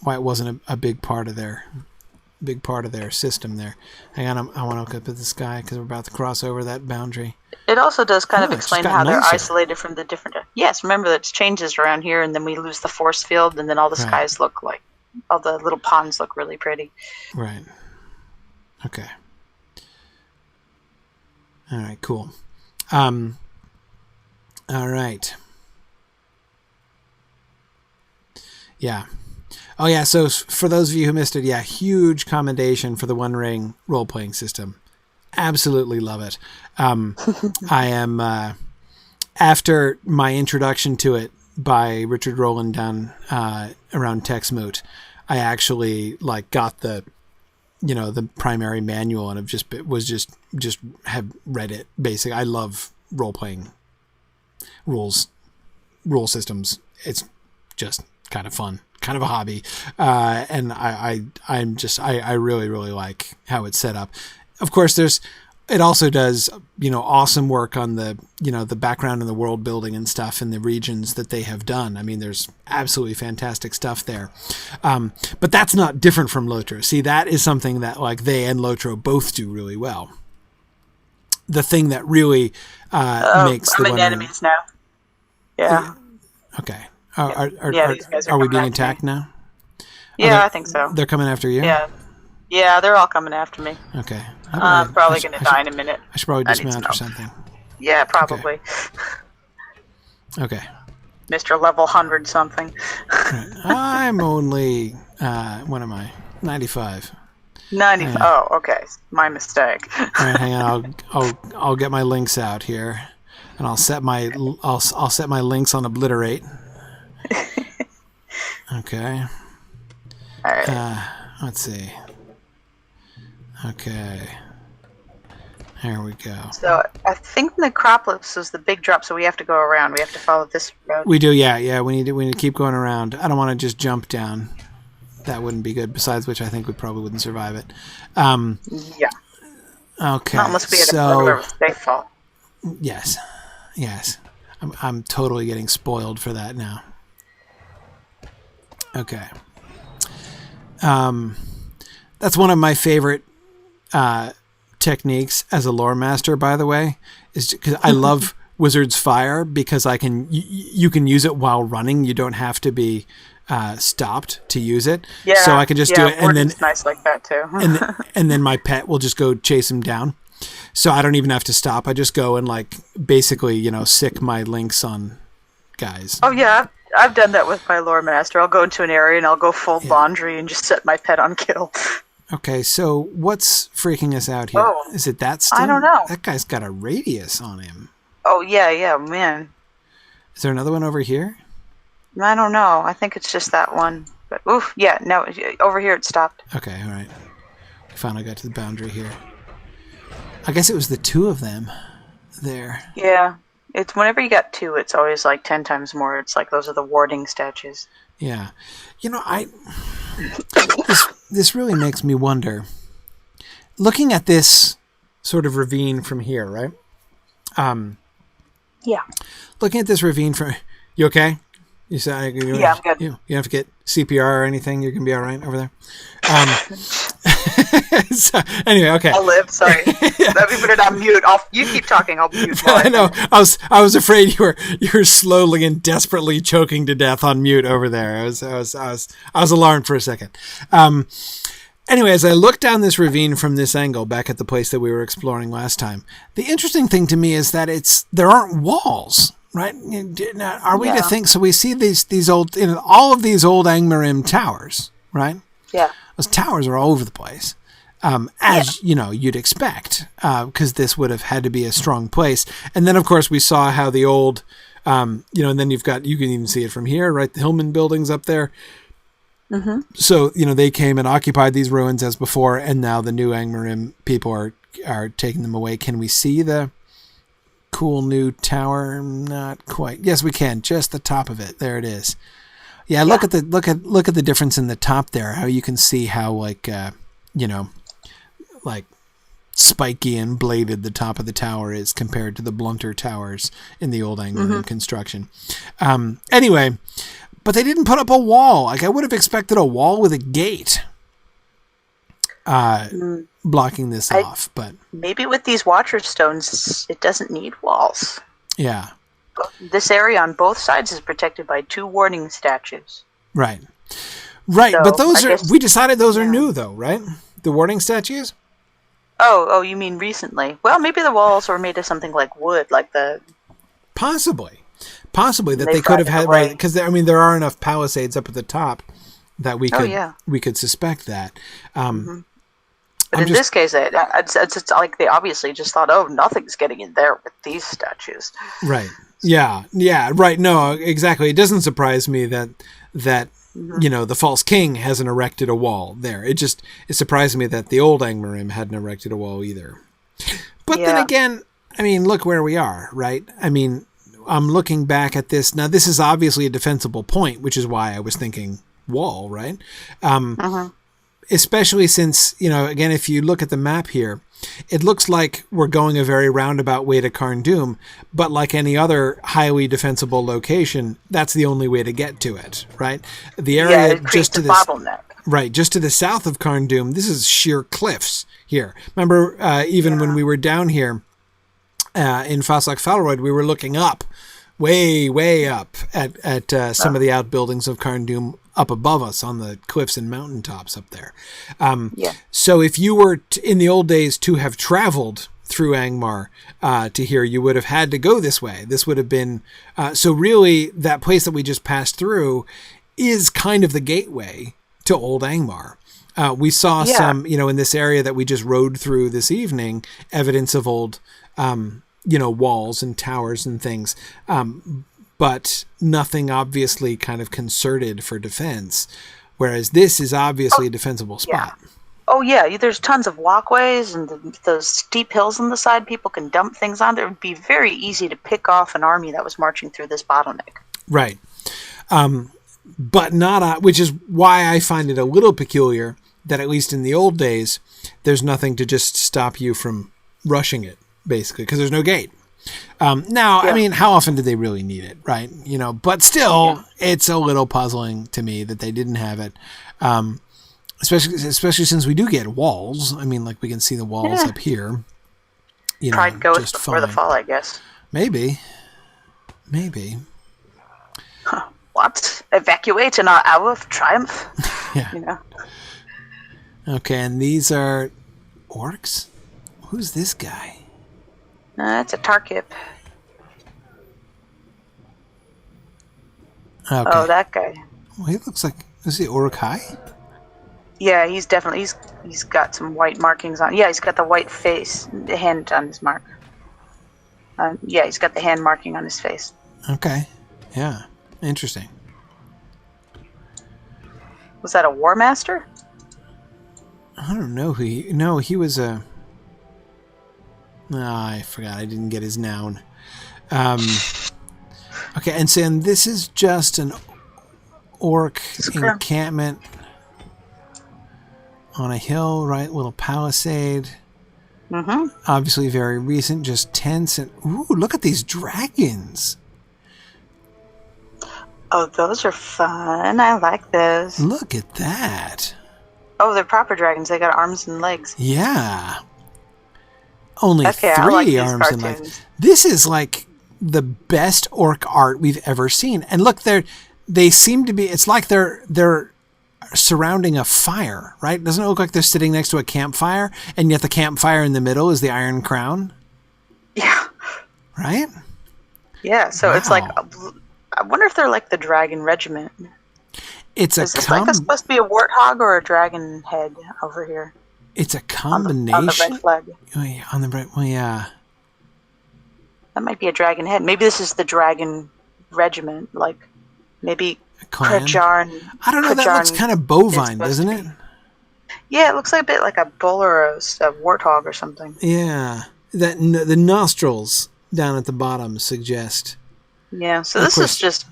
a big part of their system there. Hang on, I want to look up at the sky because we're about to cross over that boundary. It also does kind of explain how they're isolated from the different. Yes, remember that it changes around here, and then we lose the force field, and then all the skies look like. All the little ponds look really pretty. Right. Okay. All right, cool. All right. Yeah. Oh, yeah, so for those of you who missed it, huge commendation for the One Ring role-playing system. Absolutely love it. I am, after my introduction to it by Richard Rowland down around Texmoot, I actually got the primary manual and just have read it. Basically, I love role playing rule systems. It's just kind of fun, kind of a hobby. And I really, really like how it's set up. Of course, it also does, awesome work on the, the background and the world building and stuff in the regions that they have done. I mean, there's absolutely fantastic stuff there. But that's not different from Lotro. See, that is something that like they and Lotro both do really well. The thing that really makes the I'm in enemies now. Yeah. Okay. These guys are we coming being after attacked me. now? Yeah, I think so. They're coming after you? Yeah, they're all coming after me. Okay. I'm probably going to die in a minute. I should probably dismount or something. Yeah, probably. Okay. Mr. Level 100 something. Right. I'm only, what am I? 95. 95. Oh, okay. My mistake. All right, hang on. I'll get my links out here, and I'll set my links on obliterate. Okay. All right. Let's see. Okay. There we go. So I think the Necropolis is the big drop, so we have to go around. We have to follow this road. We do, yeah. We need to keep going around. I don't want to just jump down. That wouldn't be good. Besides which, I think we probably wouldn't survive it. Yeah. Okay. Not unless we had a burglar with safe fall. Yes. I'm totally getting spoiled for that now. Okay. That's one of my favorite techniques as a lore master, by the way, is because I love Wizard's Fire because you can use it while running. You don't have to be stopped to use it. Yeah, so I can just do it, and then it's nice like that too. and then my pet will just go chase him down. So I don't even have to stop. I just go and like basically, sick my links on guys. Oh yeah, I've done that with my lore master. I'll go into an area and I'll go full laundry and just set my pet on kill. Okay, so what's freaking us out here? Oh, is it that still? I don't know. That guy's got a radius on him. Oh yeah, man. Is there another one over here? I don't know. I think it's just that one. But oof, yeah, no, over here it stopped. Okay, all right. We finally got to the boundary here. I guess it was the two of them there. Yeah. It's whenever you got two, it's always like 10 times more. It's like those are the warding statues. Yeah. This really makes me wonder. Looking at this sort of ravine from here, right? Yeah. Looking at this ravine from... You okay? You said, yeah, I'm good. You don't have to get CPR or anything. You're going to be all right over there. So, anyway, okay. I'll live. Sorry. Let me put it on mute. You keep talking. I'll mute. I know. I was afraid you were slowly and desperately choking to death on mute over there. I was alarmed for a second. Anyway, as I look down this ravine from this angle, back at the place that we were exploring last time, the interesting thing to me is that there aren't walls. Right? Are we to think? So we see these old, all of these old Angmarim towers, right? Yeah. Those towers are all over the place, as you'd expect, because this would have had to be a strong place. And then, of course, we saw how the old, and then you can even see it from here, right? The Hillman buildings up there. Mm-hmm. So they came and occupied these ruins as before, and now the new Angmarim people are taking them away. Can we see the cool new tower? Not quite. Yes, we can. Just the top of it. There it is. Yeah, look at the difference in the top there. How you can see how like spiky and bladed the top of the tower is compared to the blunter towers in the old Anglo construction. Anyway, but they didn't put up a wall. Like I would have expected a wall with a gate blocking this off, but maybe with these Watcher Stones, it doesn't need walls. Yeah. This area on both sides is protected by 2 warning statues. Right. So, but we decided those are new though, right? The warning statues? Oh, you mean recently? Well, maybe the walls were made of something like wood, like the... Possibly that they could have had, right? Because there are enough palisades up at the top that we could suspect that. But in this case, it's like they obviously just thought, oh, nothing's getting in there with these statues. Right. Yeah, right. No, exactly. It doesn't surprise me that the false king hasn't erected a wall there. It surprised me that the old Angmarim hadn't erected a wall either. But then again, look where we are, right? I'm looking back at this. Now, this is obviously a defensible point, which is why I was thinking wall, right? Especially since, again, if you look at the map here, it looks like we're going a very roundabout way to Carn-Dûm, but like any other highly defensible location, that's the only way to get to it, right? The area it creates a bottleneck. Right, just to the south of Carn-Dûm, this is sheer cliffs here. Remember, even when we were down here in Faslak Falroyd, we were looking up, way up at some of the outbuildings of Carn-Dûm up above us on the cliffs and mountaintops up there. So if you were in the old days to have traveled through Angmar to here, you would have had to go this way. This would have been so really that place that we just passed through is kind of the gateway to Old Angmar. We saw some, in this area that we just rode through this evening, evidence of old, walls and towers and things. But nothing obviously kind of concerted for defense, whereas this is obviously a defensible spot. Oh, yeah. There's tons of walkways and those steep hills on the side people can dump things on. It would be very easy to pick off an army that was marching through this bottleneck. Right. But not, which is why I find it a little peculiar that at least in the old days, there's nothing to just stop you from rushing it, basically, because there's no gate. Now, I mean, how often did they really need it, right? But still, it's a little puzzling to me that they didn't have it, especially since we do get walls. I mean, like we can see the walls up here. Pride goes before the fall, I guess. Maybe. Huh. What? Evacuate in our hour of triumph? Yeah. Okay, and these are orcs? Who's this guy? It's a Tarkip. Okay. Oh, that guy. Well, he looks like, is he Uruk-hai? Yeah, he's definitely, he's got some white markings on. Yeah, he's got the white face, the hand on his mark. Yeah, he's got the hand marking on his face. Okay. Yeah. Interesting. Was that a War Master? I don't know who he... No, he was a... I forgot. I didn't get his noun. Okay, and so this is just an orc encampment on a hill, right? Little palisade. Obviously very recent, just tents. And ooh, look at these dragons. Oh, those are fun. I like those. Look at that. Oh, they're proper dragons. They got arms and legs. Yeah. Only okay, 3 like arms and legs. This is like the best orc art we've ever seen. And look, they seem to be, it's like they're surrounding a fire, right? Doesn't it look like they're sitting next to a campfire, and yet the campfire in the middle is the Iron Crown? Yeah. Right? Yeah, so it's like, I wonder if they're like the Dragon Regiment. Is this supposed to be a warthog or a dragon head over here? It's a combination. On the red flag. Oh, yeah, on the red. Well, yeah. That might be a dragon head. Maybe this is the Dragon Regiment. Like maybe Krajarn. I don't know. That looks kind of bovine, doesn't it? Yeah, it looks like a bit like a bull or a warthog or something. Yeah, the nostrils down at the bottom suggest. Yeah. So this was just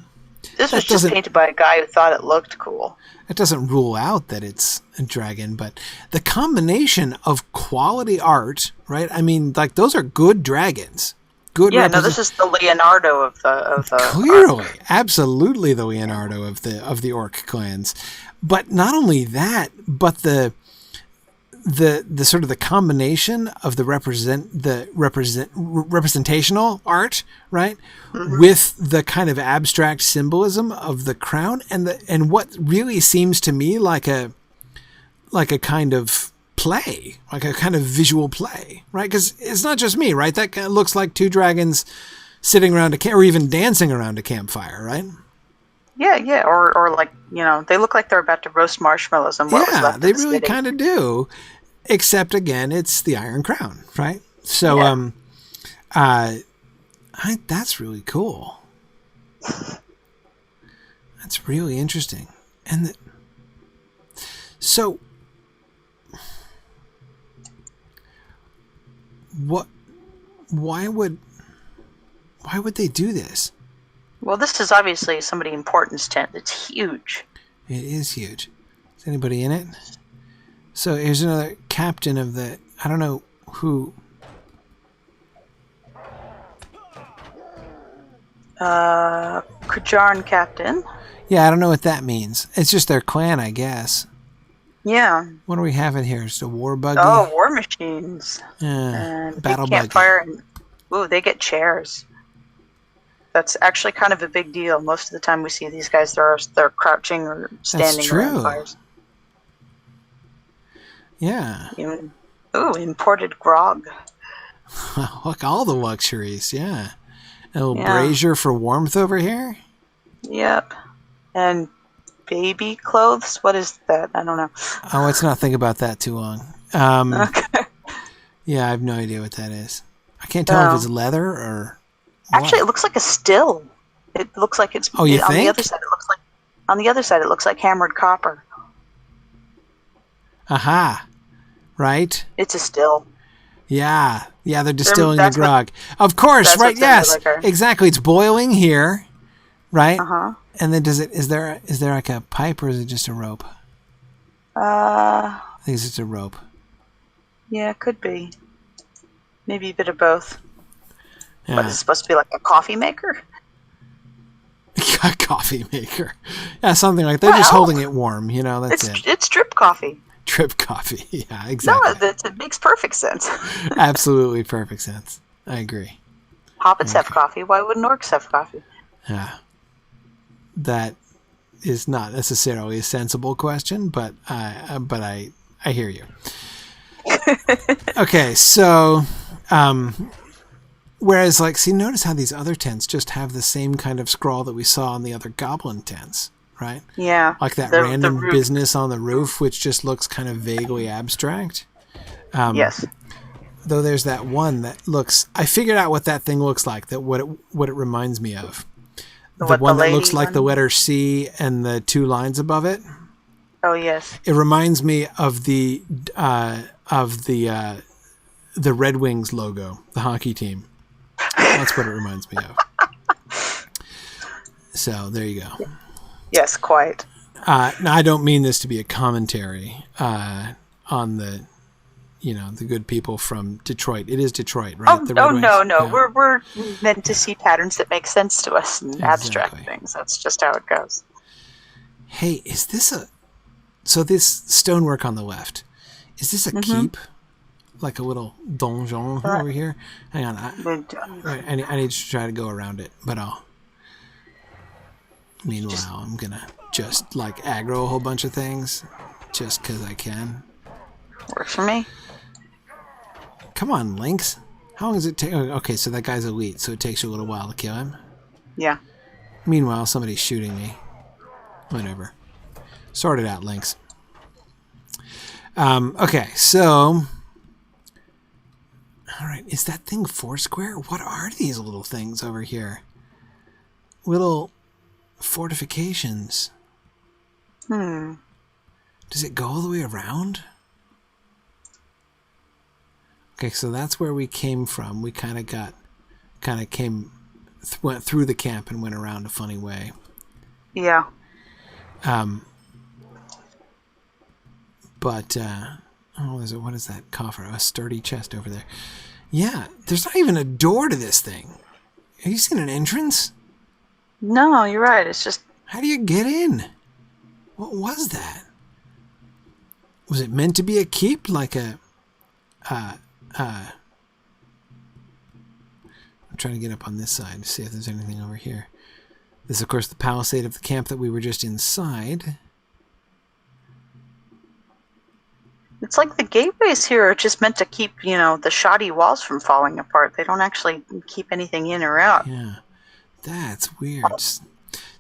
painted by a guy who thought it looked cool. It doesn't rule out that it's a dragon, but the combination of quality art, right? I mean, like those are good dragons. Good. Yeah, no, this is the Leonardo of the clearly, art. Absolutely the Leonardo of the orc clans. But not only that, but the sort of the combination of the representational art, right, with the kind of abstract symbolism of the crown and what really seems to me like a kind of play, like a kind of visual play, right? Because it's not just me, right? That kind of looks like 2 dragons sitting around or even dancing around a campfire, right? Yeah, or like they look like they're about to roast marshmallows and what was left. They really kind of do. Except again, it's the Iron Crown, right? So, that's really cool. That's really interesting. And so, why would Why would they do this? Well, this is obviously somebody important's tent. It's huge. It is huge. Is anybody in it? So here's another captain of the... I don't know who... Kujarn captain. Yeah, I don't know what that means. It's just their clan, I guess. Yeah. What do we have in here? Just a war buggy? Oh, war machines. And battle buggy. Campfire. Ooh, they get chairs. That's actually kind of a big deal. Most of the time we see these guys, they're crouching or standing. That's true. Around fires. Yeah. Ooh, imported grog. Look, all the luxuries, yeah. A little brazier for warmth over here? Yep. And baby clothes? What is that? I don't know. Oh, let's not think about that too long. Okay. Yeah, I have no idea what that is. I can't tell if it's leather or what. Actually, it looks like a still. It looks like it's... Oh, you on think? The other side, it looks like hammered copper. Aha. Right? It's a still. Yeah. Yeah, they're distilling the grog. Of course, right, yes. Exactly. It's boiling here, right? Uh-huh. And then is there like a pipe or is it just a rope? I think it's just a rope. Yeah, it could be. Maybe a bit of both. Yeah. But it's supposed to be like a coffee maker? A coffee maker. Yeah, something like that. They're just holding it warm, that's it. It's drip coffee. Drip coffee. Yeah, exactly. No, it makes perfect sense. Absolutely perfect sense. I agree. Hobbits have coffee. Why wouldn't orcs have coffee? Yeah. That is not necessarily a sensible question, but I hear you. Okay, so whereas notice how these other tents just have the same kind of scrawl that we saw on the other goblin tents, right? Yeah. Like that random business on the roof, which just looks kind of vaguely abstract. Yes. Though there's that one that looks... I figured out what that thing looks like, what it reminds me of. The one that looks like the letter C and the two lines above it. Oh, yes. It reminds me of the Red Wings logo, the hockey team. That's what it reminds me of. So there you go. Yes, quite. Now, I don't mean this to be a commentary on the good people from Detroit. It is Detroit, right? No. Yeah. We're meant to see patterns that make sense to us and abstract things. That's just how it goes. Hey, is this so this stonework on the left, is this a keep? Like a little donjon over here? Hang on. I need to try to go around it, but meanwhile, I'm going to just aggro a whole bunch of things just because I can. Works for me. Come on, Lynx. How long does it take? Okay, so that guy's elite, so it takes you a little while to kill him. Yeah. Meanwhile, somebody's shooting me. Whatever. Sort it out, Lynx. Okay, so... All right, is that thing Foursquare? What are these little things over here? Little fortifications. Does it go all the way around? Okay, so that's where we came from. We went through the camp and went around a funny way. Yeah. But what is that coffer? A sturdy chest over there. Yeah, there's not even a door to this thing. Have you seen an entrance? No, you're right. It's just... How do you get in? What was that? Was it meant to be a keep? Like a... I'm trying to get up on this side to see if there's anything over here. This is, of course, the palisade of the camp that we were just inside. It's like the gateways here are just meant to keep, the shoddy walls from falling apart. They don't actually keep anything in or out. Yeah, that's weird.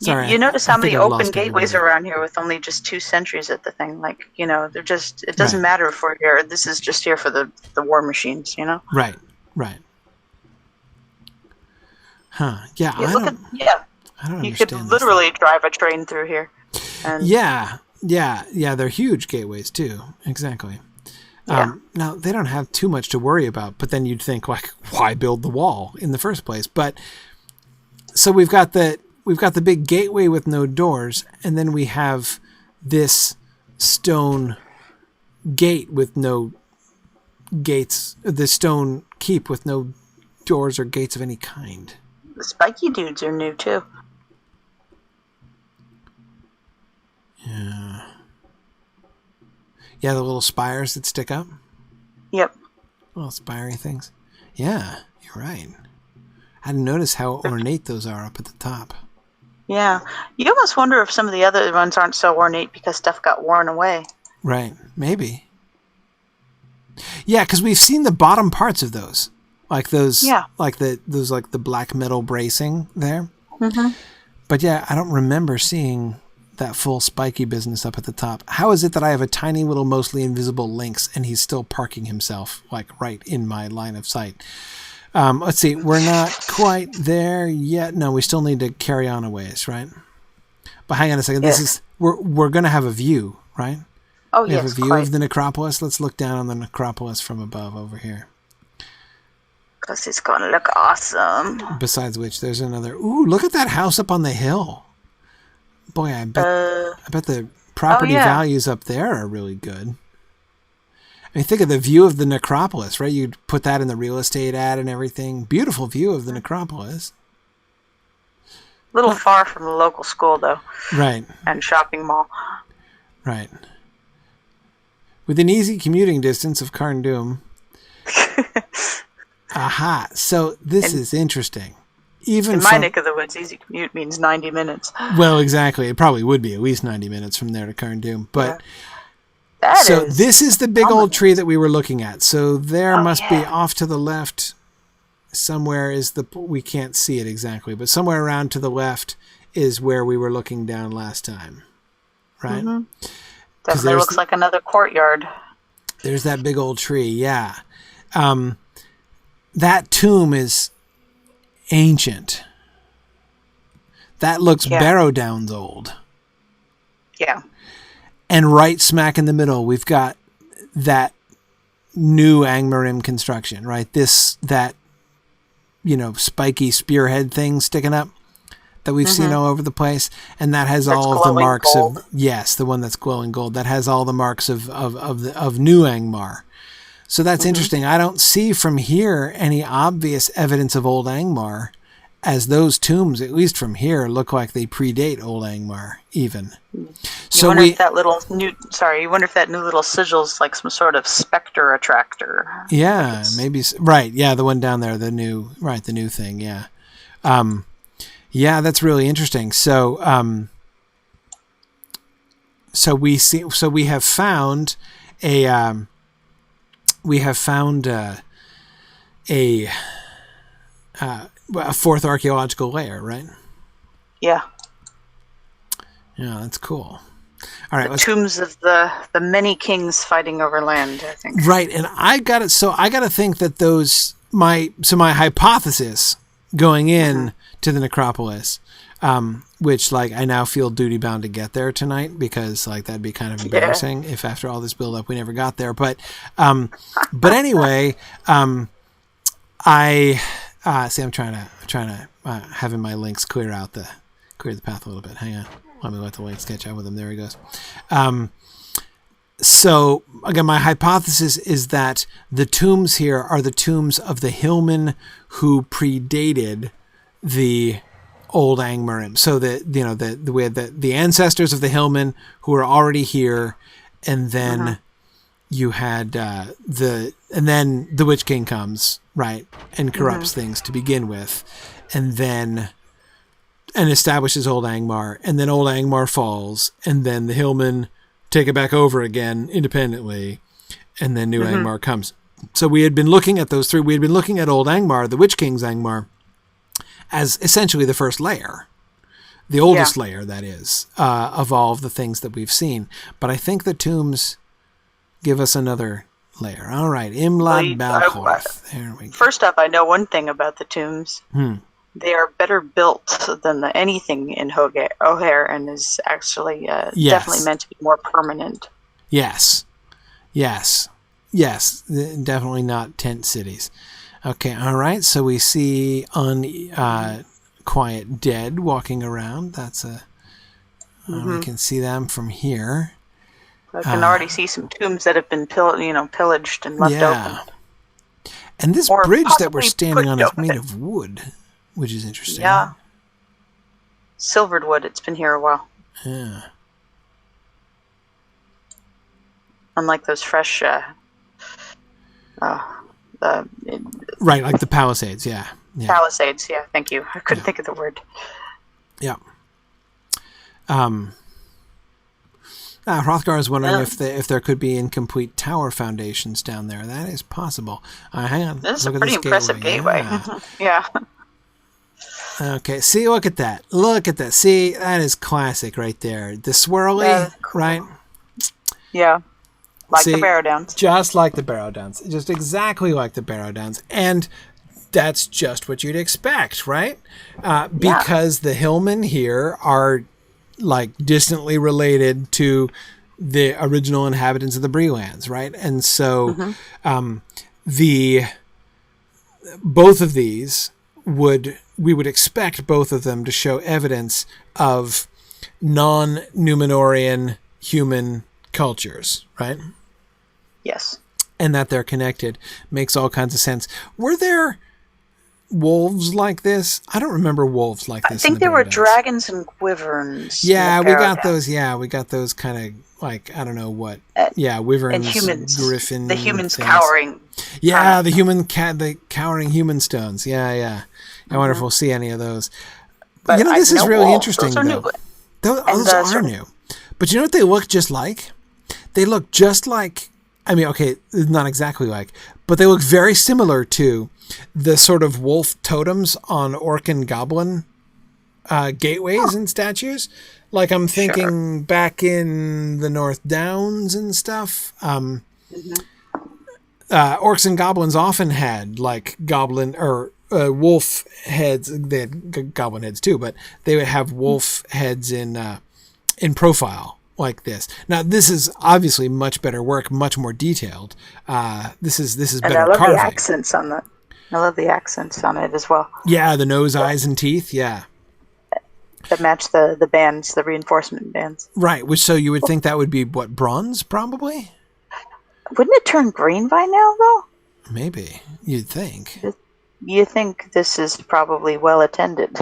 Sorry, you notice how many open gateways are around here with only just 2 sentries at the thing. They're just, it doesn't matter if we're here. This is just here for the war machines, Right. Huh, yeah. I don't understand. You could literally drive a train through here. And Yeah, they're huge gateways too. Exactly. Yeah. Now, they don't have too much to worry about, but then you'd think, why build the wall in the first place? But So we've got the big gateway with no doors, and then we have this stone gate with no gates, the stone keep with no doors or gates of any kind. The spiky dudes are new too. Yeah. Yeah, the little spires that stick up. Yep. Little spirey things. Yeah, you're right. I didn't notice how ornate those are up at the top. Yeah. You almost wonder if some of the other ones aren't so ornate because stuff got worn away. Right. Maybe. Yeah, because we've seen the bottom parts of those. Like those, like the black metal bracing there. Mm-hmm. But yeah, I don't remember seeing that full spiky business up at the top. How is it that I have a tiny little mostly invisible lynx and he's still parking himself like right in my line of sight? Let's see. We're not quite there yet. No, we still need to carry on a ways, right? But hang on a second. Yes. This is we're going to have a view, right? Oh, we yes, have a view quite. of the necropolis. Let's look down on the necropolis from above over here. Because it's going to look awesome. Besides which, there's another. Ooh, look at that house up on the hill. Boy, I bet the property values up there are really good. I mean, think of the view of the necropolis, right? You'd put that in the real estate ad and everything. Beautiful view of the necropolis. A little far from the local school, though. Right. And shopping mall. Right. Within easy commuting distance of Carndum. Aha. So this is interesting. Even in my neck of the woods, easy commute means 90 minutes. Well, exactly. It probably would be at least 90 minutes from there to Carndum. But yeah. This is the big old tree that we were looking at. So there must be off to the left somewhere we can't see it exactly, but somewhere around to the left is where we were looking down last time. Right? Mm-hmm. Definitely looks like another courtyard. There's that big old tree, yeah. That tomb is ancient. That looks Barrowdown's old. Yeah. And right smack in the middle, we've got that new Angmarim construction, right? That spiky spearhead thing sticking up that we've seen all over the place. And that has all of the marks gold. The one that's glowing gold. That has all the marks of new Angmar. So that's interesting. I don't see from here any obvious evidence of Old Angmar, as those tombs, at least from here, look like they predate Old Angmar even. You wonder if that new little sigil's like some sort of specter attractor. Yeah, maybe. Right. Yeah, the one down there, the new thing. Yeah. Yeah, that's really interesting. So, we have found a fourth archaeological layer, right? Yeah. Yeah, that's cool. All right, the tombs of the many kings fighting over land, I think. Right, and I got to think that my hypothesis going in to the necropolis, which I now feel duty bound to get there tonight because that'd be kind of embarrassing if after all this build up we never got there. But anyway, I'm trying to having my links clear the path a little bit. Hang on. Let me let the links catch up with him. There he goes. So again, my hypothesis is that the tombs here are the tombs of the hillmen who predated the Old Angmarim. So we had the ancestors of the hillmen who were already here, and then you had and then the Witch King comes, right, and corrupts things to begin with, and establishes Old Angmar, and then Old Angmar falls, and then the hillmen take it back over again independently, and then new Angmar comes. So we had been looking at those three. We had been looking at Old Angmar, the Witch King's Angmar, as essentially the first layer, the oldest layer, that is, of all of the things that we've seen. But I think the tombs give us another layer. All right, Imlad Balchorth. There we go. First up, I know one thing about the tombs. They are better built than anything in O'Hare, and is actually definitely meant to be more permanent. Yes, definitely not tent cities. Okay, all right. So we see on quiet dead walking around. That's we can see them from here. I can already see some tombs that have been pillaged and left open. And this Or bridge that we're possibly standing on is open. made of wood, which is interesting. Yeah. Silvered wood. It's been here a while. Yeah. Unlike those fresh, Right, like the Palisades, yeah. Palisades, yeah, thank you. I couldn't think of the word. Yeah. Hrothgar is wondering if there could be incomplete tower foundations down there. That is possible. Hang on. This is look a at pretty this impressive gateway. Yeah. Okay, see, look at that. Look at that. See, that is classic right there. The swirly, Cool. right? Yeah. Like See, the Barrow Downs. Just like the Barrow Downs. Just exactly like the Barrow Downs. And that's just what you'd expect, right? Because the Hillmen here are like distantly related to the original inhabitants of the Breelands, right? And so both of these we would expect both of them to show evidence of non-Numenorian human cultures, right? Yes. And that they're connected makes all kinds of sense. Were there wolves like this? I don't remember wolves like this. I think there were dragons and wyverns. Yeah, we got those. Yeah, we got those kind of like, I don't know what. Wyverns and humans. Griffin. The humans things. cowering. Yeah, the cowering human stones. Yeah. I wonder if we'll see any of those. But this is really interesting. Those are new. Those are new. But you know what they look just like? They look just like, I mean, okay, not exactly like, but they look very similar to the sort of wolf totems on orc and goblin gateways and statues. Like I'm thinking back in the North Downs and stuff. Orcs and goblins often had like goblin or wolf heads. They had goblin heads too, but they would have wolf heads in profile like this. Now this is obviously much better work, much more detailed. This is better carving. carving. The accents on that. I love the accents on it as well. Yeah, the nose, eyes, and teeth. Yeah, that match the bands, the reinforcement bands. Right. Which so you would think that would be what, bronze, probably? Wouldn't it turn green by now, though? Maybe you'd think. You think this is probably well attended.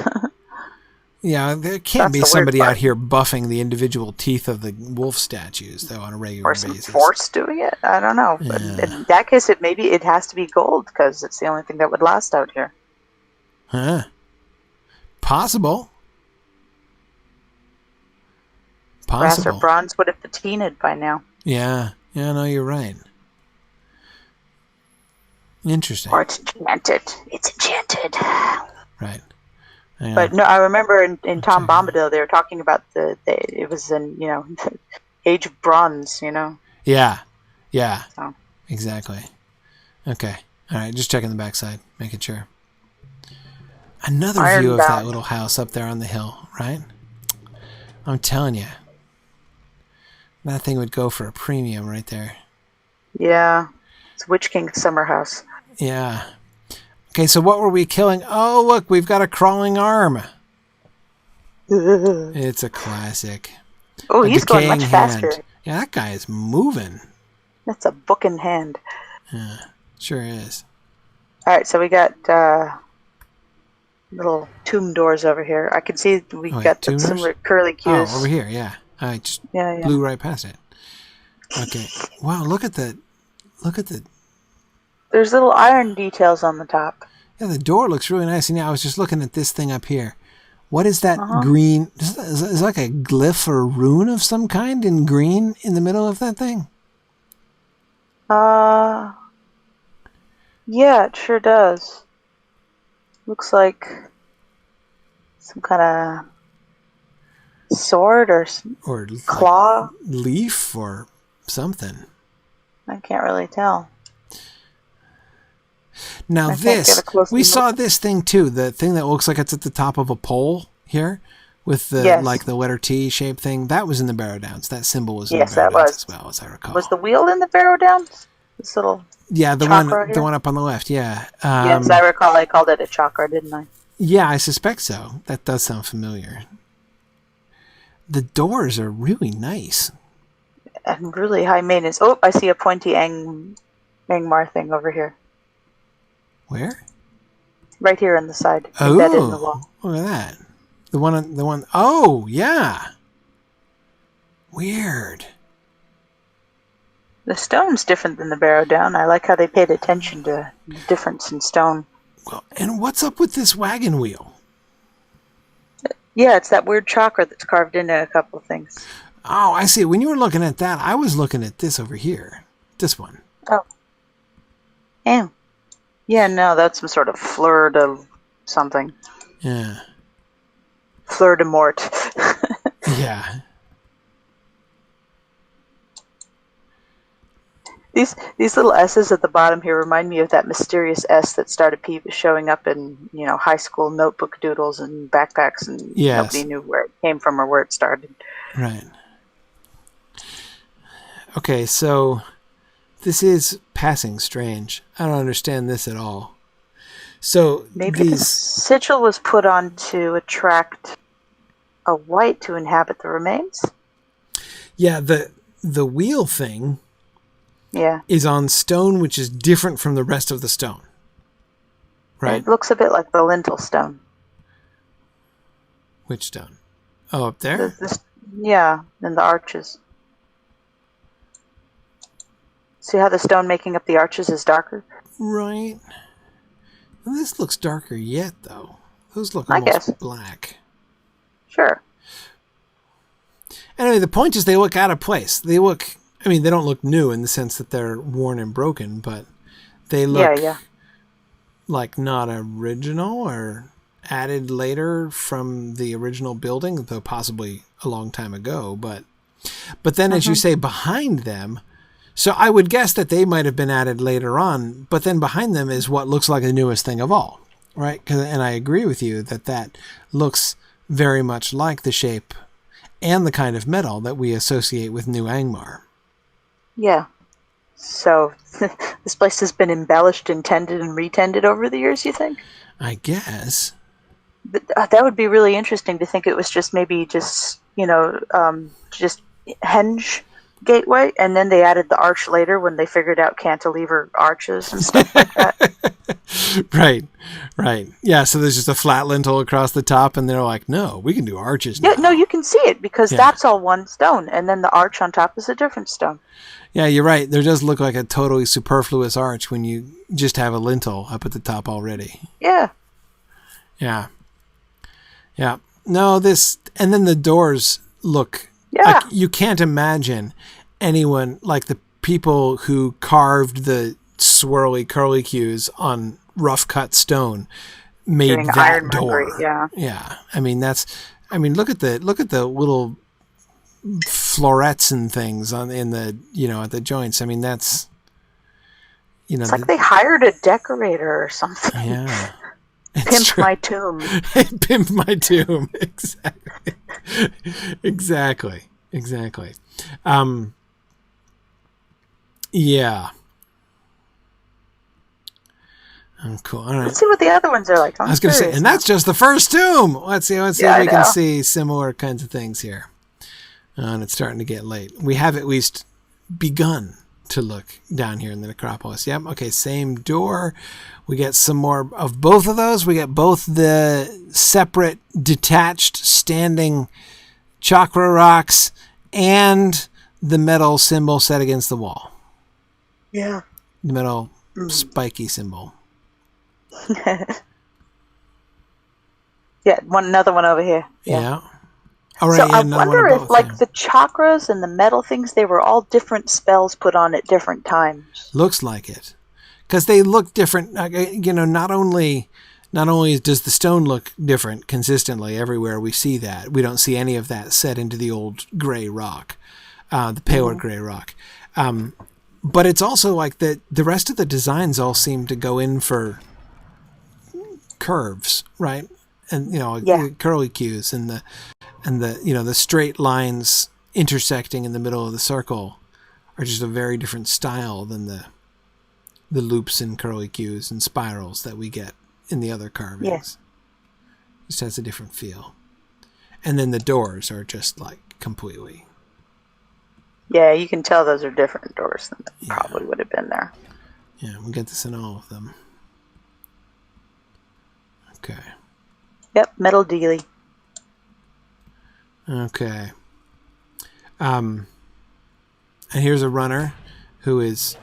Yeah, there can't be somebody out here buffing the individual teeth of the wolf statues, though, on a regular basis. Or some force doing it? I don't know. Yeah. But in that case, it has to be gold, because it's the only thing that would last out here. Huh. Possible. Brass or bronze would have patinaed by now. Yeah, no, you're right. Interesting. Or it's enchanted. It's enchanted. Right. But no, I remember in Tom Bombadil they were talking about it was in the Age of Bronze, Yeah. So. Exactly. Okay. All right. Just checking the backside, making sure. Another view of that little house up there on the hill, right? I'm telling you, that thing would go for a premium right there. Yeah, it's Witch King's summer house. Yeah. Okay, so what were we killing? Oh, look, we've got a crawling arm. It's a classic. Oh, he's going much faster. Yeah, that guy is moving. That's a book in hand. Yeah, sure is. All right, so we got little tomb doors over here. I can see we got some curly cues. Oh, over here, yeah. I just blew right past it. Okay. Wow, look at the... There's little iron details on the top. Yeah, the door looks really nice. And I was just looking at this thing up here. What is that green? Is like a glyph or a rune of some kind in green in the middle of that thing? Yeah, it sure does. Looks like some kind of sword or claw. Like leaf or something. I can't really tell. Now we saw this thing too, the thing that looks like it's at the top of a pole here with the like the letter T shaped thing. That was in the Barrow Downs. That symbol was in the Barrow Downs as well, as I recall. Was the wheel in the Barrow Downs? This little the one up on the left, yeah. Yes, I recall I called it a chakra, didn't I? Yeah, I suspect so. That does sound familiar. The doors are really nice. And really high maintenance. Oh, I see a pointy Angmar thing over here. Where? Right here on the side. Oh, Embedded in the wall. look at that. The one. Oh, yeah. Weird. The stone's different than the Barrow Down. I like how they paid attention to the difference in stone. Well, and what's up with this wagon wheel? Yeah, it's that weird chakra that's carved into a couple of things. Oh, I see. When you were looking at that, I was looking at this over here. This one. Oh. And yeah, no, that's some sort of fleur de something. Yeah. Fleur de mort. Yeah. These little S's at the bottom here remind me of that mysterious S that started showing up in, high school notebook doodles and backpacks, and Yes. nobody knew where it came from or where it started. Right. Okay, so this is passing strange. I don't understand this at all. So Maybe the sigil was put on to attract a white to inhabit the remains? Yeah, the wheel thing is on stone, which is different from the rest of the stone. Right? It looks a bit like the lintel stone. Which stone? Oh, up there? Yeah, and the arches. See how the stone making up the arches is darker? Right. Well, this looks darker yet, though. Those look almost black. Sure. Anyway, the point is they look out of place. They don't look new in the sense that they're worn and broken, but they look like not original or added later from the original building, though possibly a long time ago. But then, as you say, behind them, so I would guess that they might have been added later on, but then behind them is what looks like the newest thing of all, right? And I agree with you that looks very much like the shape and the kind of metal that we associate with New Angmar. Yeah. So this place has been embellished and tended and retended over the years, you think? I guess. But that would be really interesting to think it was just henge gateway, and then they added the arch later when they figured out cantilever arches and stuff like that. Right. Yeah, so there's just a flat lintel across the top, and they're like, no, we can do arches now. Yeah, no, you can see it, because that's all one stone, and then the arch on top is a different stone. Yeah, you're right. There does look like a totally superfluous arch when you just have a lintel up at the top already. Yeah. Yeah. No, and then the doors look... Yeah. Like, you can't imagine anyone, like the people who carved the swirly curlicues on rough cut stone made that door. Yeah. I mean, look at the little florets and things at the joints. I mean, that's, it's like they hired a decorator or something. Yeah. Pimp my tomb. Pimp my tomb. Exactly. Yeah. Oh, cool. All right. Let's see what the other ones are like. I was going to say, and that's just the first tomb. Let's see if we can see similar kinds of things here. And it's starting to get late. We have at least begun to look down here in the necropolis. Yep. Okay. Same door. We get some more of both of those. We get both the separate, detached, standing chakra rocks and the metal symbol set against the wall. Yeah. The metal spiky symbol. Yeah. Another one over here. Yeah. All right. So I wonder if, the chakras and the metal things, they were all different spells put on at different times. Looks like it. Because they look different, not only does the stone look different consistently everywhere we see that. We don't see any of that set into the old gray rock, the paler gray rock. But it's also like the rest of the designs all seem to go in for curves, right? And, the curlicues and the straight lines intersecting in the middle of the circle are just a very different style than the loops and curlicues and spirals that we get in the other carvings. Just has a different feel. And then the doors are just like completely. Yeah, you can tell those are different doors than probably would have been there. Yeah, we'll get this in all of them. Okay. Yep, metal dealy. Okay. And here's a runner who was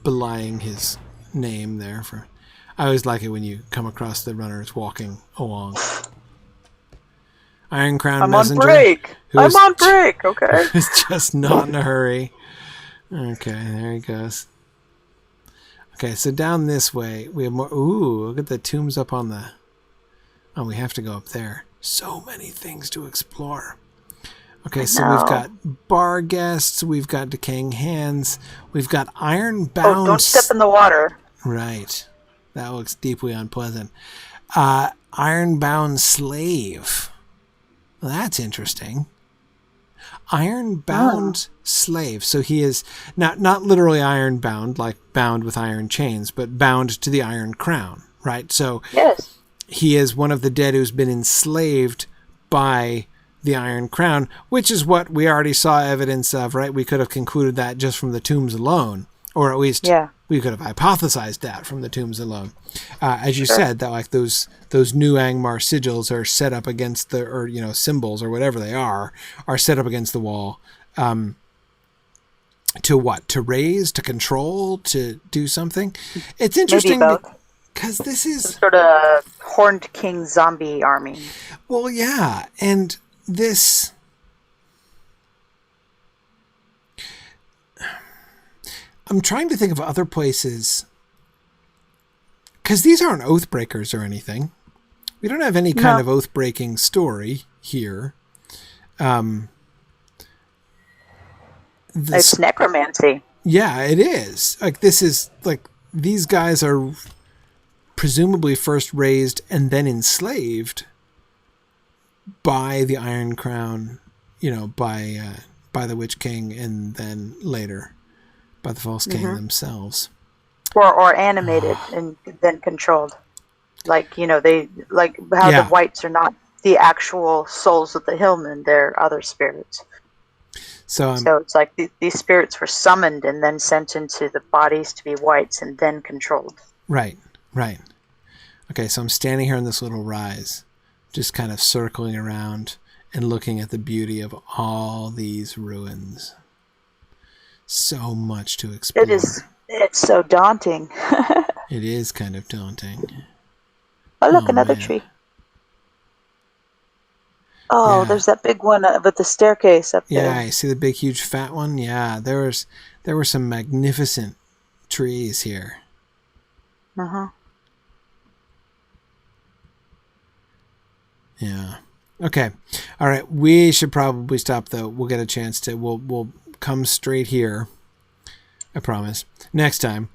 belying his name there for. I always like it when you come across the runners walking along. Iron Crown Messenger. I'm on break. Okay. Who's just not in a hurry. Okay, there he goes. Okay, so down this way we have more. Ooh, look at the tombs up on the. Oh, we have to go up there. So many things to explore. Okay, so we've got bar guests, we've got decaying hands, we've got iron-bound... Oh, don't step in the water. Right. That looks deeply unpleasant. Iron-bound slave. Well, that's interesting. Iron-bound slave. So he is not literally iron-bound, like bound with iron chains, but bound to the Iron Crown, right? So yes. He is one of the dead who's been enslaved by the Iron Crown, which is what we already saw evidence of, right? We could have concluded that just from the tombs alone, or at least we could have hypothesized that from the tombs alone. As you said, that like those new Angmar sigils are set up against the, or symbols or whatever they are set up against the wall. To what? To raise, to control, to do something? It's interesting because this is some sort of Horned King zombie army. Well, yeah, and this... I'm trying to think of other places, because these aren't Oathbreakers or anything. We don't have any kind of oath-breaking story here. It's necromancy. Yeah, it is. Like, this is, like, these guys are presumably first raised and then enslaved by the Iron Crown, by the Witch King, and then later by the False King themselves. Or animated and then controlled. Like, they, like how the whites are not the actual souls of the hillmen, they're other spirits. So it's like these spirits were summoned and then sent into the bodies to be whites and then controlled. Right. Okay, so I'm standing here on this little rise, just kind of circling around and looking at the beauty of all these ruins. So much to explore. It's so daunting. It is kind of daunting. Oh, look, another tree. Oh, there's that big one with the staircase up there. Yeah, you see the big, huge, fat one? Yeah, there were some magnificent trees here. Uh-huh. Yeah. Okay. All right. We should probably stop, though. We'll get a chance to. We'll come straight here. I promise. Next time.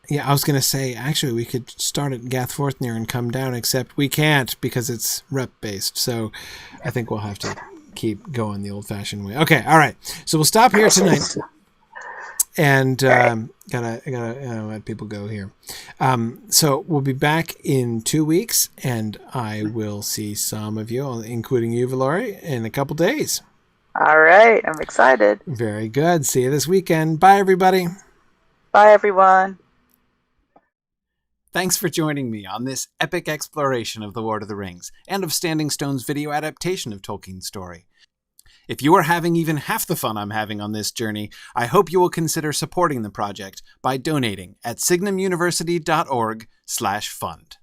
Yeah, I was going to say, actually, we could start at Gathforthner and come down, except we can't because it's rep-based. So I think we'll have to keep going the old-fashioned way. Okay. All right. So we'll stop here tonight. And gotta let people go here. So we'll be back in 2 weeks, and I will see some of you, including you, Valori, in a couple days. All right, I'm excited. Very good. See you this weekend. Bye, everybody. Bye, everyone. Thanks for joining me on this epic exploration of The Lord of the Rings and of Standing Stone's video adaptation of Tolkien's story. If you are having even half the fun I'm having on this journey, I hope you will consider supporting the project by donating at signumuniversity.org/fund.